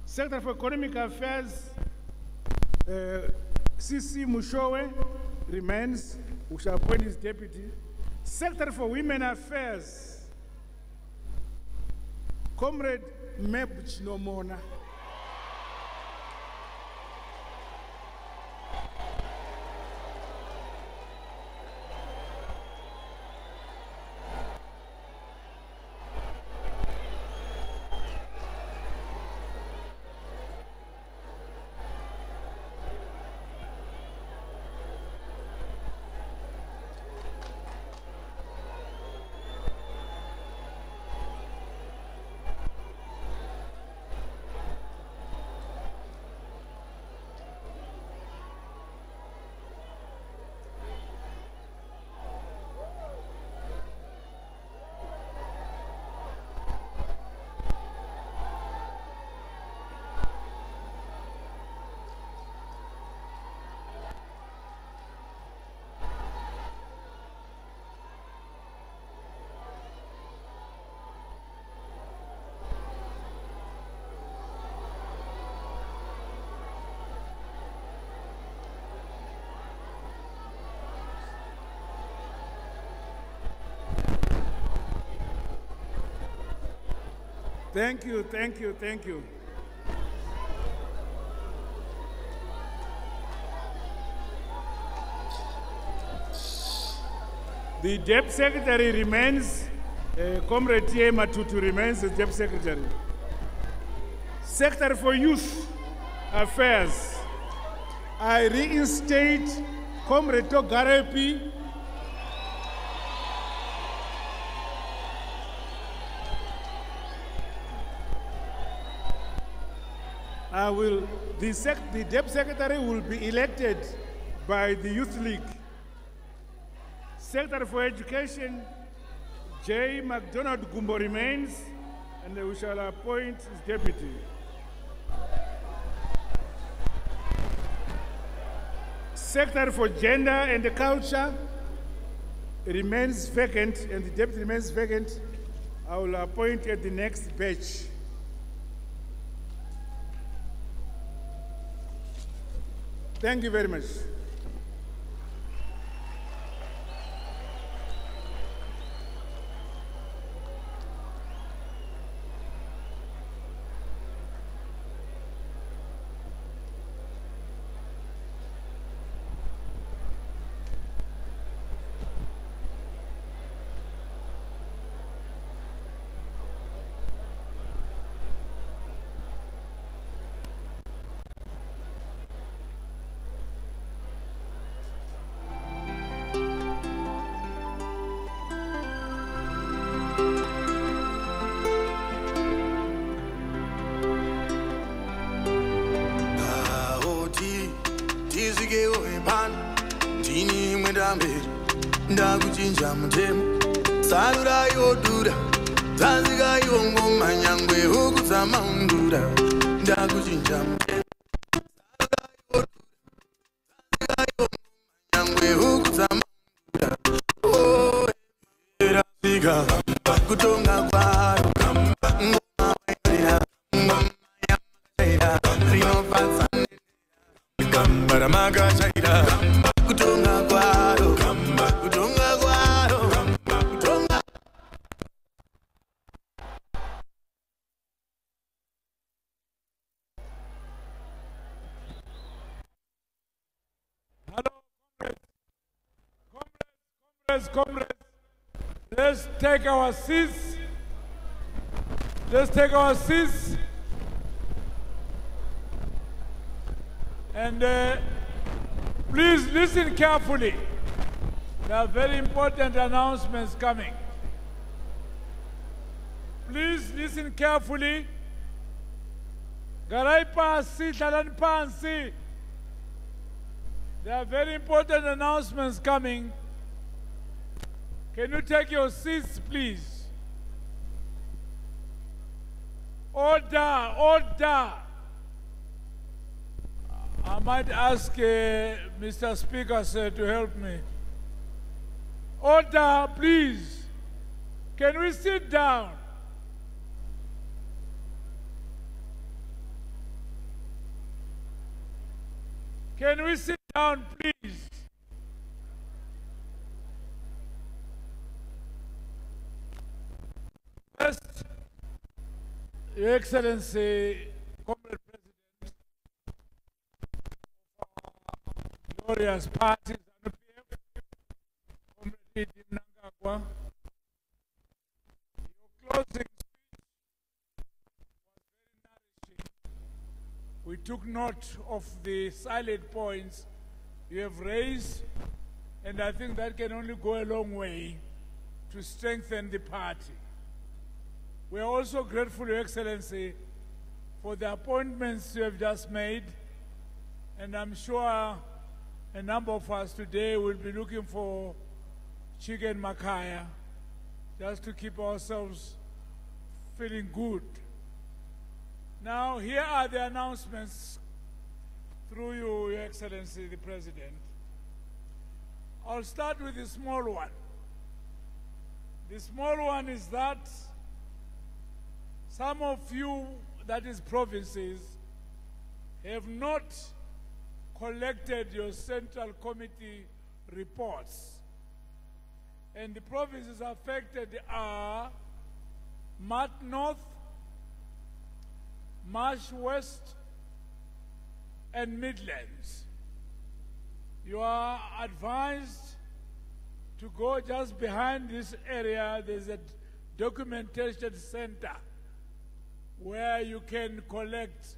Secretary for Economic Affairs, C.C. Mushowe remains. We shall appoint his deputy. Secretary for Women Affairs, Comrade Mebch Nomona. Thank you, thank you, thank you. The Deputy Secretary remains, Comrade T.A. Matutu remains the Deputy Secretary. Secretary for Youth Affairs, I reinstate Comrade Togarepi. The Deputy Secretary will be elected by the Youth League. Secretary for Education, J. MacDonald Gumbo remains, and we shall appoint his deputy. Secretary for Gender and Culture remains vacant, and the deputy remains vacant. I will appoint at the next batch. Thank you very much. Ndakuchinja mutemo sarura yodura zanziga yongoma nyangwe hukudzama undura ndakuchinja mutemo sarura yodura zanziga yongoma nyangwe hukudzama undura oh erafika kutonga kwaro ngoma waira ngoma yamaira rinofadza kambara makachaira kutonga kwaro kutonga kwaro kutonga. Hello, comrades. Let's take our seats. Let's take our seats. And please listen carefully. There are very important announcements coming. Please listen carefully. Garai pansi, hlalani pansi. There are very important announcements coming. Can you take your seats, please? Order, order. I might ask Mr. Speaker, sir, to help me. Order, please. Can we sit down? Can we sit down, please? First, Your Excellency, Comrade President of our glorious party, Comrade Mnangagwa, your closing speech was very nourishing. We took note of the salient points you have raised, and I think that can only go a long way to strengthen the party. We are also grateful, Your Excellency, for the appointments you have just made, and I'm sure a number of us today will be looking for chicken makaya just to keep ourselves feeling good. Now, here are the announcements through you, Your Excellency, the President. I'll start with the small one. The small one is that some of you, that is provinces, have not collected your Central Committee reports. And the provinces affected are Mat North, Marsh West, and Midlands. You are advised to go just behind this area. There's a documentation center where you can collect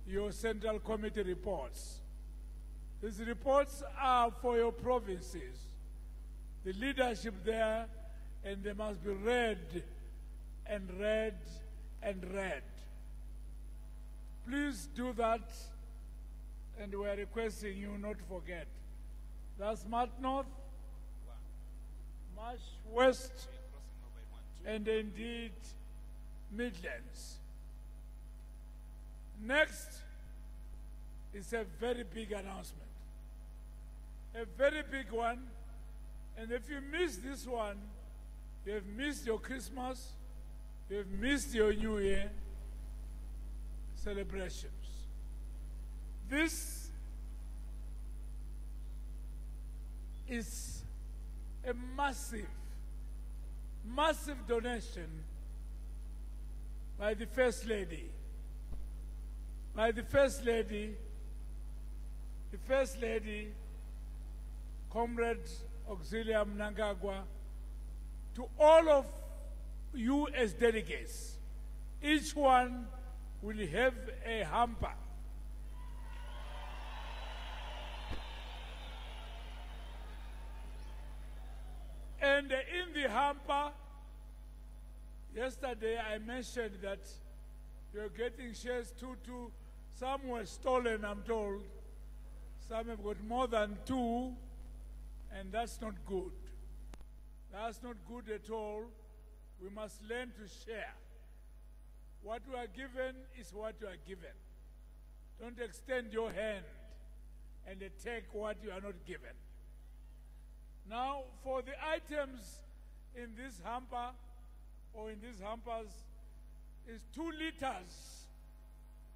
your Central Committee reports. These reports are for your provinces, the leadership there, and they must be read and read and read. Please do that, and we are requesting you not to forget. That's Mat North, Marsh West, and indeed Midlands. Next is a very big announcement. A very big one. And if you miss this one, you have missed your Christmas, you have missed your New Year celebrations. This is a massive, massive donation by the First Lady. The First Lady, Comrade Auxilia Mnangagwa, to all of you as delegates. Each one will have a hamper. And in the hamper, yesterday I mentioned that you're getting shares two. Some were stolen, I'm told. Some have got more than 2, and that's not good. That's not good at all. We must learn to share. What we are given is what you are given. Don't extend your hand and take what you are not given. Now, for the items in this hamper, or in these hampers, is 2 liters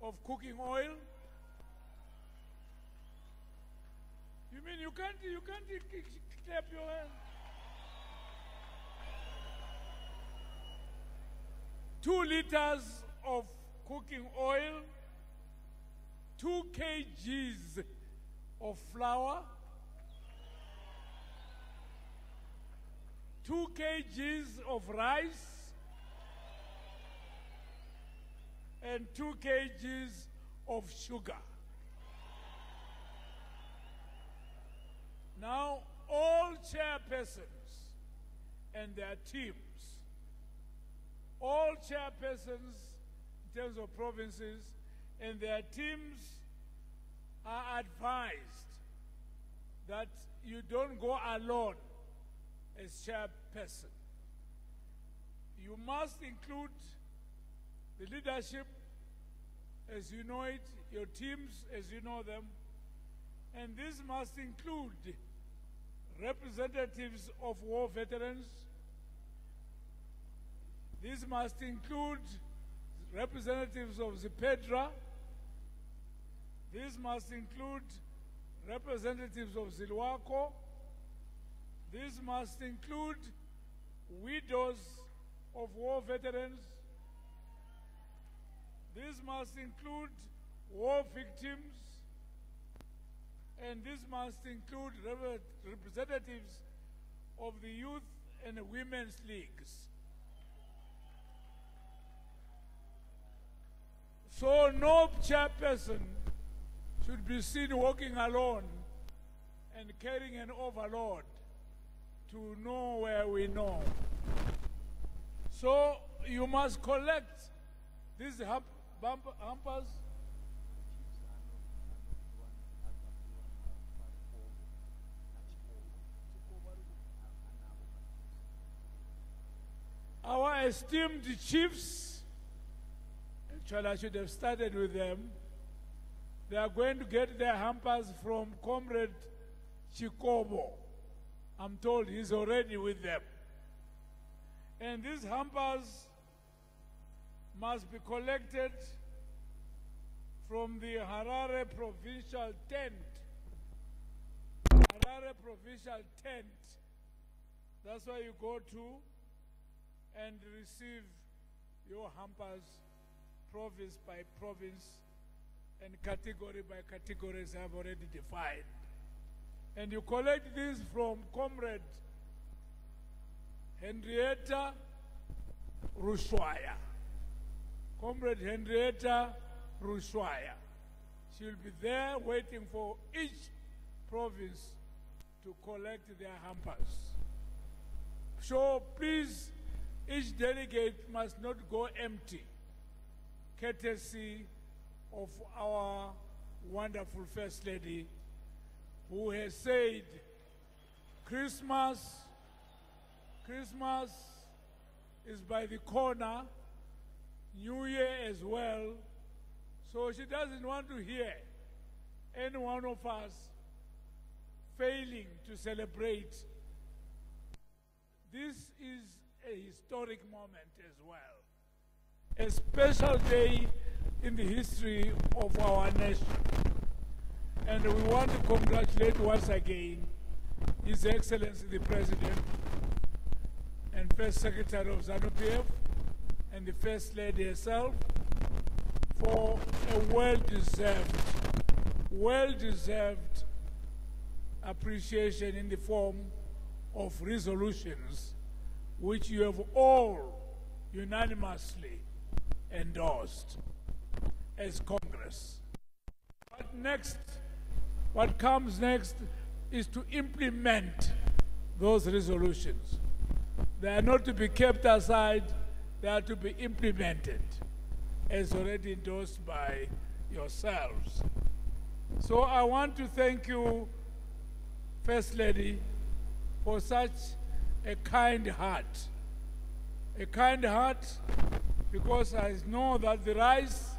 of cooking oil. You mean you can't clap your hand? 2 liters of cooking oil, 2 kgs of flour, 2 kgs of rice and 2 kgs of sugar. Now, all chairpersons and their teams, all chairpersons in terms of provinces and their teams are advised that you don't go alone as chairperson. You must include the leadership as you know it, your teams as you know them, and this must include representatives of war veterans. This must include representatives of ZIPEDRA. This must include representatives of Zilwako. This must include widows of war veterans. This must include war victims. And this must include representatives of the youth and the women's leagues. So no chairperson should be seen walking alone and carrying an overload to know where we know. So you must collect these hampers. Our esteemed chiefs, actually I should have started with them, they are going to get their hampers from Comrade Chikobo. I'm told he's already with them. And these hampers must be collected from the Harare Provincial tent. Harare Provincial tent. That's where you go to and receive your hampers province by province and category by categories I've already defined. And you collect these from Comrade Henrietta Rushwaya. Comrade Henrietta Rushwaya. She'll be there waiting for each province to collect their hampers. So please, each delegate must not go empty, courtesy of our wonderful First Lady, who has said Christmas is by the corner, New Year as well, so she doesn't want to hear any one of us failing to celebrate. This is a historic moment as well, a special day in the history of our nation. And we want to congratulate once again His Excellency the President and First Secretary of ZANU-PF and the First Lady herself for a well-deserved appreciation in the form of resolutions which you have all unanimously endorsed as Congress. What comes next is to implement those resolutions. They are not to be kept aside, they are to be implemented, as already endorsed by yourselves. So I want to thank you, First Lady, for such a kind heart. A kind heart because I know that the rice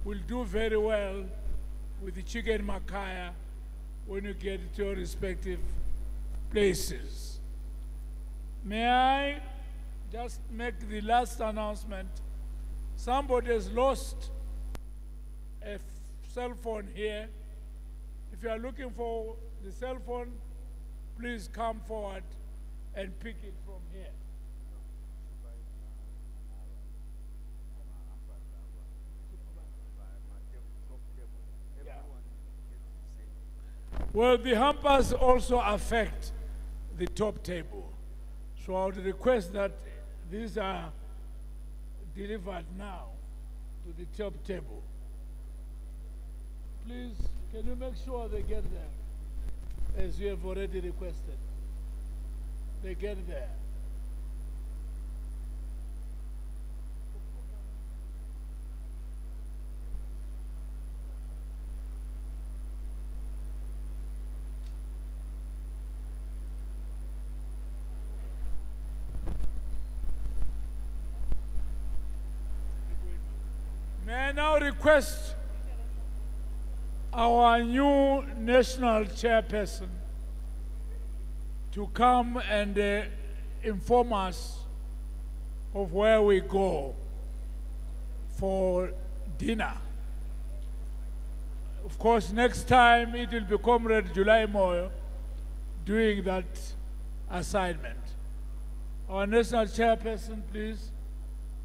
will do very well with the chicken makaya when you get to your respective places. May I just make the last announcement? Somebody has lost a cell phone here. If you are looking for the cell phone, please come forward and pick it from here. Well, the hampers also affect the top table. So I would request that these are delivered now to the top table. Please, can you make sure they get there, as you have already requested? They get there. May I now request our new national chairperson to come and inform us of where we go for dinner. Of course, next time it will be Comrade July Moyo doing that assignment. Our national chairperson, please,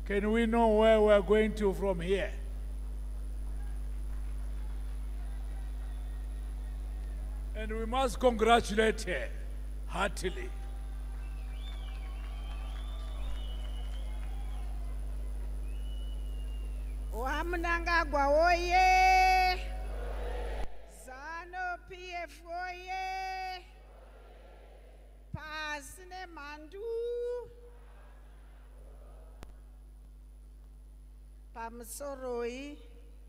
can we know where we're going to from here? And we must congratulate her heartily. Mnangagwa oye! Zano PF oye! Pasine mandu! Pamsoroi,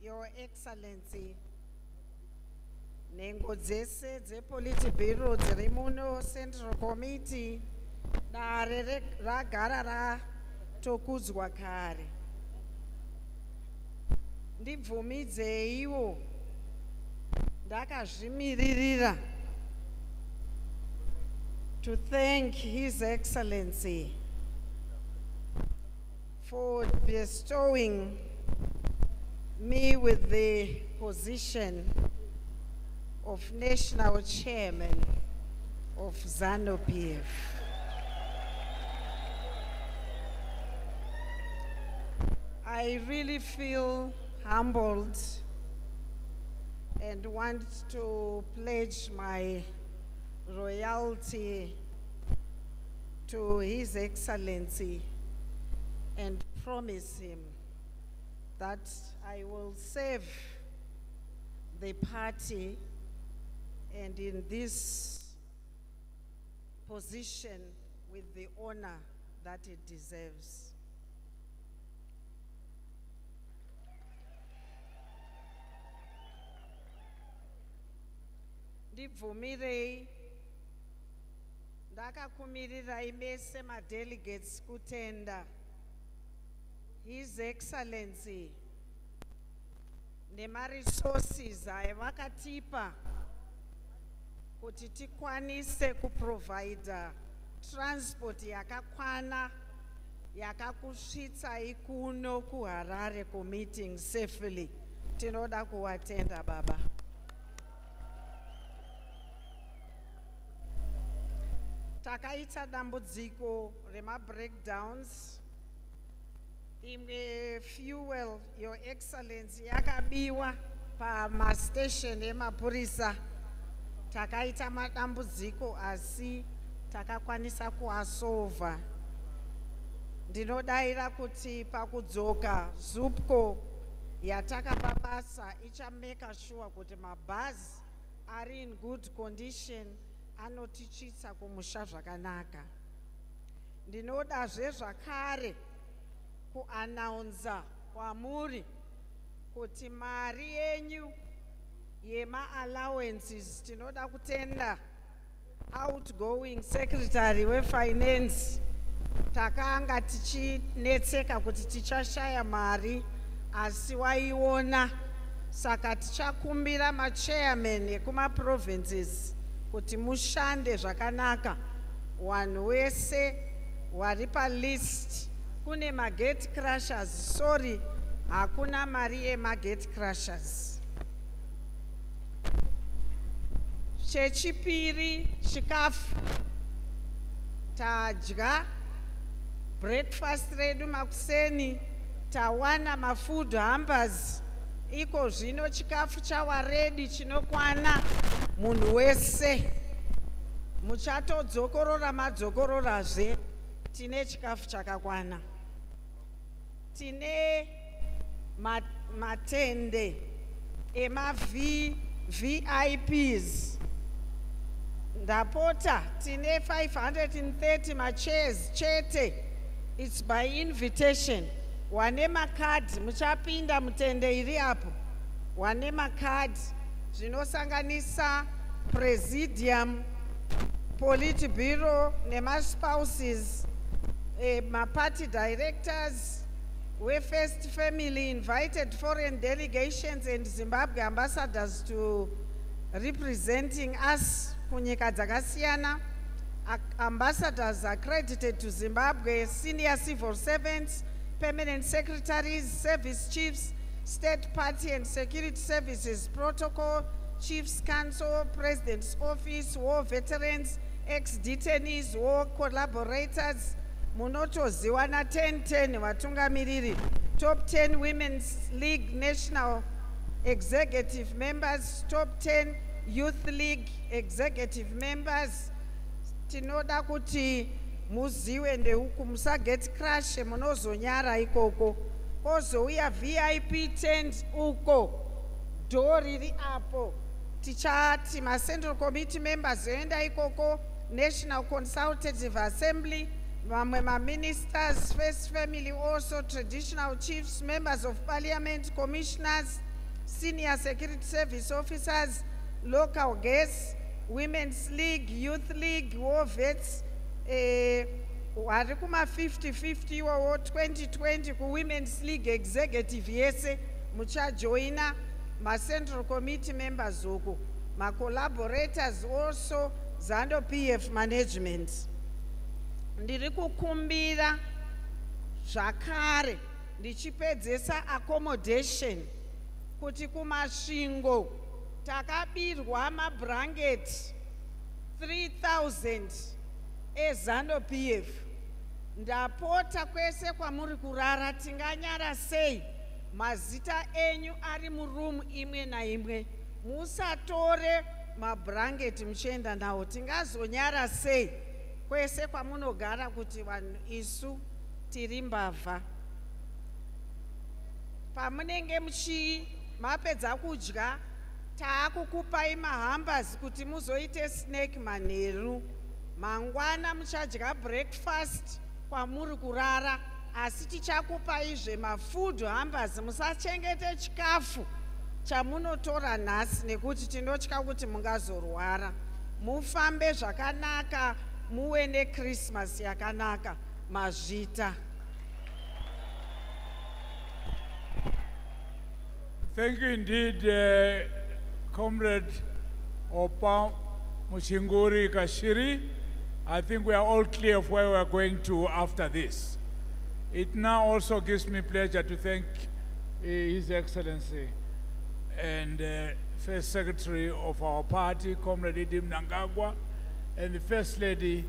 Your Excellency, Nengo dzese dzepoliti bureau dziri muno Central Committee dare ragara ratokudzwa kare. Ndibvumidzeiwo ndakazvimiririra to thank His Excellency for bestowing me with the position of National Chairman of ZANU-PF. I really feel humbled and want to pledge my loyalty to His Excellency and promise him that I will serve the party and in this position with the honor that it deserves. Ndibvumirei ndakakumirirai mese madelegates kutenda His Excellency nemaresources avakatipa kuti tikwanise kuprovida transport yakakwana yakakusvitsai kuno kuHarare kumeeting safely. Tinoda kuvatenda baba. Takaita dambudziko rema breakdowns. Imwe fuel, Your Excellency, yakabiwa pa station emapurisa. Takaita madambudziko asi takakwanisa kuasolva. Ndinodaira kuti pakudzoka ZUPCO yatakapa basa ichameka sure kuti mabhazi ari in good condition anotichitsa kumusha zvakanaka. Ndinodazve zvakare kuannounce kwamuri kuti mari yenyu yema allowances tinoda kutenda outgoing secretary wefinance takanga tichinetseka kuti tichashaya mari asi waiona saka tichakumbira machairman ekumaprovinces kuti mushande zvakanaka wanhu wese wari palist. Kune magate crushers, sorry, hakuna mari yemagate crushers. Chechipiri chikafu tadya breakfast redu makuseni tawana mafood hampers iko zvino chikafu chawa ready chinokwana munhu wese muchatodzokorora madzokororazve tine chikafu chakakwana, tine matende VIPs. Ndapota tine 530 machairs chete. It's by invitation. Wane makadi muchapinda mutende iri apo. Wane makadi zvinosanganisa presidium, politburo nema spouses, party directors, we first family invited foreign delegations and Zimbabwe ambassadors to representing us kunyika dzakasiyana, ambassadors accredited to Zimbabwe, senior civil servants, permanent secretaries, service chiefs, state party and security services protocol, chiefs council, president's office, war veterans, ex-detainees, war collaborators, munotoziwa na 1010 vatungamiriri, top 10 women's league national executive members, top 10 youth league executive members. Tinoda kuti muziwe ndeuku musaget crash munozonyara ikoko. Kozouya VIP tent uko, dori ri apo. Tichati ma central committee members yoenda ikoko, National Consultative Assembly, mamwe ma ministers, first family also, traditional chiefs, members of parliament, commissioners, senior security service officers, local guests, women's league, youth league, war vets, wari kuma 50-50 or 20-20 ku women's league executive yese muchajoina ma central committee members uku, ma collaborators also, Zando PF management. Ndiri kukumbira zvakare ndichipedzesa accommodation kuti kumasvingo takabirwa mabrangeti 3000 eZando PF. Ndapota kwese kwamuri kurara tinganyara sei mazita enyu ari murumu imwe naimwe, musatore mabrangeti muchienda nawo, tingazonyara sei kwese kwamunogara kuti vanhu isu tiri mbavha. Pamunenge mapedza kudya taakukupai mahambers kuti muzoite snack manheru. Mangwana muchadya breakfast kwamuri kurara, asi tichakupaizve mafood hambers. Musachengete chikafu chamunotora nhasi nekuti tinotya kuti mungazorwara. Mufambe zvakanaka, muwe neChristmas yakanaka. Mazvita. Thank you indeed, Comrade Opa Muchinguri Kashiri. I think we are all clear of where we are going to after this. It now also gives me pleasure to thank His Excellency and First Secretary of our party, Comrade Mnangagwa, and the First Lady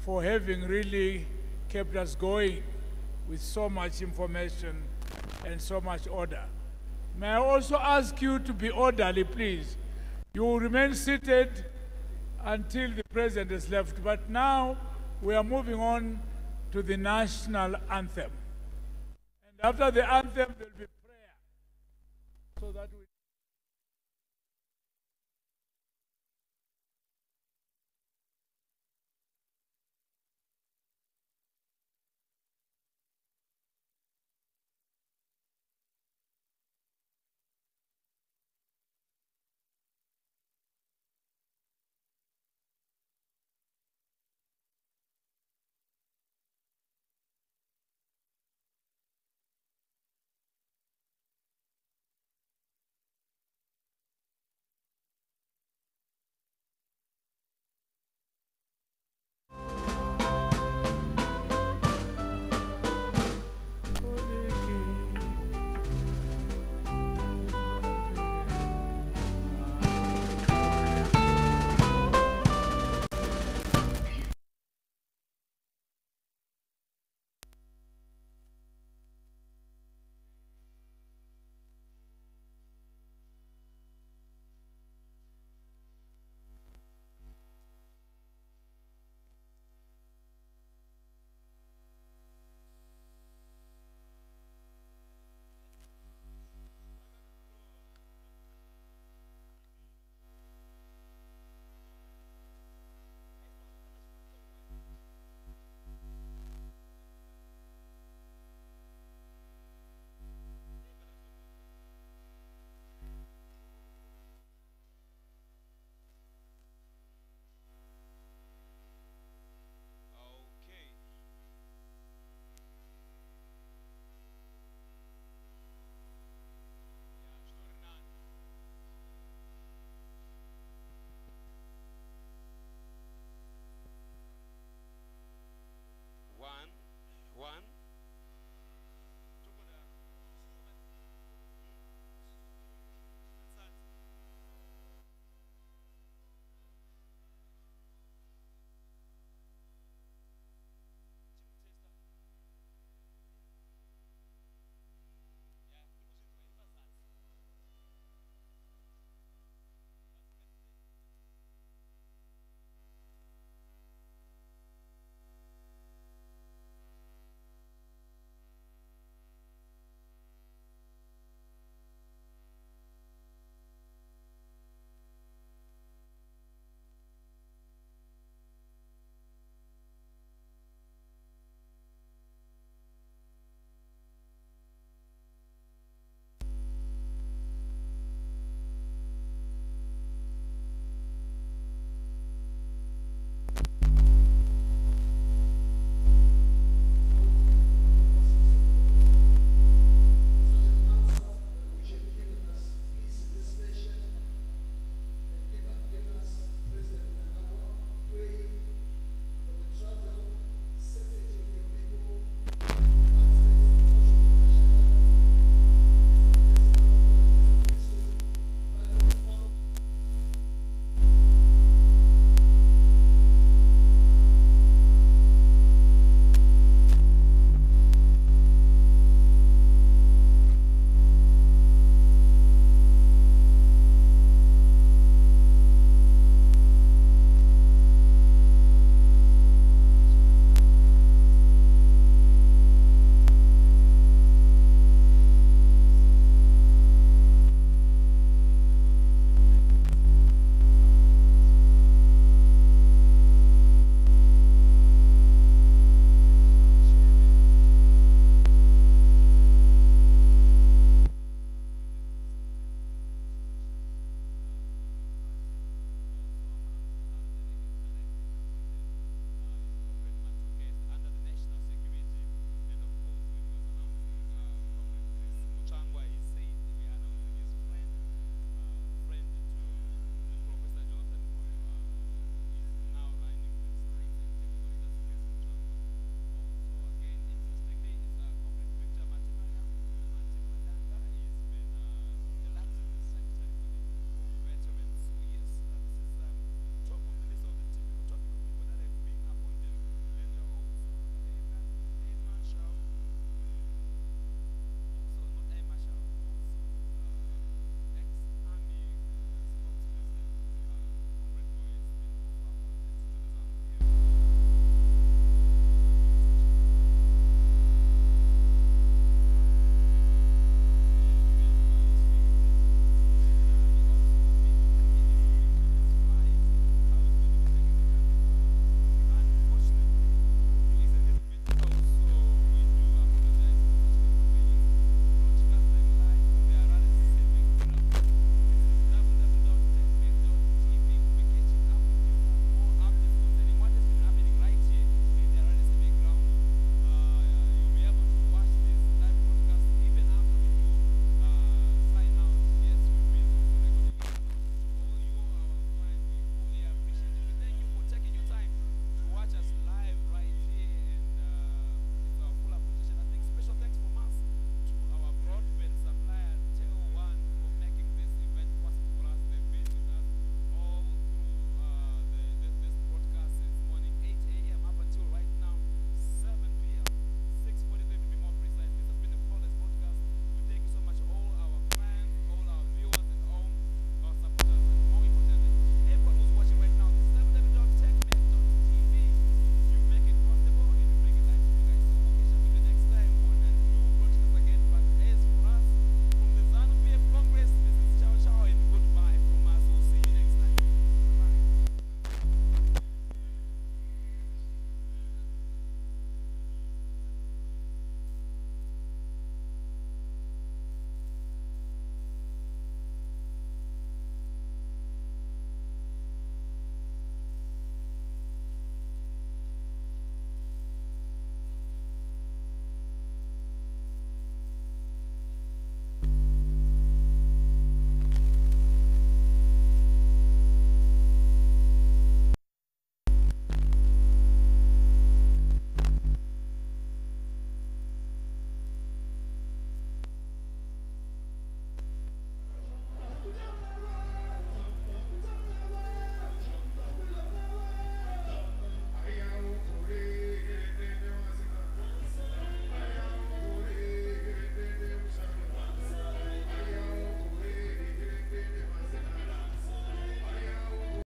for having really kept us going with so much information and so much order. May I also ask you to be orderly, please. You will remain seated until the President has left, but now we are moving on to the national anthem. And after the anthem, there will be prayer, so that we